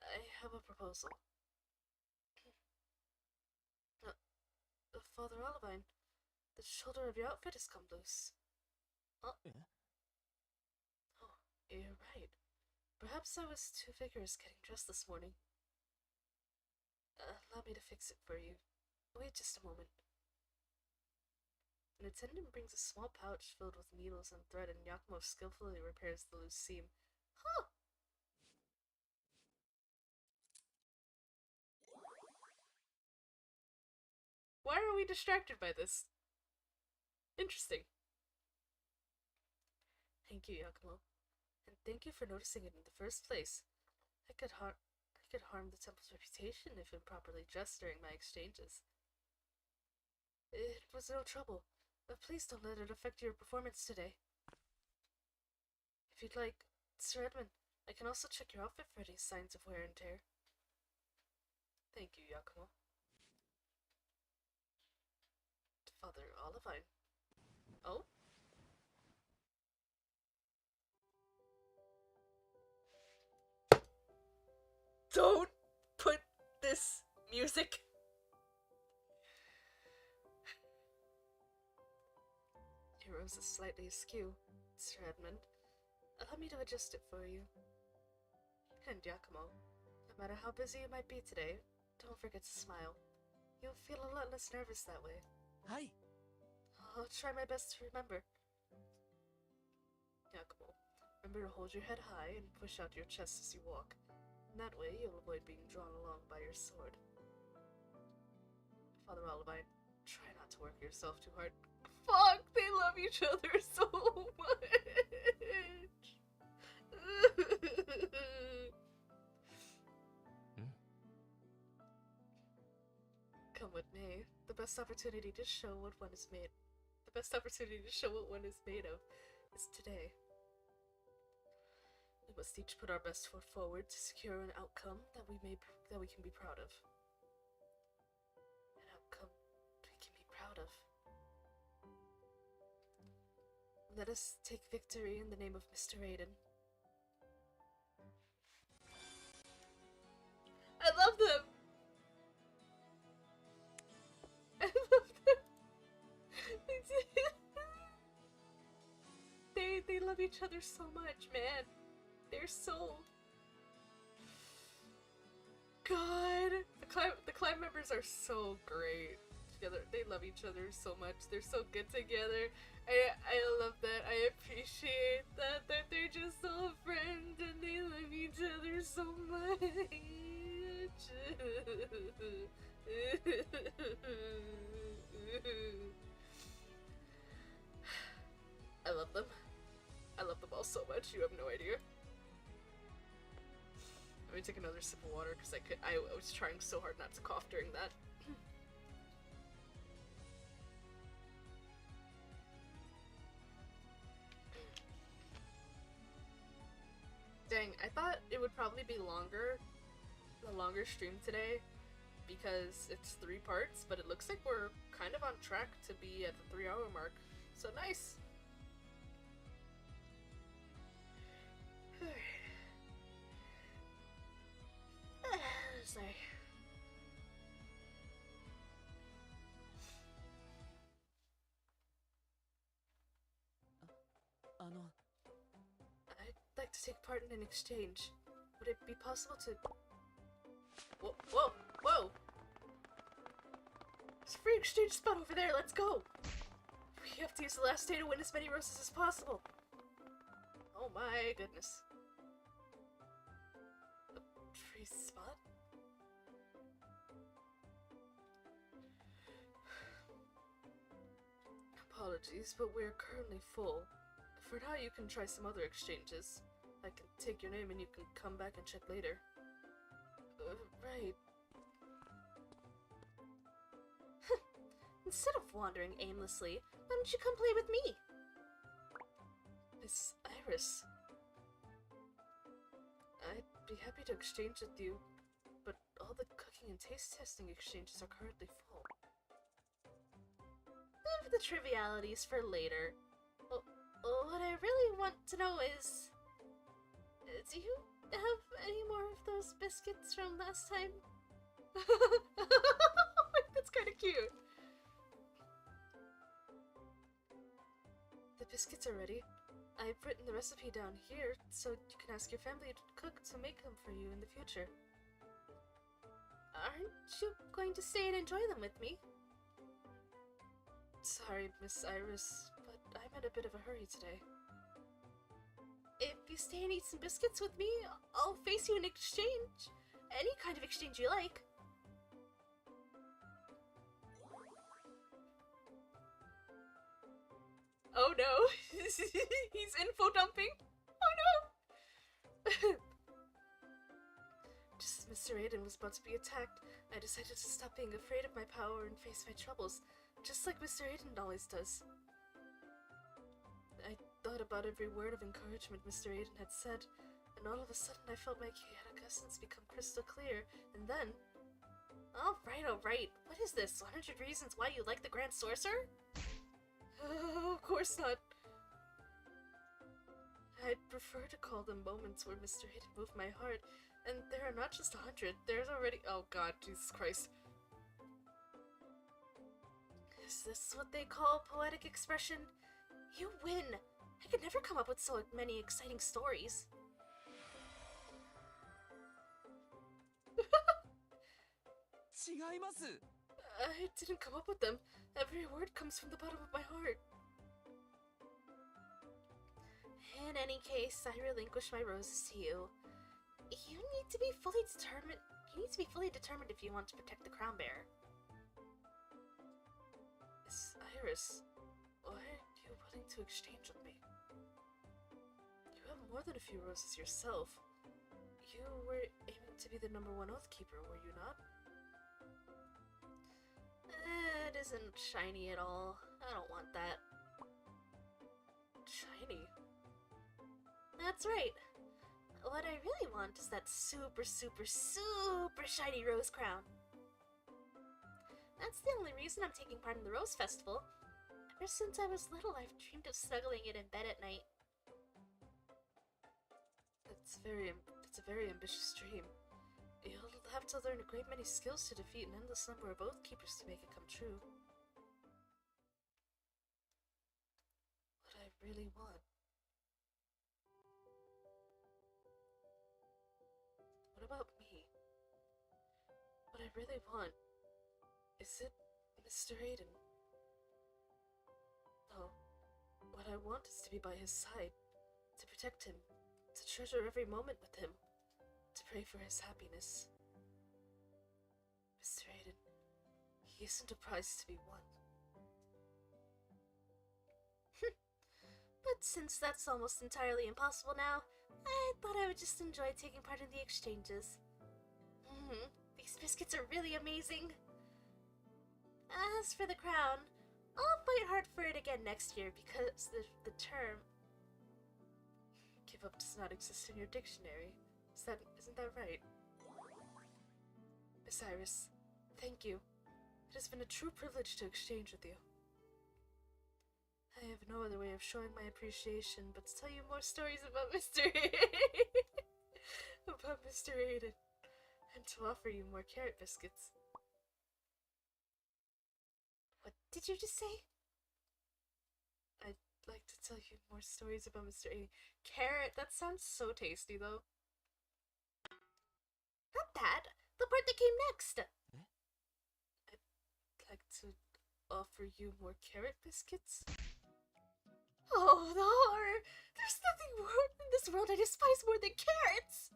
I have a proposal. Father Olivine, the shoulder of your outfit has come loose. Oh, you're right. Perhaps I was too vigorous getting dressed this morning. Allow me to fix it for you. Wait just a moment. An attendant brings a small pouch filled with needles and thread, and Giacomo skillfully repairs the loose seam. Huh! Why are we distracted by this? Interesting. Thank you, Giacomo. And thank you for noticing it in the first place. I could harm the temple's reputation if improperly dressed during my exchanges. It was no trouble, but please don't let it affect your performance today. If you'd like, Sir Edmund, I can also check your outfit for any signs of wear and tear. Thank you, Giacomo. Father Olivine. Oh? Don't put this music. Your rose is slightly askew, Sir Edmund. Allow me to adjust it for you. and Yakumo. No matter how busy you might be today, don't forget to smile. You'll feel a lot less nervous that way. はい I'll try my best to remember. Yakumo, remember to hold your head high and push out your chest as you walk. And that way, you'll avoid being drawn along by your sword. Father Olivine, try not to work yourself too hard. Fuck, they love each other so much. Come with me. The best opportunity to show what one is made. The best opportunity to show what one is made of is today. We must each put our best foot forward to secure an outcome that we can be proud of. An outcome we can be proud of. Let us take victory in the name of Mr. Aiden. I love them! I love them! They love each other so much, man. They're so... God! The clan members are so great together. They love each other so much. They're so good together. I love that. I appreciate that they're just so friends and they love each other so much. I love them. I love them all so much. You have no idea. Let me take another sip of water because I was trying so hard not to cough during that. Dang, I thought it would probably be a longer stream today because it's 3 parts, but it looks like we're kind of on track to be at the 3-hour mark. So nice. Sorry. I'd like to take part in an exchange. Would it be possible to... Whoa, whoa, whoa! There's a free exchange spot over there, let's go! We have to use the last day to win as many roses as possible. Oh my goodness. A free spot? Apologies, but we're currently full. For now, you can try some other exchanges. I can take your name and you can come back and check later. Right. Instead of wandering aimlessly, why don't you come play with me? Miss Iris. I'd be happy to exchange with you, but all the cooking and taste testing exchanges are currently full. Leave the trivialities for later. What I really want to know is... do you have any more of those biscuits from last time? That's kind of cute. The biscuits are ready. I've written the recipe down here, so you can ask your family to cook to make them for you in the future. Aren't you going to stay and enjoy them with me? Sorry, Miss Iris, but I'm in a bit of a hurry today. If you stay and eat some biscuits with me, I'll face you in exchange. Any kind of exchange you like. Oh no! He's info dumping! Oh no! Just as Mr. Aiden was about to be attacked, I decided to stop being afraid of my power and face my troubles, just like Mr. Aiden always does. I thought about every word of encouragement Mr. Aiden had said, and all of a sudden I felt my chaotic essence become crystal clear, and then... Alright, what is this? 100 reasons why you like the Grand Sorcerer? Of course not. I'd prefer to call them moments where Mr. Aiden moved my heart, and there are not just 100, there's already— oh god, Jesus Christ. Is this what they call poetic expression? You win! I could never come up with so many exciting stories. 違います。 I didn't come up with them. Every word comes from the bottom of my heart. In any case, I relinquish my roses to you. You need to be fully determined. You need to be fully determined if you want to protect the crown bearer. Miss Iris, why are you willing to exchange with me? You have more than a few roses yourself. You were aiming to be the #1 Oathkeeper, were you not? It isn't shiny at all. I don't want that. Shiny? That's right. What I really want is that super shiny rose crown. That's the only reason I'm taking part in the Rose Festival. Ever since I was little, I've dreamed of snuggling it in bed at night. It's a very ambitious dream. You'll have to learn a great many skills to defeat an endless number of Oathkeepers to make it come true. What I really want. What about me? What I really want. Is it Mr. Aiden? No. What I want is to be by his side, to protect him, to treasure every moment with him, to pray for his happiness. Mr. Aiden, he isn't a prize to be won. But since that's almost entirely impossible now, I thought I would just enjoy taking part in the exchanges. These biscuits are really amazing. As for the crown, I'll fight hard for it again next year because the term give up does not exist in your dictionary. Isn't that right? Miss Iris, thank you. It has been a true privilege to exchange with you. I have no other way of showing my appreciation but to tell you more stories about Mr. about Mr. Aiden, and to offer you more carrot biscuits. What did you just say? I'd like to tell you more stories about Mr. Aiden. Carrot? That sounds so tasty, though. Not that! The part that came next! I'd like to offer you more carrot biscuits. Oh, the horror! There's nothing more in this world I despise more than carrots!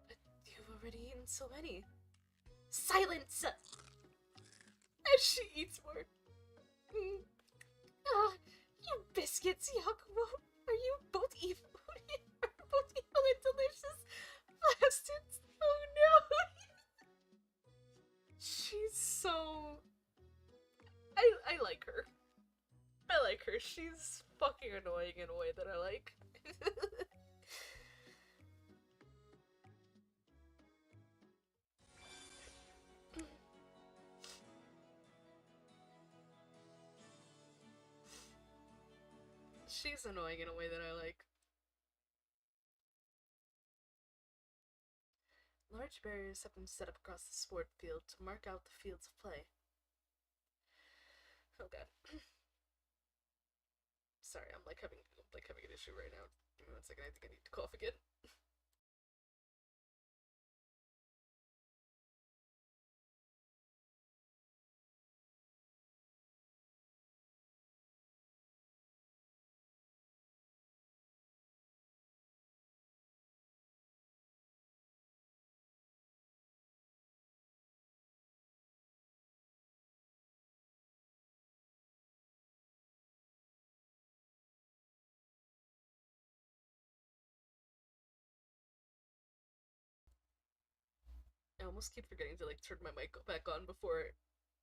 But you've already eaten so many. Silence! As she eats more. You biscuits, Yakumo! Are you both evil? Are both evil and delicious bastards? Oh no! She's so... I like her. I like her. She's fucking annoying in a way that I like. She's annoying in a way that I like. Large barriers have been set up across the sport field to mark out the fields of play. Oh god. Sorry, I'm having an issue right now. Give me 1 second, I think I need to cough again. I almost keep forgetting to turn my mic back on before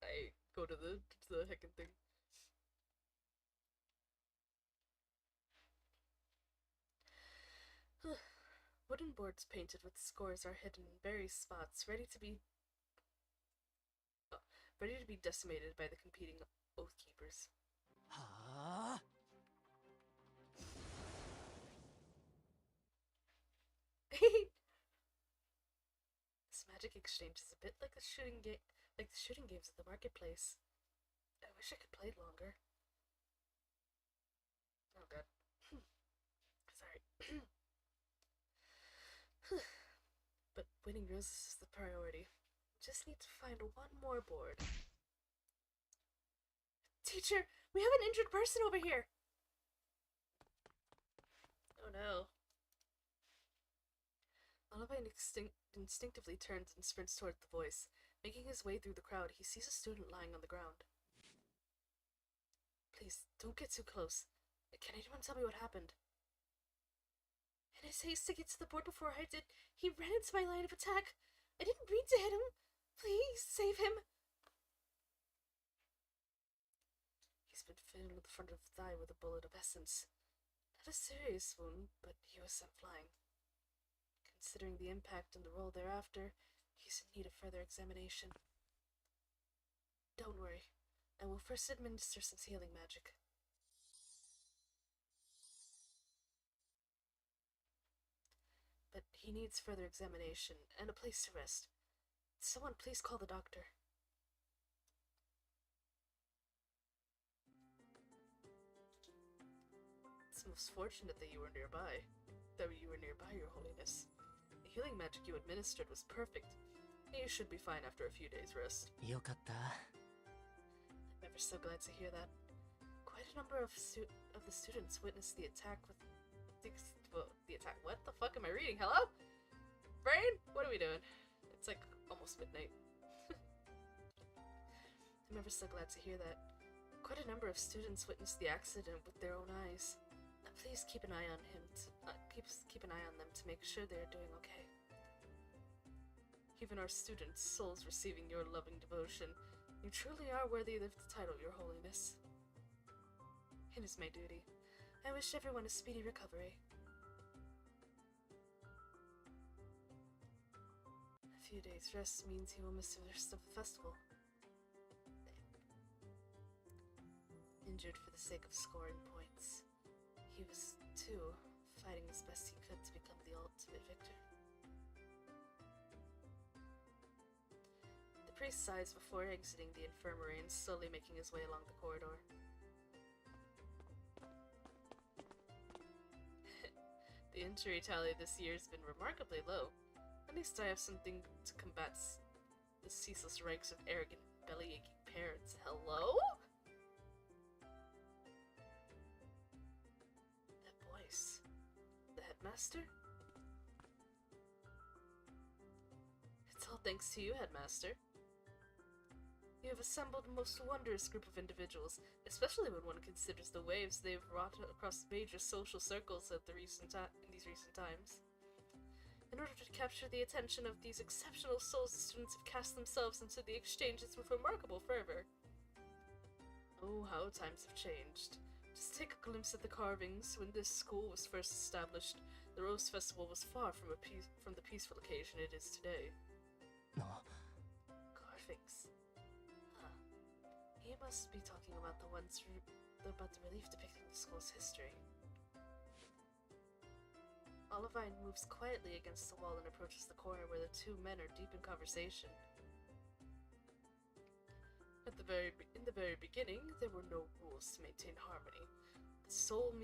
I go to the heckin' thing. Wooden boards painted with scores are hidden in various spots, ready to be decimated by the competing oath keepers. はあ。 This magic exchange is a bit like the shooting games at the marketplace. I wish I could play longer. Oh god. Sorry. But winning roses is the priority. Just need to find one more board. Teacher, we have an injured person over here! Oh no. Olivine instinctively turns and sprints toward the voice. Making his way through the crowd, he sees a student lying on the ground. Please, don't get too close. Can anyone tell me what happened? In his haste to get to the board before I did, he ran into my line of attack. I didn't mean to hit him. Please, save him. He's been fitted in the front of the thigh with a bullet of essence. Not a serious wound, but he was sent flying. Considering the impact and the roll thereafter, he's in need of further examination. Don't worry. I will first administer some healing magic. But he needs further examination and a place to rest. Someone please call the doctor. It's most fortunate that you were nearby. Your Holiness. The healing magic you administered was perfect. You should be fine after a few days' rest. よかった。 I'm ever so glad to hear that. Quite a number of the students witnessed the attack with the attack. What the fuck am I reading? Hello? Brain? What are we doing? It's like almost midnight. I'm ever so glad to hear that. Quite a number of students witnessed the accident with their own eyes. Please keep an eye on him. Keep an eye on them to make sure they are doing okay. Even our students' souls receiving your loving devotion. You truly are worthy of the title, Your Holiness. It is my duty. I wish everyone a speedy recovery. A few days' rest means he will miss the rest of the festival. Injured for the sake of scoring points. He was, too, fighting as best he could to become the ultimate victor. The priest sighs before exiting the infirmary and slowly making his way along the corridor. The injury tally this year has been remarkably low. At least I have something to combat the ceaseless ranks of arrogant, belly-aching parents. Hello? That voice. The headmaster? It's all thanks to you, headmaster. You have assembled a most wondrous group of individuals, especially when one considers the waves they've wrought across major social circles in these recent times. In order to capture the attention of these exceptional souls, the students have cast themselves into the exchanges with remarkable fervor. Oh, how times have changed. Just take a glimpse at the carvings. When this school was first established, the Rose Festival was far from the peaceful occasion it is today. No. Carvings. He must be talking about the relief depicting the school's history. Olivine moves quietly against the wall and approaches the corner where the two men are deep in conversation. In the very beginning, there were no rules to maintain harmony. The sole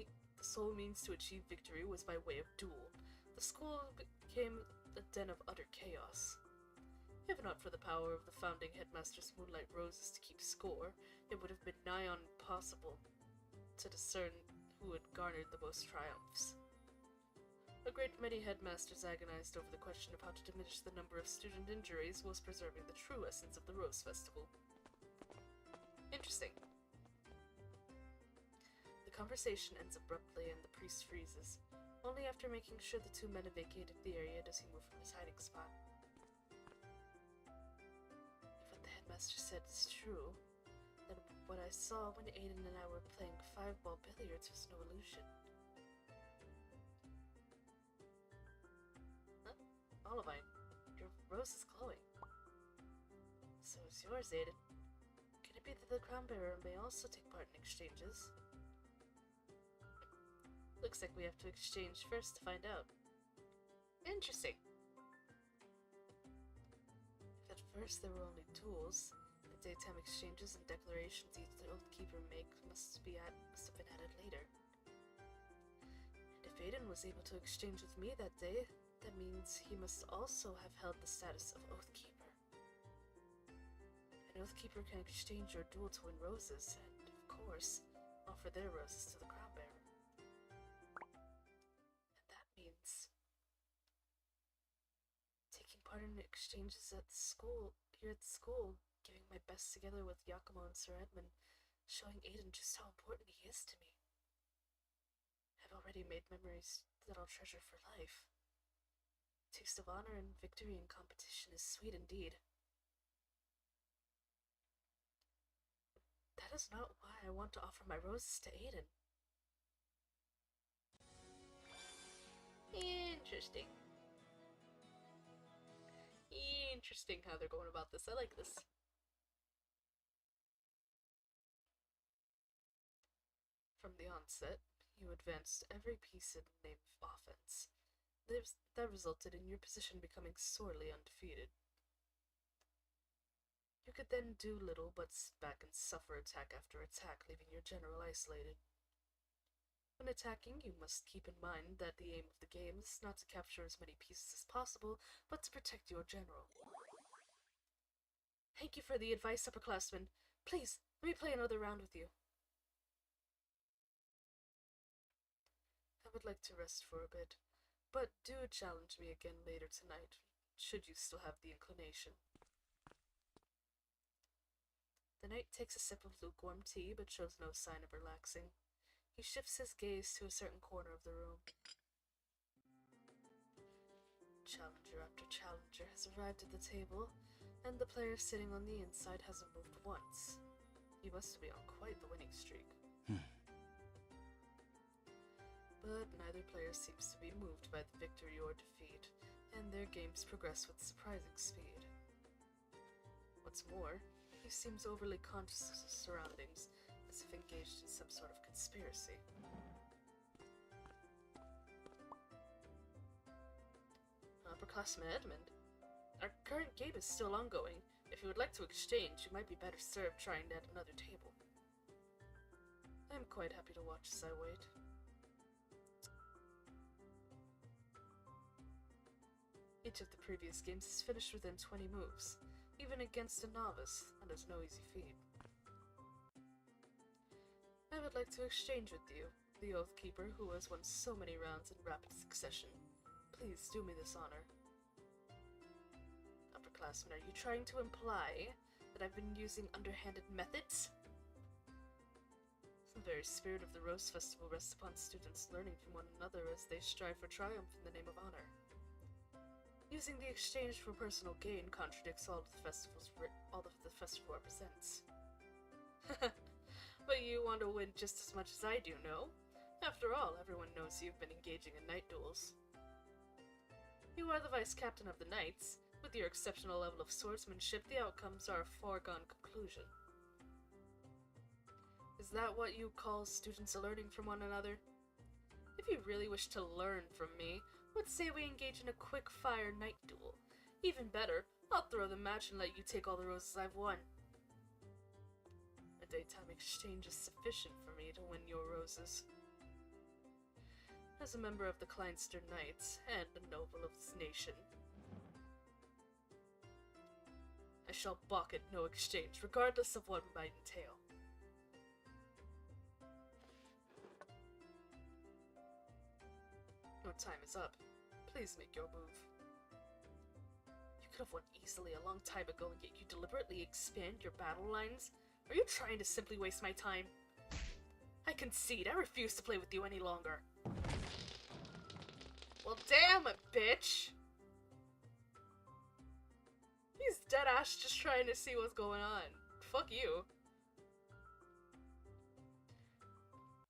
means to achieve victory was by way of duel. The school became a den of utter chaos. If not for the power of the founding headmaster's moonlight roses to keep score, it would have been nigh on impossible to discern who had garnered the most triumphs. A great many headmasters agonized over the question of how to diminish the number of student injuries whilst preserving the true essence of the Rose Festival. Interesting. The conversation ends abruptly and the priest freezes. Only after making sure the two men have vacated the area does he move from his hiding spot. Master said it's true, then what I saw when Aiden and I were playing 5-ball billiards was no illusion. Huh? Olivine, your rose is glowing. So is yours, Aiden. Can it be that the crown bearer may also take part in exchanges? Looks like we have to exchange first to find out. Interesting. At first there were only duels. The daytime exchanges and declarations each Oathkeeper must have been added later. And if Aiden was able to exchange with me that day, that means he must also have held the status of Oathkeeper. An Oathkeeper can exchange your duel to win roses, and, of course, offer their roses to the crown bearer. And that means taking part in exchanges at the school, here at the school, giving my best together with Yakumo and Sir Edmund, showing Aiden just how important he is to me. I've already made memories that I'll treasure for life. Taste of honor and victory in competition is sweet indeed. That is not why I want to offer my roses to Aiden. Interesting. Interesting how they're going about this. I like this. From the onset, you advanced every piece in the name of offense. That resulted in your position becoming sorely undefeated. You could then do little but sit back and suffer attack after attack, leaving your general isolated. When attacking, you must keep in mind that the aim of the game is not to capture as many pieces as possible, but to protect your general. Thank you for the advice, upperclassmen. Please, let me play another round with you. I would like to rest for a bit, but do challenge me again later tonight, should you still have the inclination. The knight takes a sip of lukewarm tea, but shows no sign of relaxing. He shifts his gaze to a certain corner of the room. Challenger after challenger has arrived at the table, and the player sitting on the inside hasn't moved once. He must be on quite the winning streak. But neither player seems to be moved by the victory or defeat, and their games progress with surprising speed. What's more, he seems overly conscious of his surroundings, as if engaged in some sort of conspiracy. Upperclassman Edmund, our current game is still ongoing. If you would like to exchange, you might be better served trying at another table. I am quite happy to watch as I wait. Each of the previous games is finished within 20 moves, even against a novice, and is no easy feat. I would like to exchange with you, the Oathkeeper who has won so many rounds in rapid succession. Please do me this honor. Upperclassmen, are you trying to imply that I've been using underhanded methods? The very spirit of the Rose Festival rests upon students learning from one another as they strive for triumph in the name of honor. Using the exchange for personal gain contradicts all that the festival represents. But you want to win just as much as I do, no? After all, everyone knows you've been engaging in night duels. You are the vice captain of the Knights. With your exceptional level of swordsmanship, the outcomes are a foregone conclusion. Is that what you call students learning from one another? If you really wish to learn from me, let's say we engage in a quick-fire night duel. Even better, I'll throw the match and let you take all the roses I've won. A daytime exchange is sufficient for me to win your roses. As a member of the Kleinster Knights, and a noble of this nation, I shall balk at no exchange, regardless of what it might entail. Your time is up. Please make your move. You could have won easily a long time ago, and yet you deliberately expand your battle lines? Are you trying to simply waste my time? I concede. I refuse to play with you any longer. Well, damn it, bitch! He's deadass just trying to see what's going on. Fuck you.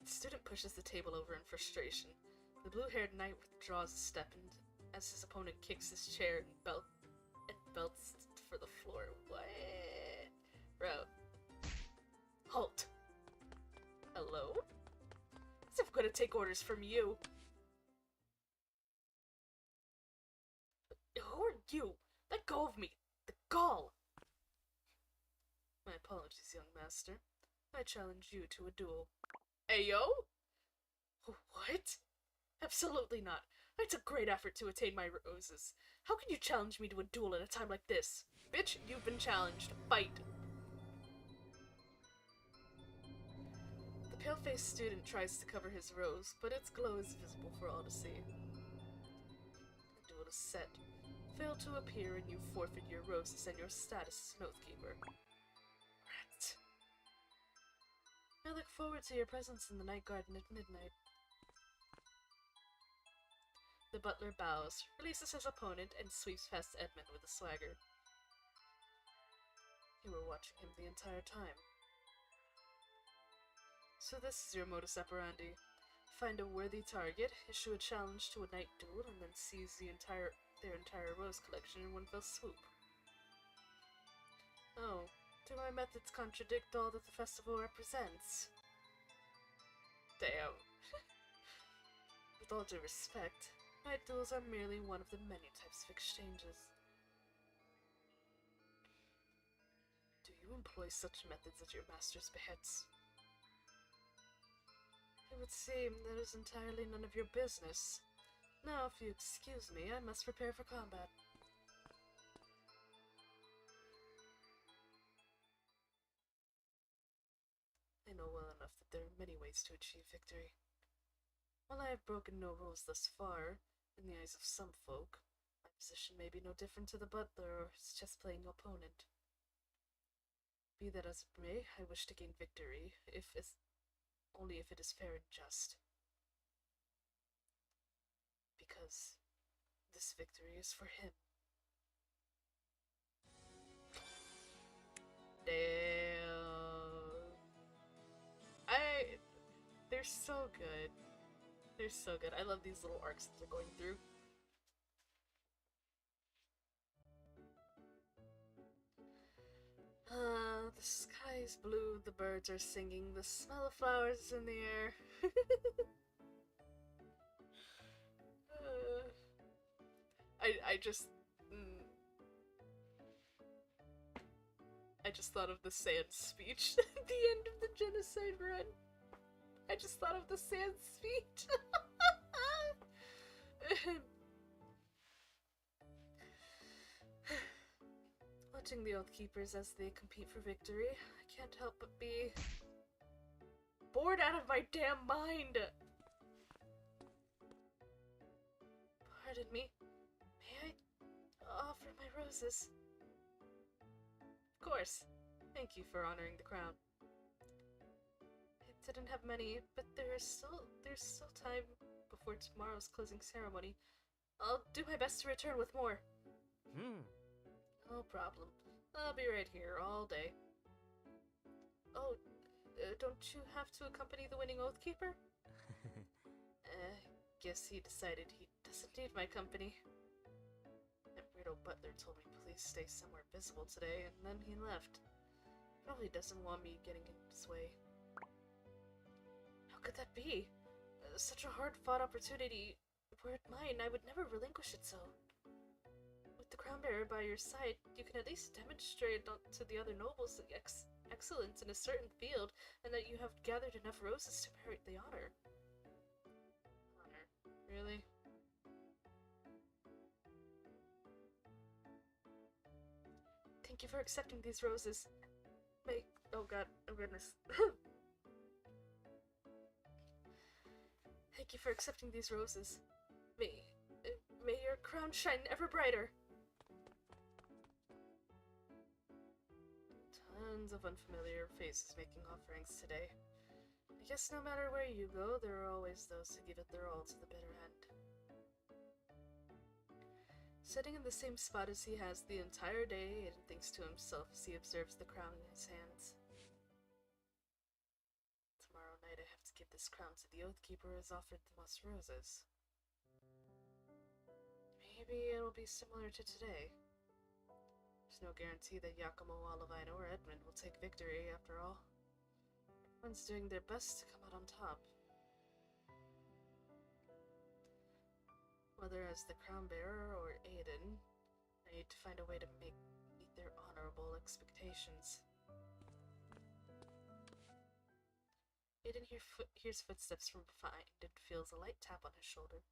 The student pushes the table over in frustration. The blue-haired knight withdraws a step and as his opponent kicks his chair and belts for the floor. What? Bro. Halt. Hello? As if I'm gonna take orders from you. Who are you? Let go of me. The gall. My apologies, young master. I challenge you to a duel. Ayo? What? Absolutely not. I took great effort to attain my roses. How can you challenge me to a duel at a time like this? Bitch, you've been challenged. Fight. pale-faced student tries to cover his rose, but its glow is visible for all to see. The duel is set. Fail to appear and you forfeit your roses and your status as an Oathkeeper. Rat. I look forward to your presence in the night garden at midnight. The butler bows, releases his opponent, and sweeps past Edmund with a swagger. You were watching him the entire time. So this is your modus operandi. Find a worthy target, issue a challenge to a night duel, and then seize their entire rose collection in one fell swoop. Oh, do my methods contradict all that the festival represents? Damn. With all due respect, night duels are merely one of the many types of exchanges. Do you employ such methods at your master's behests? It would seem that is entirely none of your business. Now, if you excuse me, I must prepare for combat. I know well enough that there are many ways to achieve victory. While I have broken no rules thus far, in the eyes of some folk, my position may be no different to the butler or his chess-playing opponent. Be that as it may, I wish to gain victory, only if it is fair and just. Because this victory is for him. Damn. They're so good. They're so good. I love these little arcs that they're going through. The sky is blue, the birds are singing, the smell of flowers is in the air. I just... I just thought of the Sand speech at the end of the genocide run. I just thought of the Sand speech. Watching the Oathkeepers as they compete for victory, I can't help but be bored out of my damn mind. Pardon me. May I offer my roses? Of course. Thank you for honoring the crown. I didn't have many, but there's still time before tomorrow's closing ceremony. I'll do my best to return with more. No problem. I'll be right here all day. Oh, don't you have to accompany the winning Oathkeeper? Guess he decided he doesn't need my company. That weirdo butler told me please stay somewhere visible today, and then he left. Probably doesn't want me getting in his way. How could that be? Such a hard-fought opportunity. Were it mine, I would never relinquish it so. With the crown bearer by your side, you can at least demonstrate to the other nobles excellence in a certain field, and that you have gathered enough roses to merit the honor. Honor? Really? Thank you for accepting these roses. Oh god, oh goodness. Thank you for accepting these roses. May your crown shine ever brighter. Tons of unfamiliar faces making offerings today. I guess no matter where you go, there are always those who give it their all to the bitter end. Sitting in the same spot as he has the entire day, Aiden thinks to himself as he observes the crown in his hands. Tomorrow night I have to give this crown to the Oathkeeper who has offered the most roses. Maybe it'll be similar to today. There's no guarantee that Yakumo, Olivino, or Edmund will take victory, after all. Everyone's doing their best to come out on top. Whether as the crown bearer or Aiden, I need to find a way to meet their honorable expectations. Aiden hears footsteps from behind and feels a light tap on his shoulder.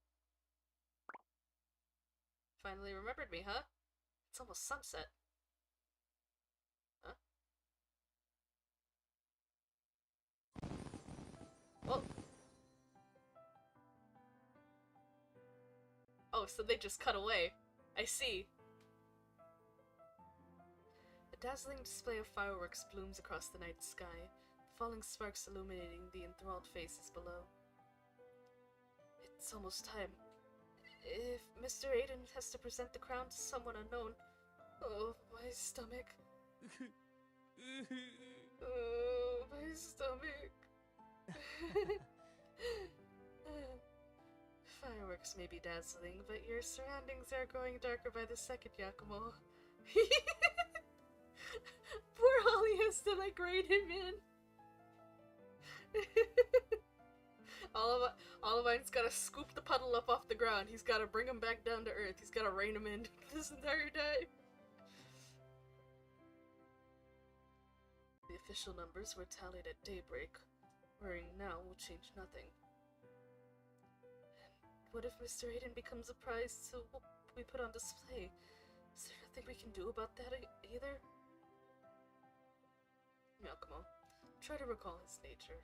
Finally remembered me, huh? It's almost sunset. Huh? so they just cut away. I see. A dazzling display of fireworks blooms across the night sky, falling sparks illuminating the enthralled faces below. It's almost time. If Mr. Aiden has to present the crown to someone unknown... Oh, my stomach. Oh, my stomach. Fireworks may be dazzling, but your surroundings are growing darker by the second, Yakumo. Poor Holly has to, like, rein him in. Olivine's gotta scoop the puddle up off the ground. He's gotta bring him back down to earth. He's gotta rein him in this entire day. The official numbers were tallied at daybreak. Worrying now will change nothing. And what if Mr. Aiden becomes a prize to we put on display? Is there nothing we can do about that either? Yakumo, try to recall his nature.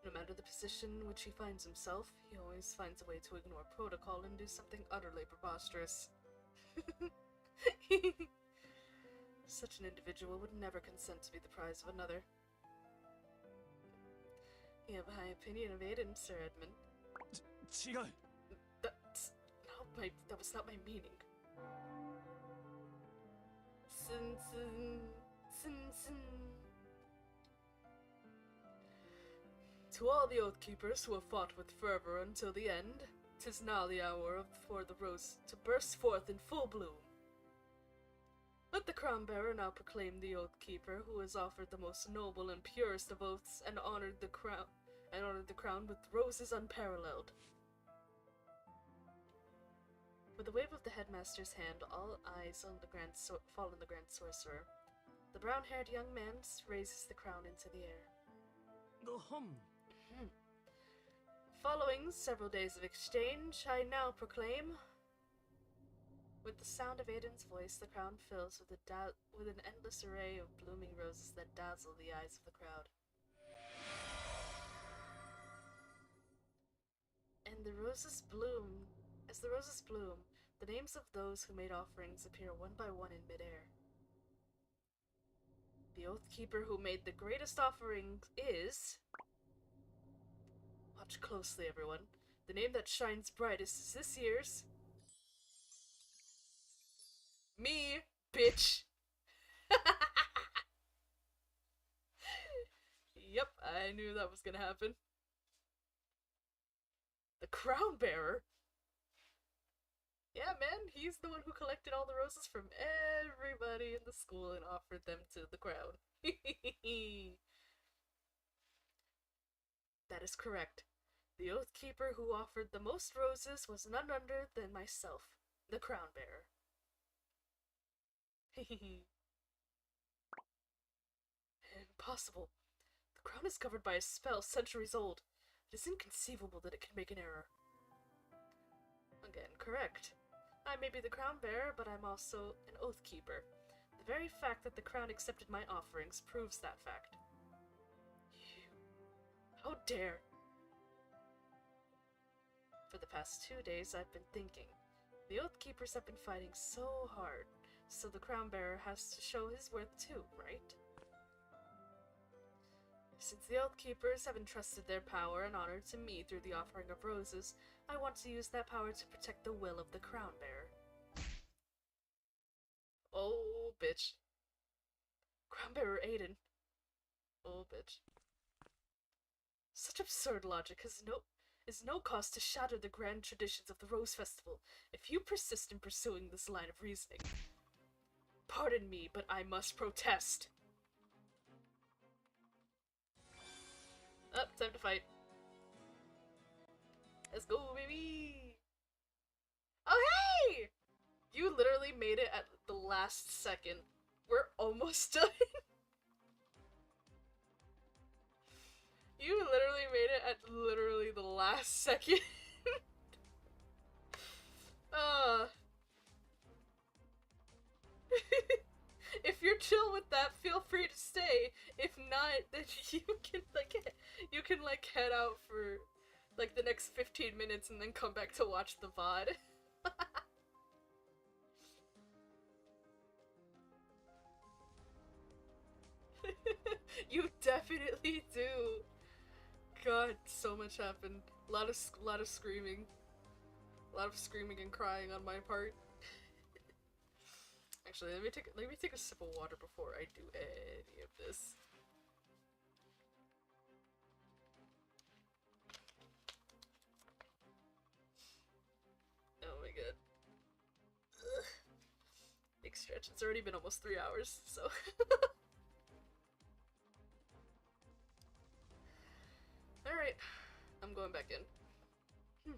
No matter the position in which he finds himself, he always finds a way to ignore protocol and do something utterly preposterous. Such an individual would never consent to be the prize of another. You have a high opinion of Aiden, Sir Edmund. 違う That was not my meaning. To all the Oath Keepers who have fought with fervor until the end, 'tis now the hour for the rose to burst forth in full bloom. Let the crown bearer now proclaim the Oath Keeper who has offered the most noble and purest of oaths and honored the crown with roses unparalleled. With a wave of the headmaster's hand, all eyes on the fall on the Grand Sorcerer. The brown-haired young man raises the crown into the air. Following several days of exchange, I now proclaim... With the sound of Aiden's voice, the crown fills with an endless array of blooming roses that dazzle the eyes of the crowd. And the roses bloom. As the roses bloom, the names of those who made offerings appear one by one in midair. The Oath Keeper who made the greatest offering is... Watch closely, everyone. The name that shines brightest is this year's... Me, bitch! Yep, I knew that was gonna happen. The crown bearer? Yeah, man, he's the one who collected all the roses from everybody in the school and offered them to the crowd. That is correct. The Oath Keeper who offered the most roses was none other than myself, the crown bearer. Impossible. The crown is covered by a spell centuries old. It is inconceivable that it can make an error. Again, correct. I may be the crown bearer, but I'm also an Oath Keeper. The very fact that the crown accepted my offerings proves that fact. How dare! For the past 2 days, I've been thinking. The Oath Keepers have been fighting so hard, so the crown bearer has to show his worth too, right? Since the Oath Keepers have entrusted their power and honor to me through the offering of roses, I want to use that power to protect the will of the crown bearer. Oh, bitch. Crown bearer Aiden. Oh, bitch. Such absurd logic is no cause to shatter the grand traditions of the Rose Festival if you persist in pursuing this line of reasoning. Pardon me, but I must protest. Time to fight. Let's go, baby! Oh, hey! You literally made it at the last second. We're almost done. You literally made it at literally the last second. If you're chill with that, feel free to stay. If not, then you can head out for like the next 15 minutes and then come back to watch the VOD. You definitely do. God, so much happened. A lot of screaming. A lot of screaming and crying on my part. Actually, let me take a sip of water before I do any of this. Oh my god. Ugh. Big stretch. It's already been almost 3 hours, so. Alright, I'm going back in.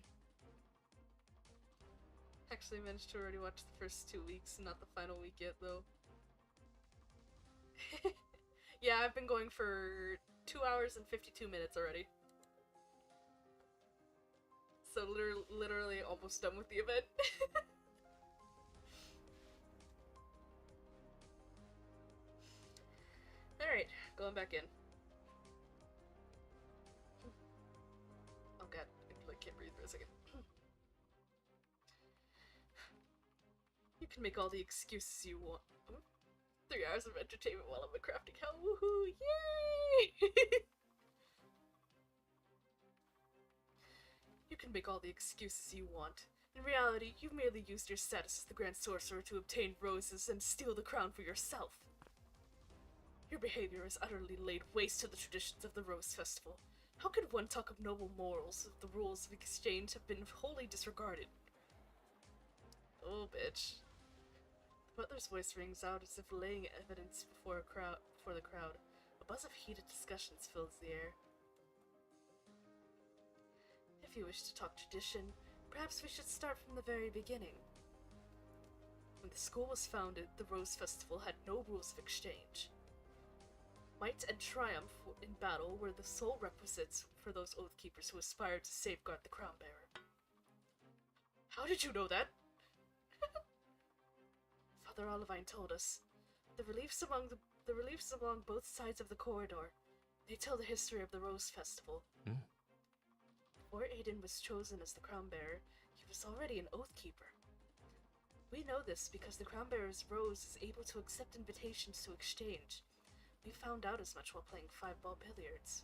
Actually managed to already watch the first 2 weeks, not the final week yet, though. Yeah, I've been going for 2 hours and 52 minutes already. So literally almost done with the event. Alright, going back in. Oh god, I can't breathe for a second. You can make all the excuses you want. 3 hours of entertainment while I'm a crafting hell. Woohoo! Yay! You can make all the excuses you want. In reality, you've merely used your status as the Grand Sorcerer to obtain roses and steal the crown for yourself. Your behavior has utterly laid waste to the traditions of the Rose Festival. How could one talk of noble morals if the rules of exchange have been wholly disregarded? Oh, bitch. The butler's voice rings out as if laying evidence before the crowd. A buzz of heated discussions fills the air. If you wish to talk tradition, perhaps we should start from the very beginning. When the school was founded, the Rose Festival had no rules of exchange. Might and triumph in battle were the sole requisites for those Oath Keepers who aspired to safeguard the Crown Bearer. How did you know that? Father Olivine told us. The reliefs along both sides of the corridor, they tell the history of the Rose Festival. Before Aiden was chosen as the Crown Bearer, he was already an Oath Keeper. We know this because the Crown Bearer's rose is able to accept invitations to exchange. We found out as much while playing 5-ball billiards.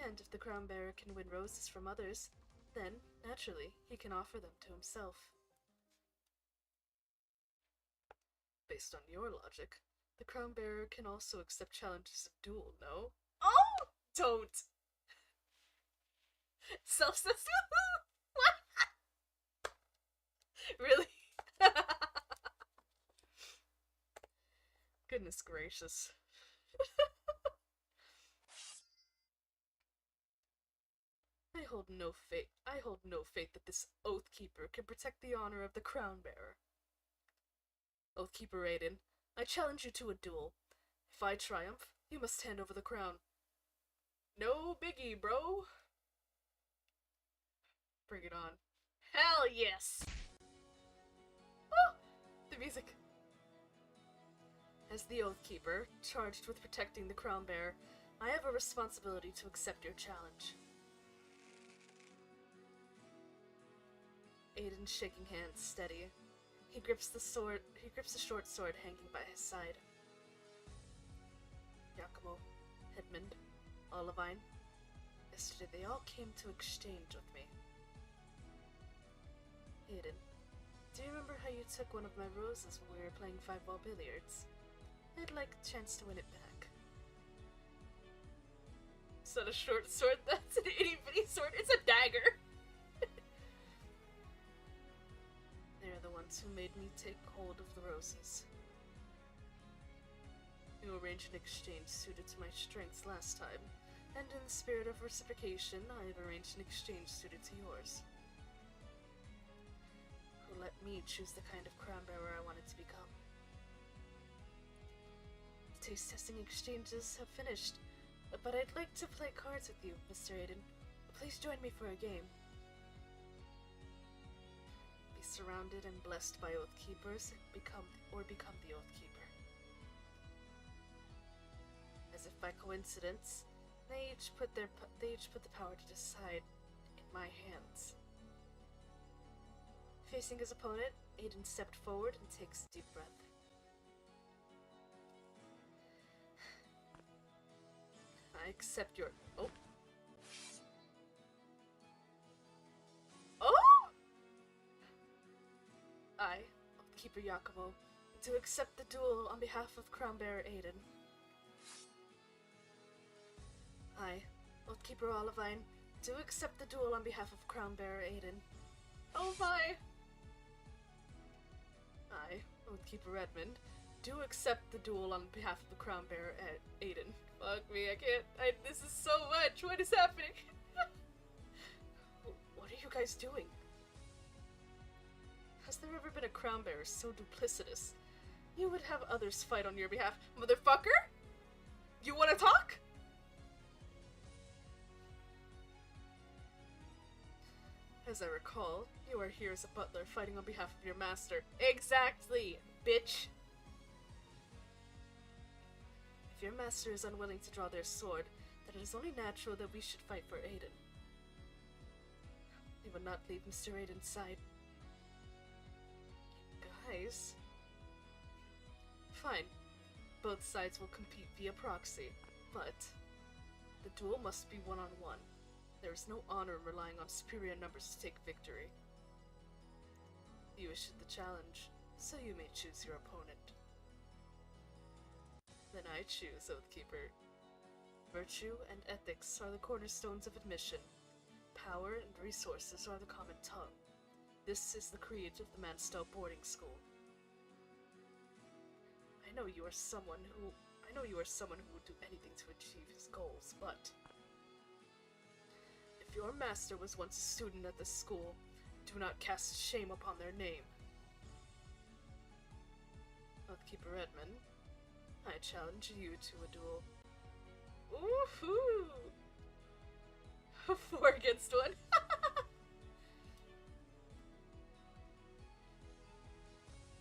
And if the Crown Bearer can win roses from others, then, naturally, he can offer them to himself. Based on your logic, the Crown Bearer can also accept challenges of duel, no? Oh! Don't! Self-censorship? What? Really? Goodness gracious. I hold no faith that this Oath Keeper can protect the honor of the Crown Bearer. Oath Keeper Aiden, I challenge you to a duel. If I triumph, you must hand over the crown. No biggie, bro. Bring it on. Hell yes! Oh, the music. As the Oath Keeper, charged with protecting the Crown Bearer, I have a responsibility to accept your challenge. Aiden's shaking hands steady. He grips the short sword hanging by his side. Yakumo, Hedmund, Olivine. Yesterday they all came to exchange with me. Aiden, do you remember how you took one of my roses when we were playing 5-ball billiards? I'd like a chance to win it back. It's not a short sword, that's an itty-bitty sword, it's a dagger! They're the ones who made me take hold of the roses. You arranged an exchange suited to my strengths last time, and in the spirit of reciprocation, I have arranged an exchange suited to yours. Who let me choose the kind of crown bearer I wanted to become. The taste testing exchanges have finished, but I'd like to play cards with you, Mr. Aiden. Please join me for a game. Be surrounded and blessed by Oath Keepers, become the Oath Keeper. As if by coincidence, they each put the power to decide in my hands. Facing his opponent, Aiden stepped forward and takes a deep breath. accept your... Oh. Oh! I, Keeper Yakumo, do accept the duel on behalf of Crown Bearer Aiden. I, Keeper Olivine, do accept the duel on behalf of Crown Bearer Aiden. Oh my! I, Keeper Redmond, do accept the duel on behalf of the Crown Bearer Aiden. Fuck me, I can't. This is so much. What is happening? What are you guys doing? Has there ever been a Crown Bearer so duplicitous? You would have others fight on your behalf. Motherfucker? You wanna talk? As I recall, you are here as a butler fighting on behalf of your master. Exactly, bitch! If your master is unwilling to draw their sword, then it is only natural that we should fight for Aiden. We will not leave Mr. Aiden's side. Guys? Fine. Both sides will compete via proxy, but the duel must be one-on-one. There is no honor in relying on superior numbers to take victory. You issued the challenge, so you may choose your opponent. Then I choose, Oathkeeper. Virtue and ethics are the cornerstones of admission. Power and resources are the common tongue. This is the creed of the Manstow boarding school. I know you are someone who would do anything to achieve his goals, but if your master was once a student at this school, do not cast shame upon their name. Oathkeeper Redmond, I challenge you to a duel. Woohoo! 4 against 1.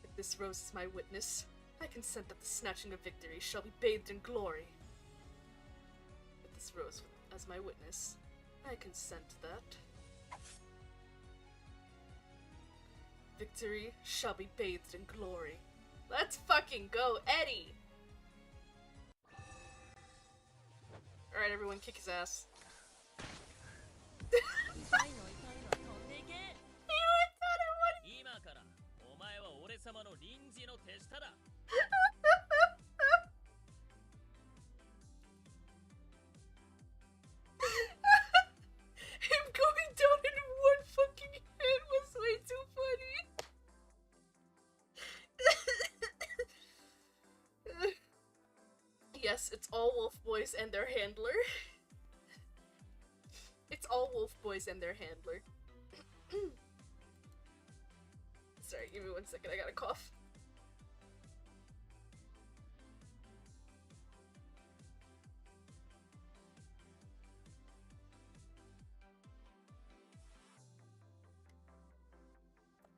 If this rose is my witness, I consent that the snatching of victory shall be bathed in glory. With this rose as my witness, I consent that victory shall be bathed in glory. Let's fucking go, Eddie! Alright, everyone, kick his ass. Him going down in one fucking hit was way too funny. Yes, it's all wolf boys and their handler. It's all wolf boys and their handler. Sorry, give me 1 second, I gotta cough.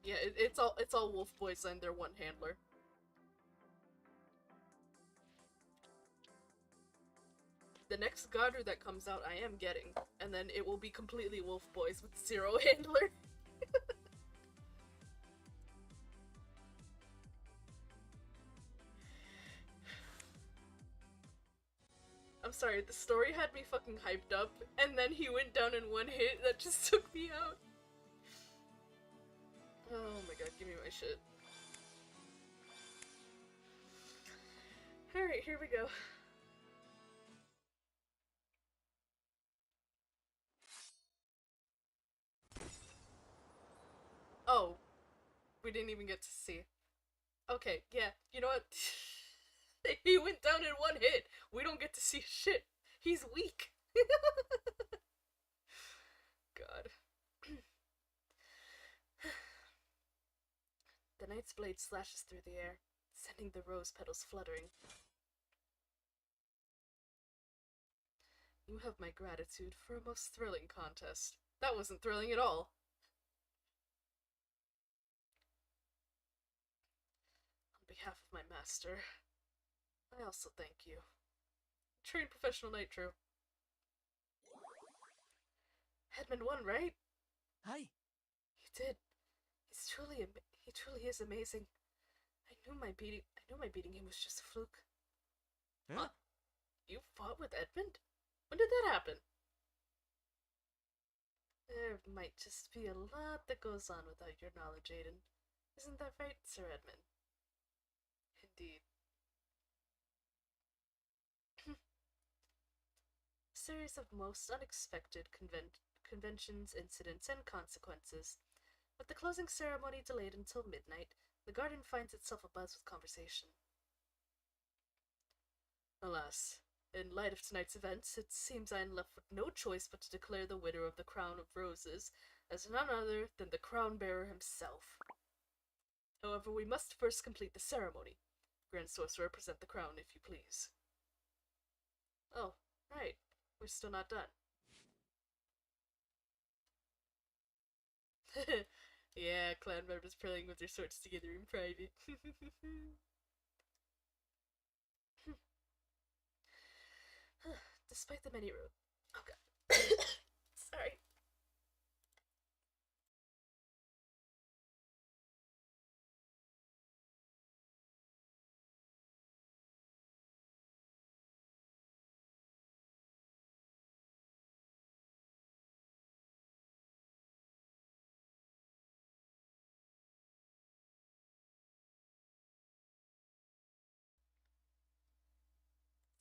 Yeah, it's all wolf boys and their one handler. The next Godru that comes out, I am getting, and then it will be completely wolf boys with 0 handler. I'm sorry, the story had me fucking hyped up, and then he went down in one hit that just took me out. Oh my god, give me my shit. Alright, here we go. Oh. We didn't even get to see. Okay, yeah, you know what? He went down in one hit. We don't get to see shit. He's weak. God. The knight's blade slashes through the air, sending the rose petals fluttering. You have my gratitude for a most thrilling contest. That wasn't thrilling at all. On behalf of my master, I also thank you. Trained professional knight, true. Hedman won, right? Hi. You did. He truly is amazing. I knew my beating him was just a fluke. Huh? You fought with Edmund? When did that happen? There might just be a lot that goes on without your knowledge, Aiden. Isn't that right, Sir Edmund? Indeed. A series of most unexpected conventions, incidents, and consequences. With the closing ceremony delayed until midnight, the garden finds itself abuzz with conversation. Alas, in light of tonight's events, it seems I am left with no choice but to declare the winner of the Crown of Roses as none other than the Crown Bearer himself. However, we must first complete the ceremony. Grand Sorcerer, present the crown, if you please. Oh, right. We're still not done. Yeah, clan members playing with their swords together in private. Despite the many oh god. Sorry.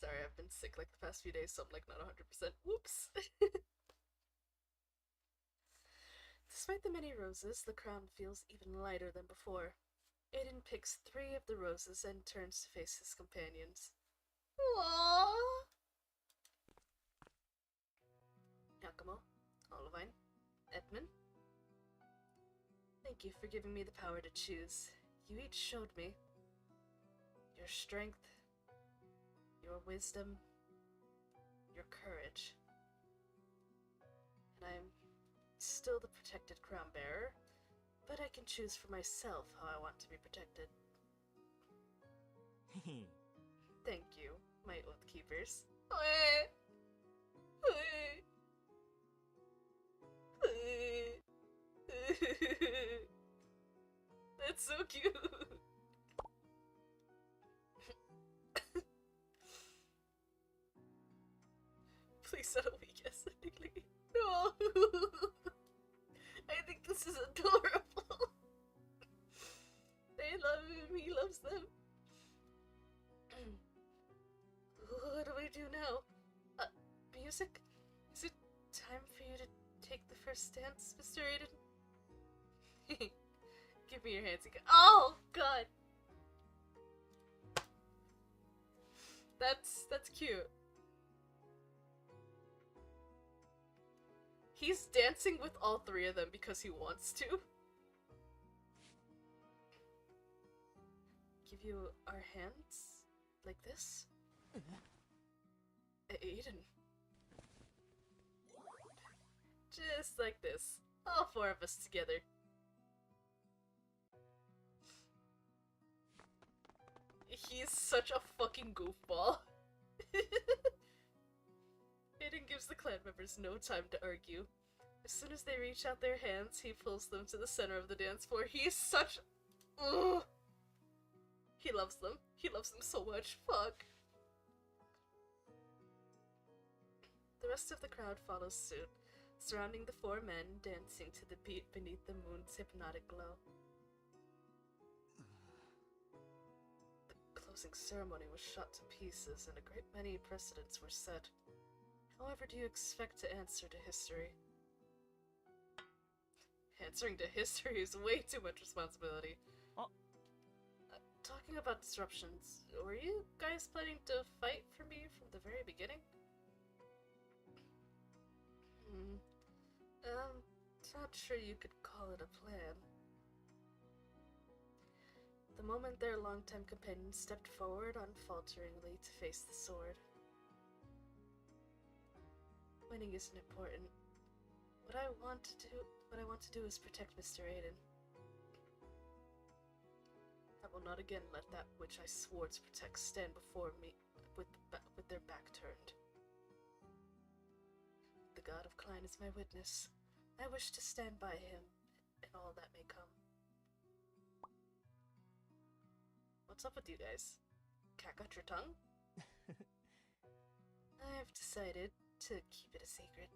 Sorry, I've been sick like the past few days, so I'm like not 100%. Whoops. Despite the many roses, the crown feels even lighter than before. Aiden picks 3 of the roses and turns to face his companions. Aww. Yakumo, Olivine, Edmund. Thank you for giving me the power to choose. You each showed me your strength, your wisdom, your courage. And I'm still the protected crown bearer, but I can choose for myself how I want to be protected. Thank you, my oath keepers. That's so cute. Please settle me, yes, technically. No. I think this is adorable. They love him, he loves them. What do we do now? Music? Is it time for you to take the first dance, Mr. Aiden? Give me your hands again. Oh, God! That's cute. He's dancing with all 3 of them because he wants to. Give you our hands? Like this? Aiden. Just like this. All 4 of us together. He's such a fucking goofball. Aiden gives the clan members no time to argue. As soon as they reach out their hands, he pulls them to the center of the dance floor. He is such... Ugh. He loves them. He loves them so much. Fuck. The rest of the crowd follows suit, surrounding the 4 men, dancing to the beat beneath the moon's hypnotic glow. The closing ceremony was shot to pieces, and a great many precedents were set. However, do you expect to answer to history? Answering to history is way too much responsibility. Talking about disruptions, were you guys planning to fight for me from the very beginning? Not sure you could call it a plan. The moment their longtime companion stepped forward unfalteringly to face the sword. Winning isn't important. What I want to do is protect Mr. Aiden. I will not again let that which I swore to protect stand before me with their back turned. The god of Klein is my witness. I wish to stand by him in all that may come. What's up with you guys? Cat got your tongue? I've decided to keep it a secret.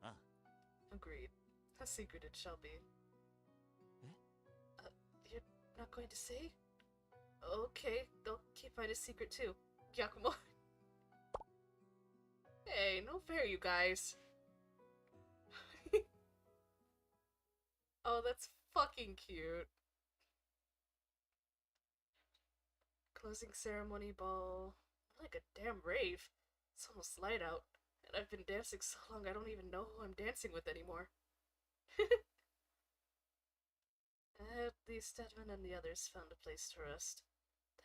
Ah. Agreed. A secret it shall be. You're not going to say? Okay, they'll keep mine a secret too. Yakumo. Hey, no fair, you guys. Oh, that's fucking cute. Closing ceremony ball. Like a damn rave. It's almost light out, and I've been dancing so long I don't even know who I'm dancing with anymore. At least Edmund and the others found a place to rest.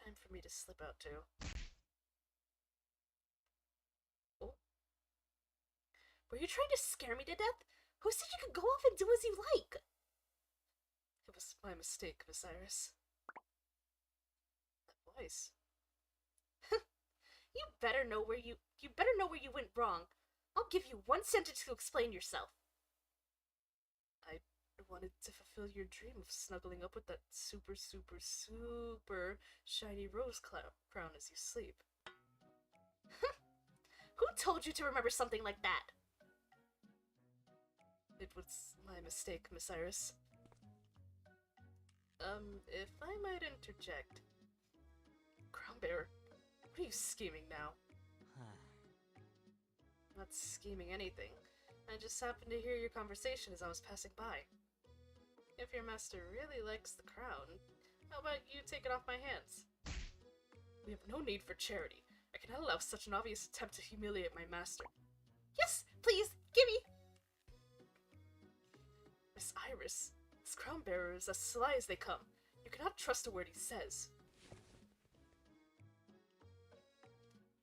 Time for me to slip out too. Oh. Were you trying to scare me to death? Who said you could go off and do as you like? It was my mistake, Miss Iris. That voice. You better know where you went wrong. I'll give you 1 sentence to explain yourself. I wanted to fulfill your dream of snuggling up with that super shiny rose crown as you sleep. Who told you to remember something like that? It was my mistake, Miss Iris. If I might interject. Crown Bearer, what are you scheming now? Not scheming anything. I just happened to hear your conversation as I was passing by. If your master really likes the crown, how about you take it off my hands? We have no need for charity. I cannot allow such an obvious attempt to humiliate my master. Yes, please, gimme! Miss Iris, this crown bearer is as sly as they come. You cannot trust a word he says.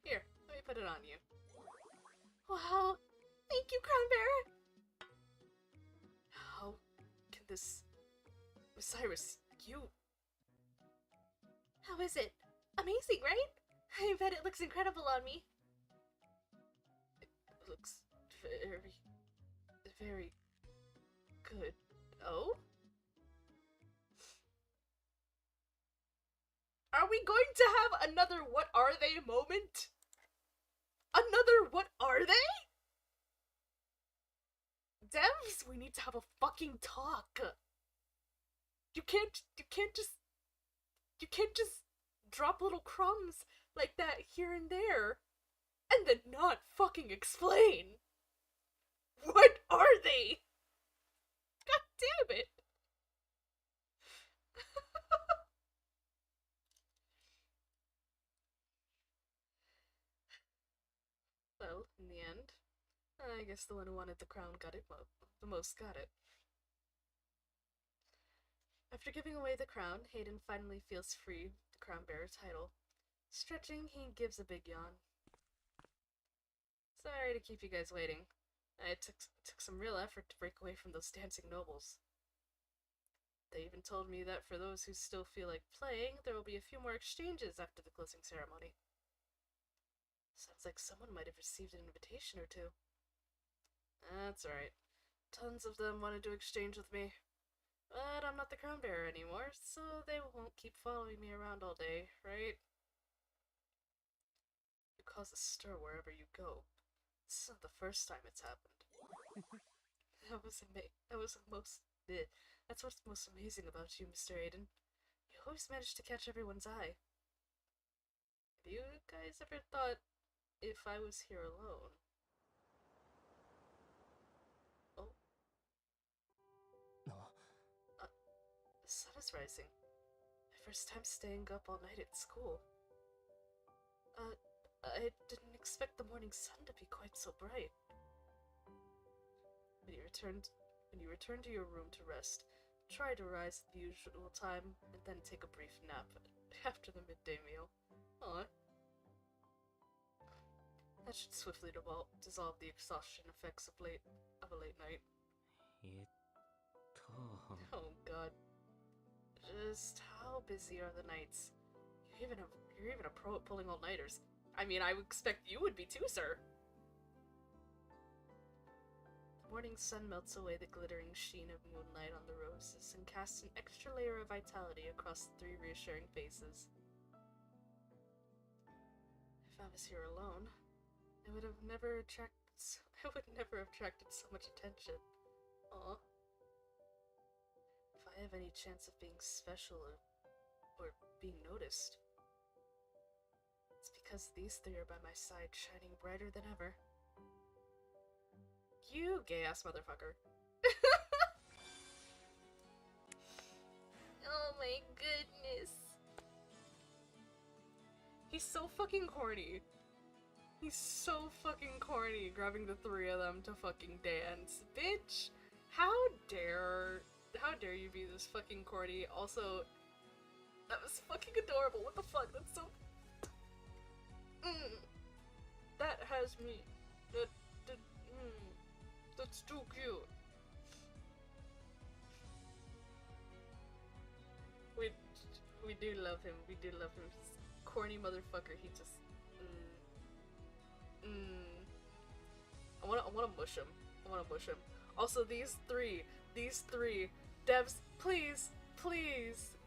Here, let me put it on you. Wow, thank you, crown bearer! How can this... Miss Iris, you... How is it? Amazing, right? I bet it looks incredible on me. It looks very good. Oh? Are we going to have another what are they moment? Another what are they? Devs, we need to have a fucking talk. You can't just drop little crumbs like that here and there and then not fucking explain. What are they? God damn it. Well, in the end, I guess the one who wanted the crown got it the most got it. After giving away the crown, Hayden finally feels free of the crown bearer title. Stretching, he gives a big yawn. Sorry to keep you guys waiting. It took some real effort to break away from those dancing nobles. They even told me that for those who still feel like playing, there will be a few more exchanges after the closing ceremony. Sounds like someone might have received an invitation or two. That's alright. Tons of them wanted to exchange with me. But I'm not the crown bearer anymore, so they won't keep following me around all day, right? You cause a stir wherever you go. This is not the first time it's happened. That's what's most amazing about you, Mr. Aiden. You always manage to catch everyone's eye. Have you guys ever thought, if I was here alone? Oh. The sun is rising. My first time staying up all night at school. I didn't expect the morning sun to be quite so bright. When you return to your room to rest, try to rise at the usual time and then take a brief nap after the midday meal. Aw. That should swiftly dissolve the exhaustion effects of a late night. Oh god. Just how busy are the nights? You're even a pro at pulling all-nighters. I mean, I would expect you would be too, sir. The morning sun melts away the glittering sheen of moonlight on the roses and casts an extra layer of vitality across the 3 reassuring faces. If I was here alone, I would have never words. I would never have attracted so much attention. Aw. If I have any chance of being special or being noticed, it's because these three are by my side, shining brighter than ever. You gay-ass motherfucker. Oh my goodness. He's so fucking corny. He's so fucking corny, grabbing the three of them to fucking dance. Bitch! How dare you be this fucking corny? Also, that was fucking adorable. What the fuck? That's so... That has me... That's too cute. We do love him. We do love him. He's a corny motherfucker. He just... I wanna mush him. I wanna mush him. Also, these three, devs, please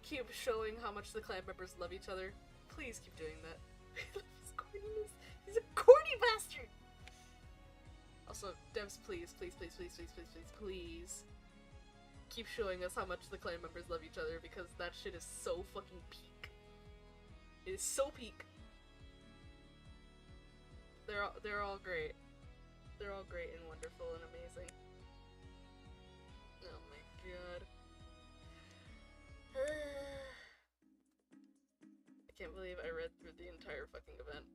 keep showing how much the clan members love each other. Please keep doing that. I love his corniness. He's a corny bastard! Also, devs, please keep showing us how much the clan members love each other, because that shit is so fucking peak. It is so peak. They're all great. They're all great and wonderful and amazing. Oh my god. I can't believe I read through the entire fucking event.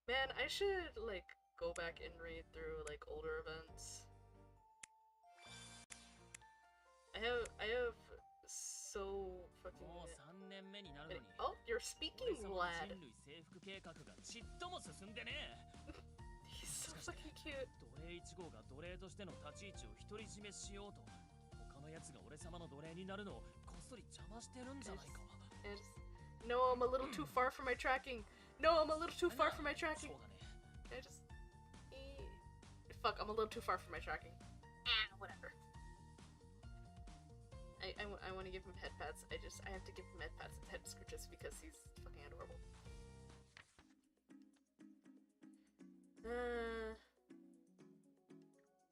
Man, I should, like, go back and read through, like, older events. I have so fucking many... Oh, you're speaking, lad! He's so fucking cute. No, I'm a little too far for my tracking. No, I'm a little too far for my tracking. I just... Fuck, I'm a little too far for my tracking. Whatever. I want to give him head pats. I have to give him head pats and head scratches because he's fucking adorable.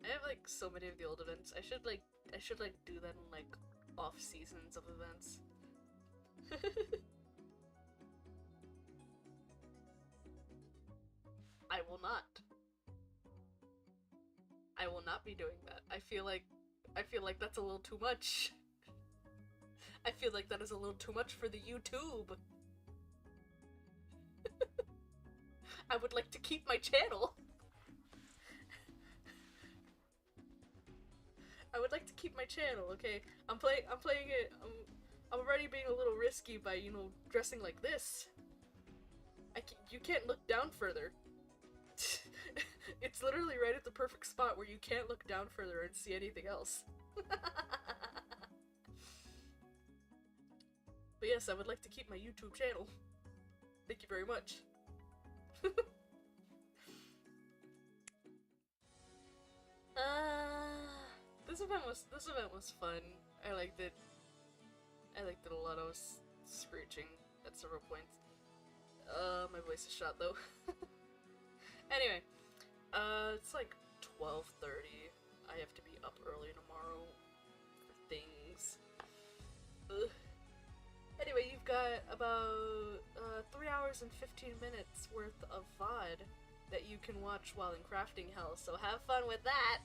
I have like so many of the old events. I should do that in like off seasons of events. I will not. I will not be doing that. I feel like that's a little too much. I feel like that is a little too much for the YouTube. I would like to keep my channel. I would like to keep my channel, okay? I'm playing it. I'm already being a little risky by, you know, dressing like this. You can't look down further. It's literally right at the perfect spot where you can't look down further and see anything else. But yes, I would like to keep my YouTube channel. Thank you very much. This event was fun. I liked it. I liked it a lot. I was screeching at several points. My voice is shot though. Anyway, it's like 12:30. I have to be up early tomorrow for things. Ugh. Anyway, you've got about 3 hours and 15 minutes worth of VOD that you can watch while in crafting hell, so have fun with that!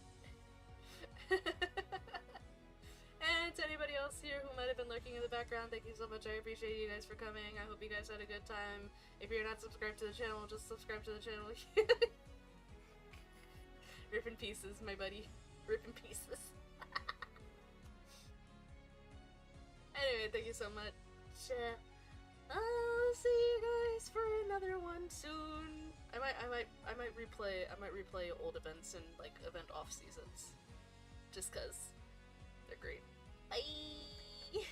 And to anybody else here who might have been lurking in the background, thank you so much. I appreciate you guys for coming. I hope you guys had a good time. If you're not subscribed to the channel, just subscribe to the channel. Rip in pieces, my buddy. Rip in pieces. Anyway, thank you so much. I'll see you guys for another one soon. I might replay old events and like event off seasons. Just cause they're great. Bye!